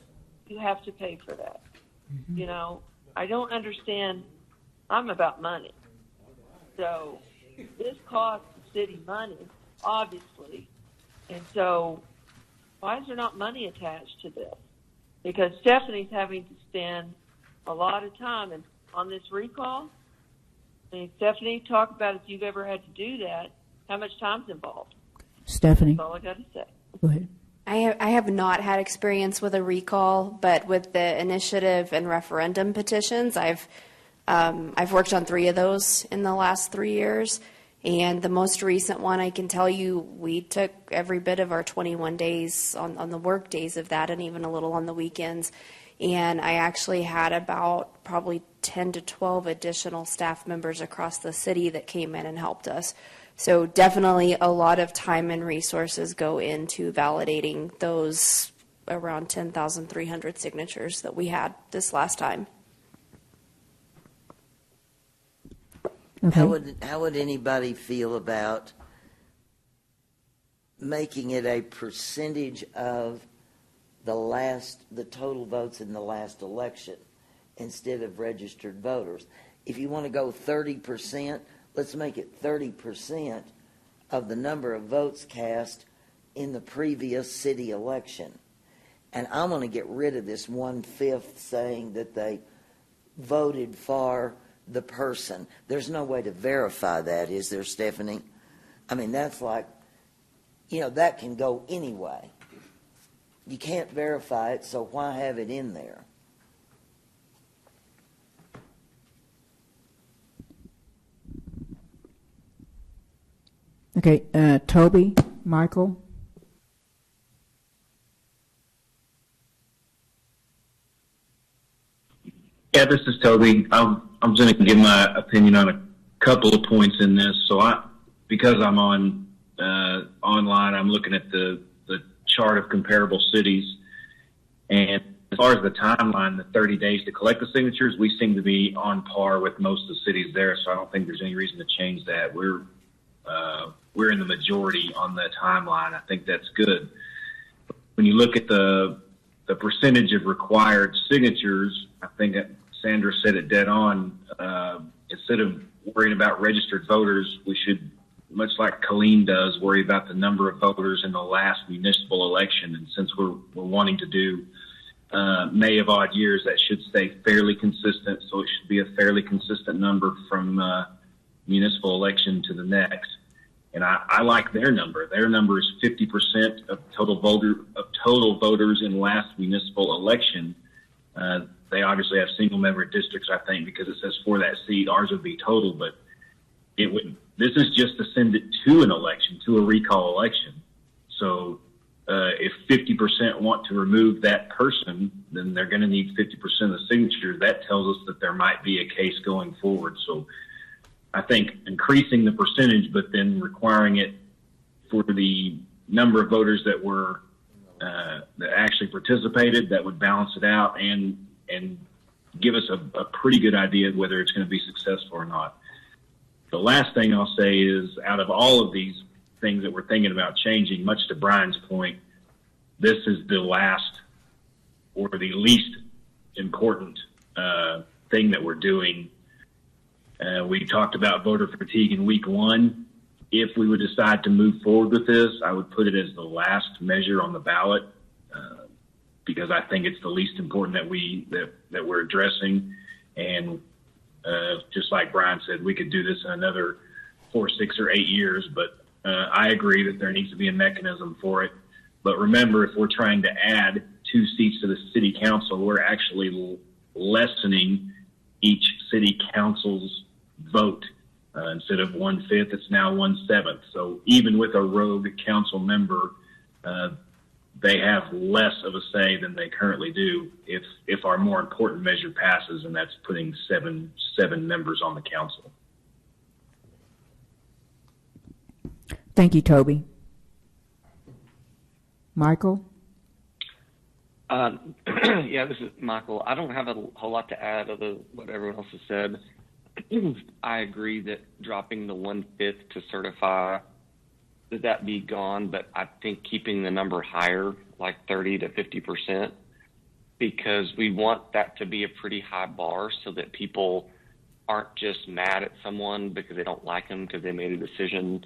you have to pay for that. I don't understand. I'm about money. So this costs the city money, obviously. And so why is there not money attached to this? Because Stephanie's having to spend a lot of time on this recall. I mean, Stephanie, talk about if you've ever had to do that, how much time's involved. Stephanie? That's all I got to say. Go ahead. I have not had experience with a recall, but with the initiative and referendum petitions, I've worked on 3 of those in the last 3 years, and the most recent one, I can tell you, we took every bit of our 21 days on the work days of that, and even a little on the weekends, and I actually had about probably 10 to 12 additional staff members across the city that came in and helped us. So definitely a lot of time and resources go into validating those around 10,300 signatures that we had this last time. Okay. How would anybody feel about making it a percentage of the total votes in the last election instead of registered voters? If you want to go 30%, let's make it 30% of the number of votes cast in the previous city election. And I'm going to get rid of this 1/5 saying that they voted for the person. There's no way to verify that, is there, Stephanie? I mean, that's like, that can go anyway. You can't verify it, so why have it in there? Okay, Toby, Michael? Yeah, this is Toby. I'm going to give my opinion on a couple of points in this. So because I'm on online, I'm looking at the chart of comparable cities. And as far as the timeline, the 30 days to collect the signatures, we seem to be on par with most of the cities there. So I don't think there's any reason to change that. We're in the majority on the timeline. I think that's good. When you look at the percentage of required signatures, I think that Sandra said it dead on. Instead of worrying about registered voters, we should, much like Colleen does, worry about the number of voters in the last municipal election. And since we're wanting to do May of odd years, that should stay fairly consistent. So it should be a fairly consistent number from municipal election to the next. And I like their number. Their number is 50% of total voters in last municipal election. They obviously have single member districts, I think, because it says for that seat. Ours would be total, but this is just to send it to an election, to a recall election. So if 50% want to remove that person, then they're going to need 50% of the signatures. That tells us that there might be a case going forward. So I think increasing the percentage, but then requiring it for the number of voters that were that actually participated, that would balance it out and give us a pretty good idea of whether it's going to be successful or not. The last thing I'll say is, out of all of these things that we're thinking about changing, much to Brian's point, this is the last or the least important thing that we're doing. We talked about voter fatigue in week 1. If we would decide to move forward with this, I would put it as the last measure on the ballot because I think it's the least important that we're addressing. And just like Brian said, we could do this in another 4, 6, or 8 years, but I agree that there needs to be a mechanism for it. But remember, if we're trying to add 2 seats to the city council, we're actually lessening each city council's vote. Instead of 1/5, it's now 1/7. So even with a rogue council member, they have less of a say than they currently do if our more important measure passes, and that's putting seven members on the council. Thank you, Toby. Michael? Yeah, this is Michael. I don't have a whole lot to add other than what everyone else has said. I agree that dropping the 1/5 to certify, that be gone, but I think keeping the number higher, like 30 to 50%, because we want that to be a pretty high bar so that people aren't just mad at someone because they don't like them because they made a decision,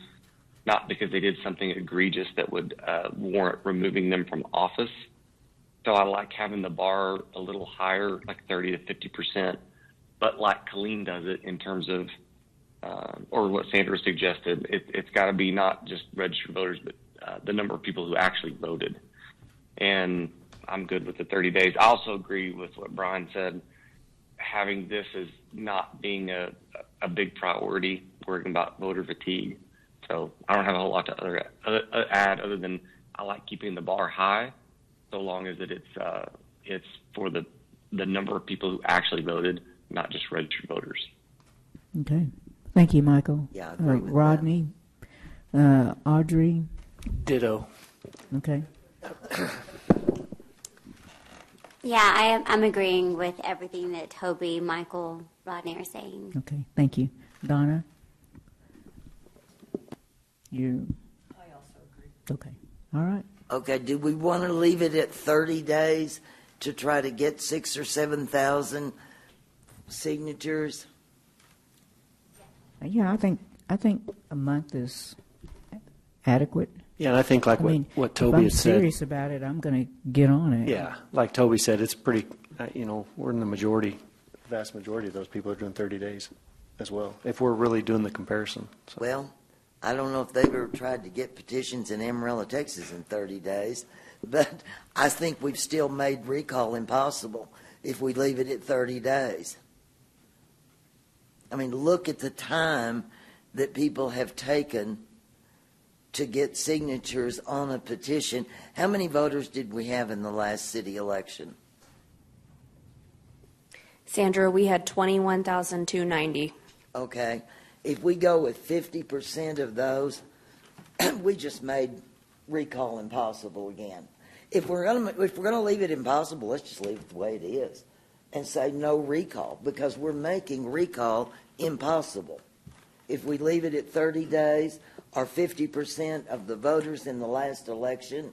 not because they did something egregious that would warrant removing them from office. So I like having the bar a little higher, like 30 to 50%, but like Colleen does it in terms of, or what Sandra suggested, it's got to be not just registered voters, but the number of people who actually voted. And I'm good with the 30 days. I also agree with what Brian said, having this as not being a big priority, worrying about voter fatigue. So I don't have a whole lot to add other than I like keeping the bar high, so long as it's for the number of people who actually voted, not just registered voters. Okay. Thank you, Michael. Yeah, I agree with Rodney, Audrey. Ditto. Okay. Yeah, I'm agreeing with everything that Toby, Michael, Rodney are saying. Okay. Thank you. Donna? You? I also agree. Okay. All right. Okay, do we want to leave it at 30 days to try to get 6,000 or 7,000 signatures? Yeah, I think a month is adequate. Yeah, and I think like what Toby if had I'm said. serious about it, I'm going to get on it. Yeah, like Toby said, it's pretty, we're in the vast majority of those people are doing 30 days as well, if we're really doing the comparison. So. Well, I don't know if they've ever tried to get petitions in Amarillo, Texas in 30 days, but I think we've still made recall impossible if we leave it at 30 days. I mean, look at the time that people have taken to get signatures on a petition. How many voters did we have in the last city election? Sandra, we had 21,290. Okay. If we go with 50% of those, we just made recall impossible again. If we're gonna leave it impossible, let's just leave it the way it is and say no recall, because we're making recall impossible. If we leave it at 30 days, or 50% of the voters in the last election,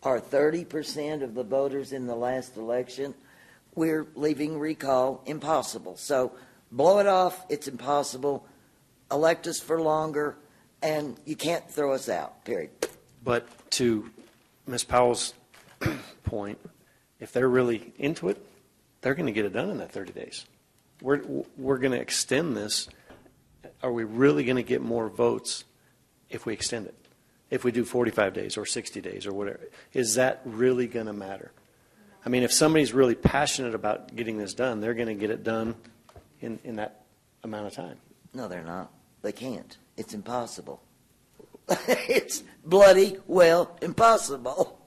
or 30% of the voters in the last election, we're leaving recall impossible. So blow it off, it's impossible. Elect us for longer, and you can't throw us out, period. But to Ms. Powell's point, if they're really into it, they're going to get it done in that 30 days. We're going to extend this. Are we really going to get more votes if we extend it? If we do 45 days or 60 days or whatever, is that really going to matter? I mean, if somebody's really passionate about getting this done, they're going to get it done in that amount of time. No, they're not. They can't. It's impossible. It's bloody well impossible.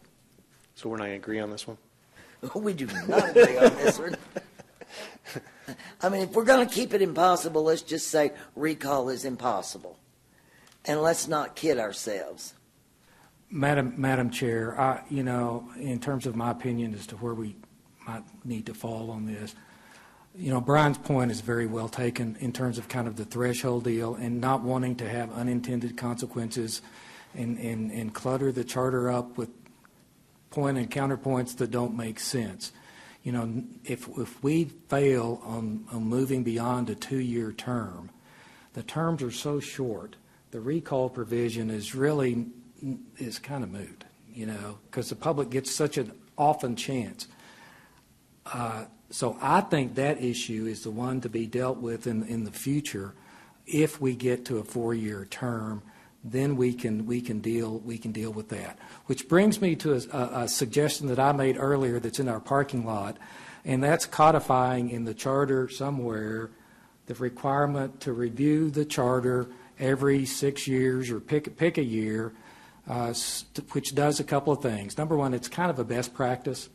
So we're not going to agree on this one? We do not agree on this one. I mean, if we're going to keep it impossible, let's just say recall is impossible. And let's not kid ourselves. Madam Chair, in terms of my opinion as to where we might need to fall on this, Brian's point is very well taken in terms of kind of the threshold deal and not wanting to have unintended consequences and clutter the charter up with point and counterpoints that don't make sense. If we fail on moving beyond a 2-year term, the terms are so short, the recall provision is kind of moot, because the public gets such an often chance. So I think that issue is the one to be dealt with in the future. If we get to a 4-year term, then we can deal with that. Which brings me to a suggestion that I made earlier that's in our parking lot, and that's codifying in the charter somewhere the requirement to review the charter every 6 years or pick a year, which does a couple of things. Number one, it's kind of a best practice.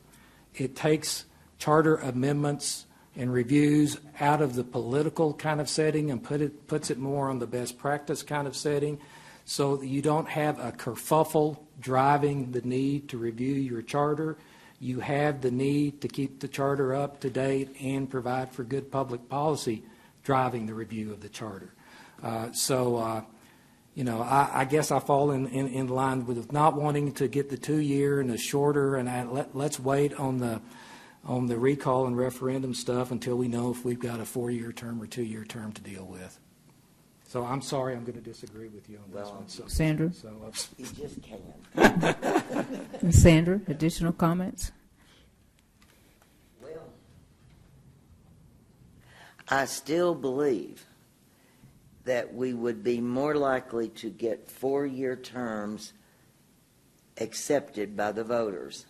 It takes charter amendments and reviews out of the political kind of setting and puts it more on the best practice kind of setting. so that you don't have a kerfuffle driving the need to review your charter. You have the need to keep the charter up to date and provide for good public policy driving the review of the charter. I guess I fall in line with not wanting to get the 2-year and the shorter, and let's wait on the recall and referendum stuff until we know if we've got a 4-year term or 2-year term to deal with. So I'm sorry, I'm going to disagree with you on this one. Sandra? You just can't. Sandra, additional comments? Well, I still believe that we would be more likely to get 4-year terms accepted by the voters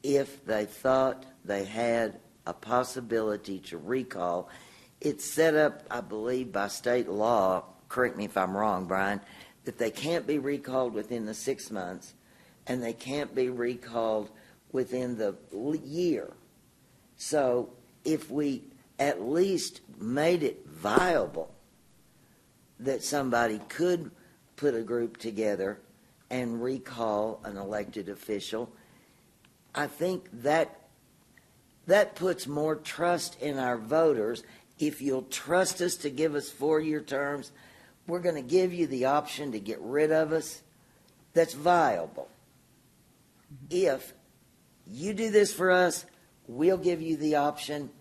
if they thought they had a possibility to recall. It's set up, I believe, by state law, correct me if I'm wrong, Brian, that they can't be recalled within the 6 months and they can't be recalled within the year. So if we at least made it viable that somebody could put a group together and recall an elected official, I think that puts more trust in our voters. If you'll trust us to give us 4-year terms, we're going to give you the option to get rid of us. That's viable. If you do this for us, we'll give you the option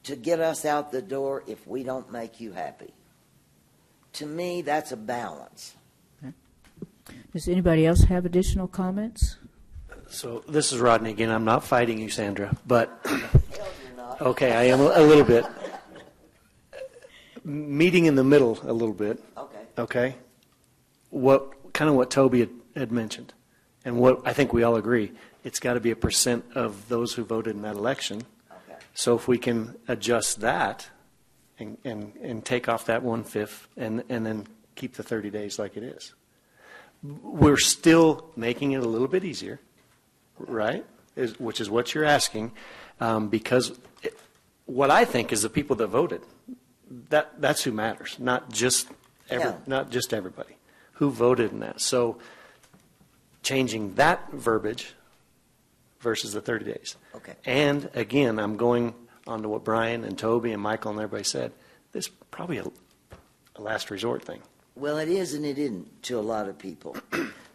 to get us out the door if we don't make you happy. To me, that's a balance. Okay. Does anybody else have additional comments? So this is Rodney again. I'm not fighting you, Sandra, but okay, I am a little bit. Meeting in the middle a little bit. Okay. What Toby had mentioned, and what I think we all agree, it's got to be a percent of those who voted in that election. Okay. So if we can adjust that and take off that 1/5 and then keep the 30 days like it is, we're still making it a little bit easier, right? Which is what you're asking, because what I think is the people that voted. That's who matters, not just everybody who voted in that. So changing that verbiage versus the 30 days. Okay. And again, I'm going on to what Brian and Toby and Michael and everybody said. This is probably a last resort thing. Well, it is and it isn't to a lot of people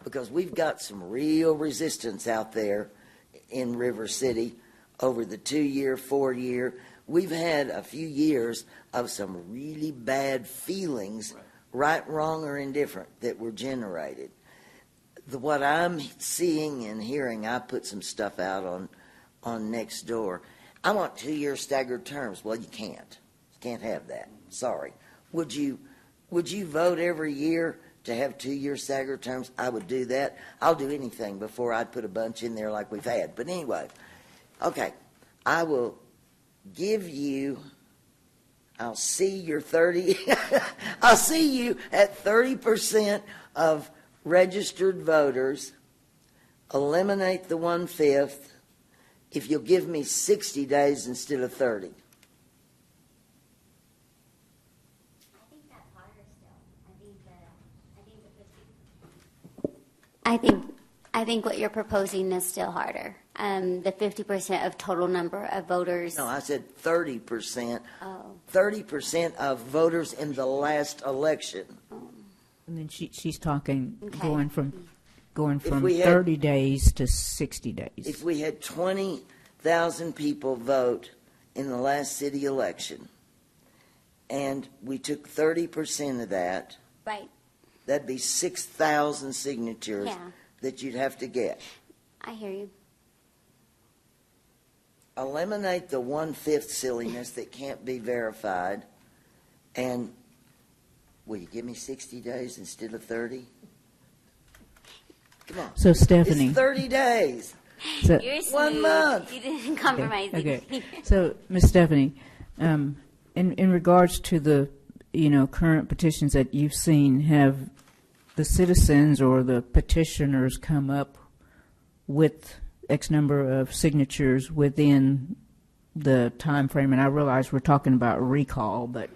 because we've got some real resistance out there in River City over the 2-year, 4-year. We've had a few years of some really bad feelings, right, wrong, or indifferent, that were generated. What I'm seeing and hearing, I put some stuff out on Nextdoor. I want 2-year staggered terms. Well, you can't. You can't have that. Sorry. Would you vote every year to have 2-year staggered terms? I would do that. I'll do anything before I'd put a bunch in there like we've had. But anyway, okay, I will give you, I'll see your 30, I'll see you at 30% of registered voters, eliminate the 1/5 if you'll give me 60 days instead of 30. I think what you're proposing is still harder. The 50% of total number of voters. No, I said 30%. Oh. 30% of voters in the last election. And then she's talking going from If we had- 30 days to 60 days. If we had 20,000 people vote in the last city election, and we took 30% of that, Right. that'd be 6,000 signatures Yeah. that you'd have to get. I hear you. Eliminate the 1/5 silliness that can't be verified, and will you give me 60 days instead of 30? Come on. So, Stephanie. It's 30 days. So- You're smooth. 1 month. You didn't compromise. Okay. So, Ms. Stephanie, in regards to the current petitions that you've seen, have the citizens or the petitioners come up with X number of signatures within the time frame? And I realize we're talking about recall, but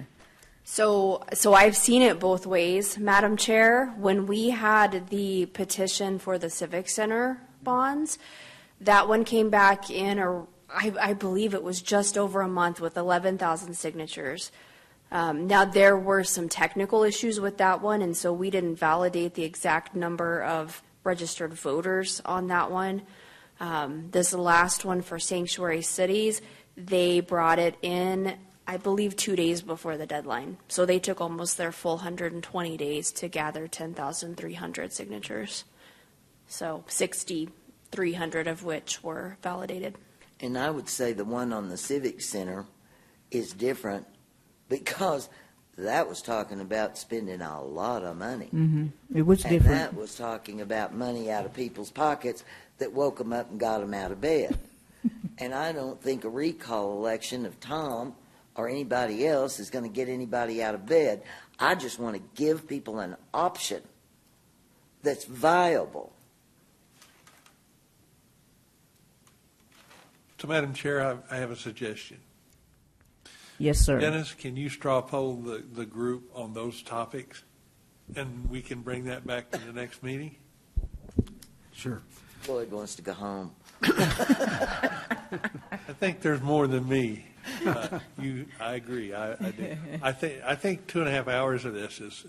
So I've seen it both ways, Madam Chair. When we had the petition for the Civic Center bonds, that one came back in, or I believe it was just over a month with 11,000 signatures. Now, there were some technical issues with that one, and so we didn't validate the exact number of registered voters on that one. This last one for Sanctuary Cities, they brought it in, I believe, 2 days before the deadline. So they took almost their full 120 days to gather 10,300 signatures. So 6,300 of which were validated. And I would say the one on the Civic Center is different because that was talking about spending a lot of money. It was And different. that was talking about money out of people's pockets that woke them up and got them out of bed. And I don't think a recall election of Tom or anybody else is going to get anybody out of bed. I just want to give people an option that's viable. So, Madam Chair, I have a suggestion. Yes, sir. Dennis, can you straw poll the group on those topics? And we can bring that back to the next meeting? Sure. Floyd wants to go home. I think there's more than me. I agree. I do. I think 2.5 hours of this is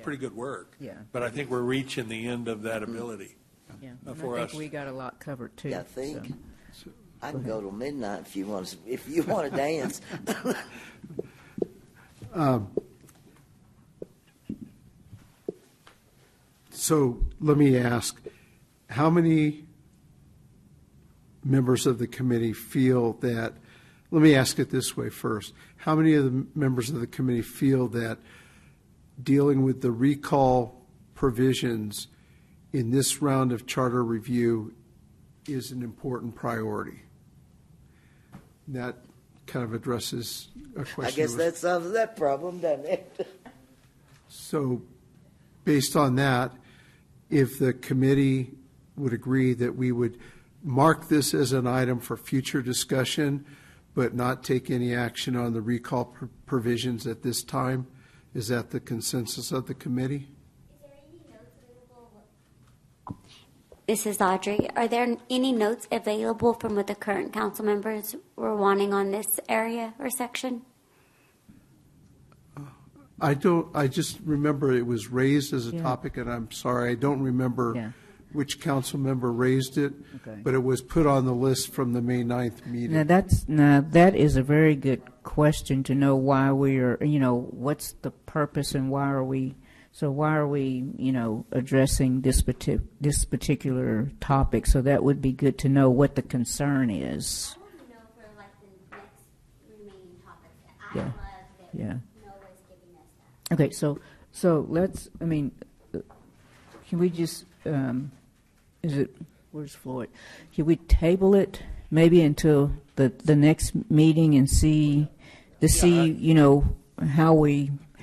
pretty good work. Yeah. But I think we're reaching the end of that ability Yeah. for I us. think we got a lot covered too. Yeah, I think. so. I can go till midnight if you want to dance. So let me ask, how many members of the committee feel that, let me ask it this way first. How many of the members of the committee feel that dealing with the recall provisions in this round of charter review is an important priority? That kind of addresses a question. I guess that solves that problem, doesn't it? So, based on that, if the committee would agree that we would mark this as an item for future discussion, but not take any action on the recall provisions at this time, is that the consensus of the committee? This is Audrey. Are there any notes available from what the current council members were wanting on this area or section? I just remember it was raised as a topic, and I'm sorry, I don't remember which council member raised it, but it was put on the list from the May 9th meeting. Now that is a very good question to know why we are, what's the purpose and why are we addressing this particular topic? So that would be good to know what the concern is. I want to know for like the next remaining topics. I Yeah. love that Yeah. Noah's giving us that. Okay, so let's. Can we just? Where's Floyd? Can we table it maybe until the next meeting and see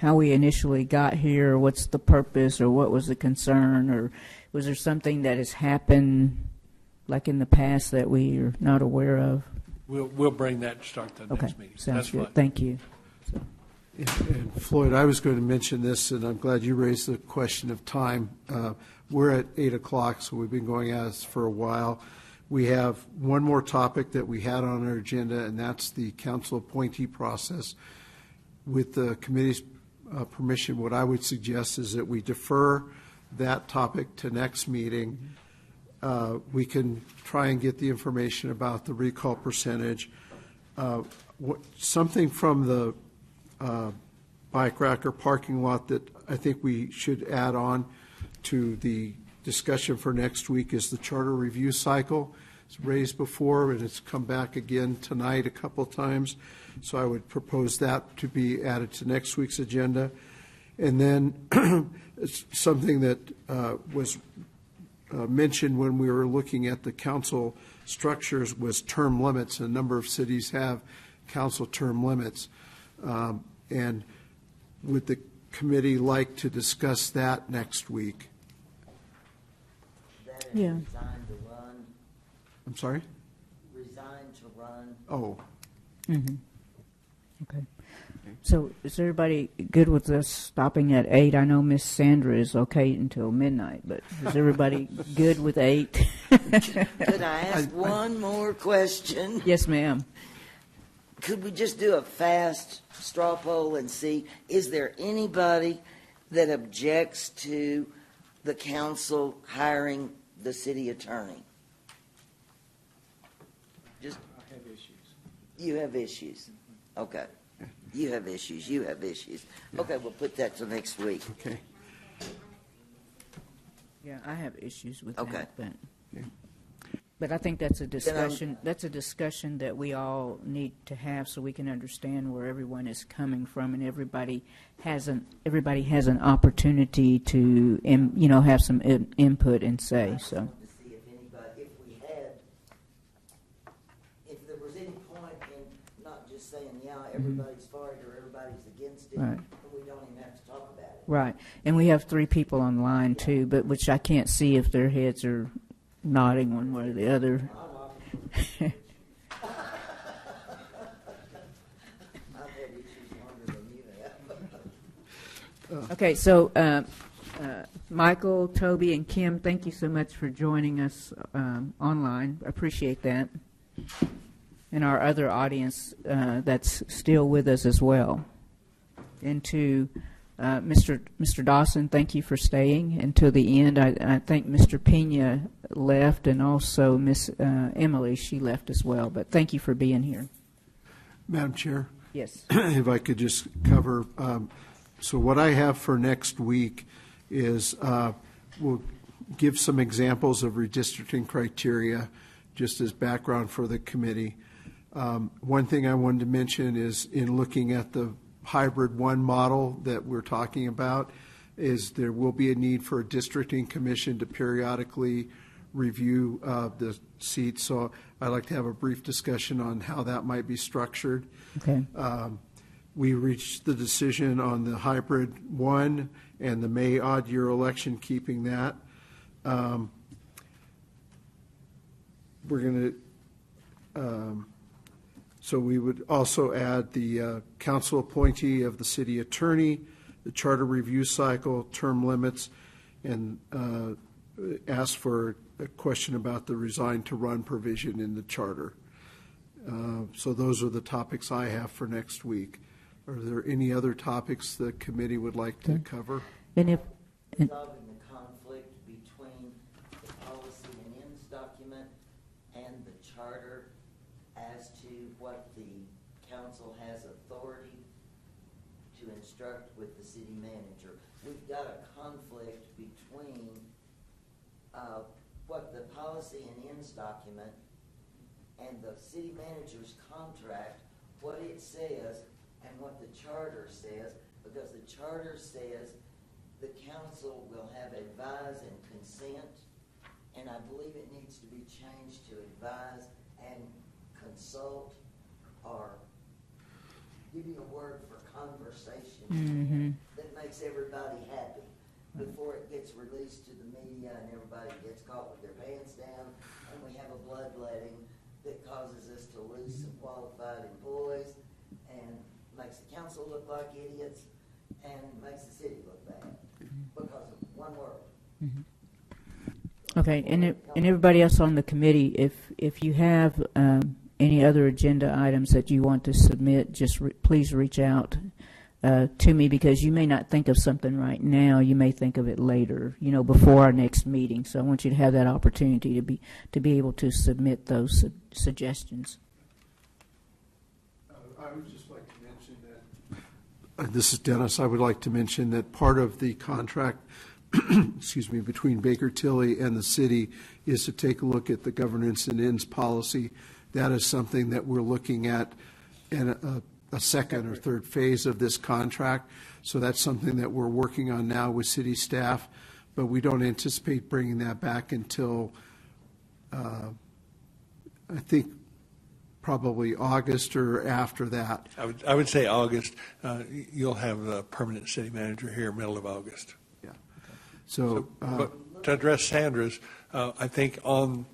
how we initially got here, what's the purpose, or what was the concern, or was there something that has happened like in the past that we are not aware of? We'll bring that to start the Okay, next meeting. sounds That's good. fine. Thank you. And Floyd, I was going to mention this, and I'm glad you raised the question of time. We're at 8 o'clock, so we've been going at this for a while. We have one more topic that we had on our agenda, and that's the council appointee process. With the committee's permission, what I would suggest is that we defer that topic to next meeting. We can try and get the information about the recall percentage. Something from the bike rack or parking lot that I think we should add on to the discussion for next week is the charter review cycle. It's raised before, and it's come back again tonight a couple of times. So I would propose that to be added to next week's agenda. And then something that was mentioned when we were looking at the council structures was term limits. A number of cities have council term limits. And would the committee like to discuss that next week? Yeah. Resigned to run. I'm sorry? Resigned to run. Oh. Mm-hmm. Okay. So is everybody good with us stopping at 8? I know Miss Sandra is okay until midnight, but is everybody good with 8? Could I ask one more question? Yes, ma'am. Could we just do a fast straw poll and see, is there anybody that objects to the council hiring the city attorney? Just, I have issues. you have issues. Okay. You have issues, you have issues. Okay, we'll put that till next week. Okay. Yeah, I have issues with Okay. that, but I think that's a discussion. That's a discussion that we all need to have so we can understand where everyone is coming from, and everybody has an opportunity to have some input and say. So. To see if anybody, if there was any point in not just saying, yeah, everybody's for it or everybody's against it, Right. and we don't even have to talk about it. Right, and we have 3 people online too, but which I can't see if their heads are nodding one way or the other. Okay, so Michael, Toby, and Kim, thank you so much for joining us online. Appreciate that. And our other audience that's still with us as well. And to Mr. Dawson, thank you for staying until the end. I think Mr. Pena left, and also Miss Emily, she left as well. But thank you for being here. Madam Chair? Yes. If I could just cover, so what I have for next week is we'll give some examples of redistricting criteria just as background for the committee. One thing I wanted to mention is in looking at the hybrid 1 model that we're talking about is there will be a need for a districting commission to periodically review the seats. So I'd like to have a brief discussion on how that might be structured. Okay. We reached the decision on the hybrid 1 and the May odd year election, keeping that. We're going to so we would also add the council appointee of the city attorney, the charter review cycle, term limits, and ask for a question about the resign to run provision in the charter. So those are the topics I have for next week. Are there any other topics the committee would like to cover? And if Resolving the conflict between the policy and ends document and the charter as to what the council has authority to instruct with the city manager. We've got a conflict between what the policy and ends document and the city manager's contract, what it says and what the charter says, because the charter says the council will have advise and consent, and I believe it needs to be changed to advise and consult, or give you a word for conversation that makes everybody happy before it gets released to the media and everybody gets caught with their pants down and we have a bloodletting that causes us to lose some qualified employees and makes the council look like idiots and makes the city look bad because of one word. Okay, and everybody else on the committee, if you have any other agenda items that you want to submit, just please reach out to me, because you may not think of something right now. You may think of it later, before our next meeting. So I want you to have that opportunity to be able to submit those suggestions. I would just like to mention that this is Dennis. I would like to mention that part of the contract excuse me, between Baker Tilly and the city is to take a look at the governance and ends policy. That is something that we're looking at in a second or third phase of this contract. So that's something that we're working on now with city staff, but we don't anticipate bringing that back until I think probably August or after that. I would say August. You'll have a permanent city manager here middle of August. So, but to address Sandra's, I think on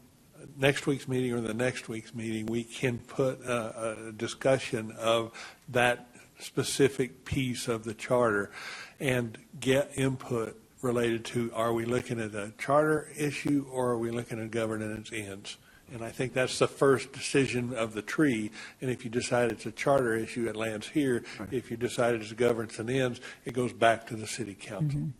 next week's meeting or the next week's meeting, we can put a discussion of that specific piece of the charter and get input related to, are we looking at a charter issue or are we looking at governance ends? And I think that's the first decision of the tree. And if you decide it's a charter issue, it lands here. Right. If you decide it's governance and ends, it goes back to the city council.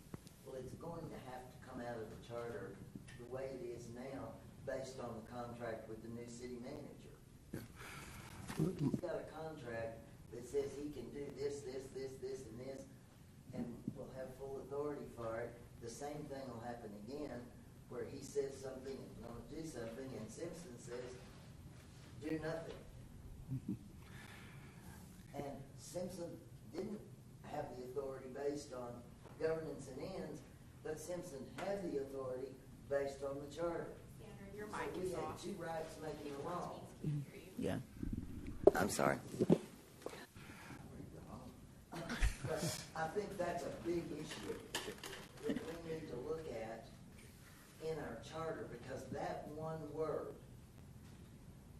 Well, it's going to have to come out of the charter the way it is now, based on the contract with the new city manager. He's got a contract that says he can do this, and this, and will have full authority for it. The same thing will happen again, where he says something and going to do something, and Simpson says, do nothing. And Simpson didn't have the authority based on governance and ends, but Simpson had the authority based on the charter. Sandra, your So mic we is had off. two rights making a wrong. Yeah. I'm sorry. But I think that's a big issue that we need to look at in our charter, because that one word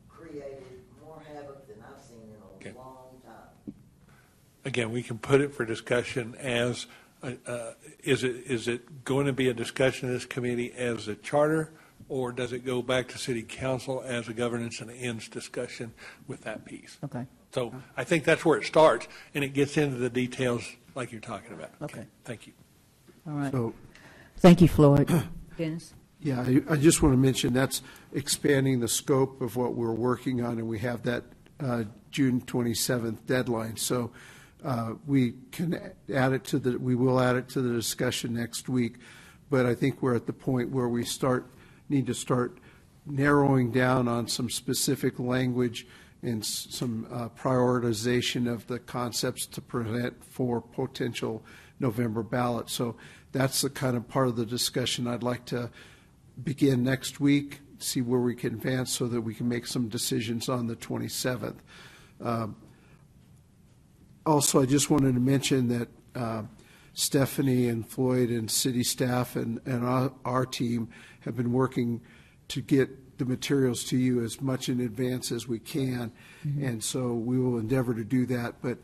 created more havoc than I've seen in a long time. Again, we can put it for discussion as, is it going to be a discussion in this committee as a charter, or does it go back to city council as a governance and ends discussion with that piece? Okay. So I think that's where it starts, and it gets into the details like you're talking about. Okay. Thank you. All right. So, Thank you, Floyd. Dennis? yeah, I just want to mention that's expanding the scope of what we're working on, and we have that June 27th deadline. So we can add it to we will add it to the discussion next week. But I think we're at the point where we need to start narrowing down on some specific language and some prioritization of the concepts to present for potential November ballot. So that's the kind of part of the discussion I'd like to begin next week, see where we can advance so that we can make some decisions on the 27th. Also, I just wanted to mention that Stephanie and Floyd and city staff and our team have been working to get the materials to you as much in advance as we can. And so we will endeavor to do that. But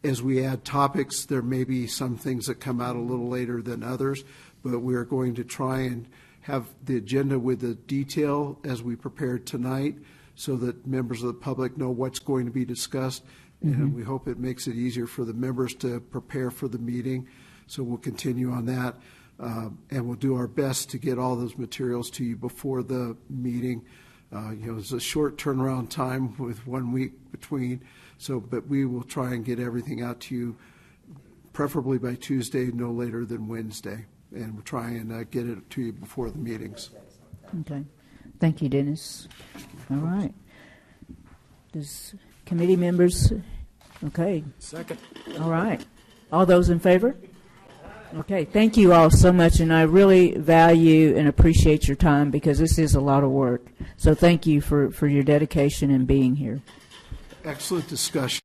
as we add topics, there may be some things that come out a little later than others, but we are going to try and have the agenda with the detail as we prepared tonight so that members of the public know what's going to be discussed. And we hope it makes it easier for the members to prepare for the meeting. So we'll continue on that. And we'll do our best to get all those materials to you before the meeting. It's a short turnaround time with 1 week between. So, but we will try and get everything out to you, preferably by Tuesday, no later than Wednesday. And we'll try and get it to you before the meetings. Okay. Thank you, Dennis. All right. Does committee members, okay. Second. All right. All those in favor? Okay, thank you all so much, and I really value and appreciate your time because this is a lot of work. So thank you for your dedication and being here. Excellent discussion.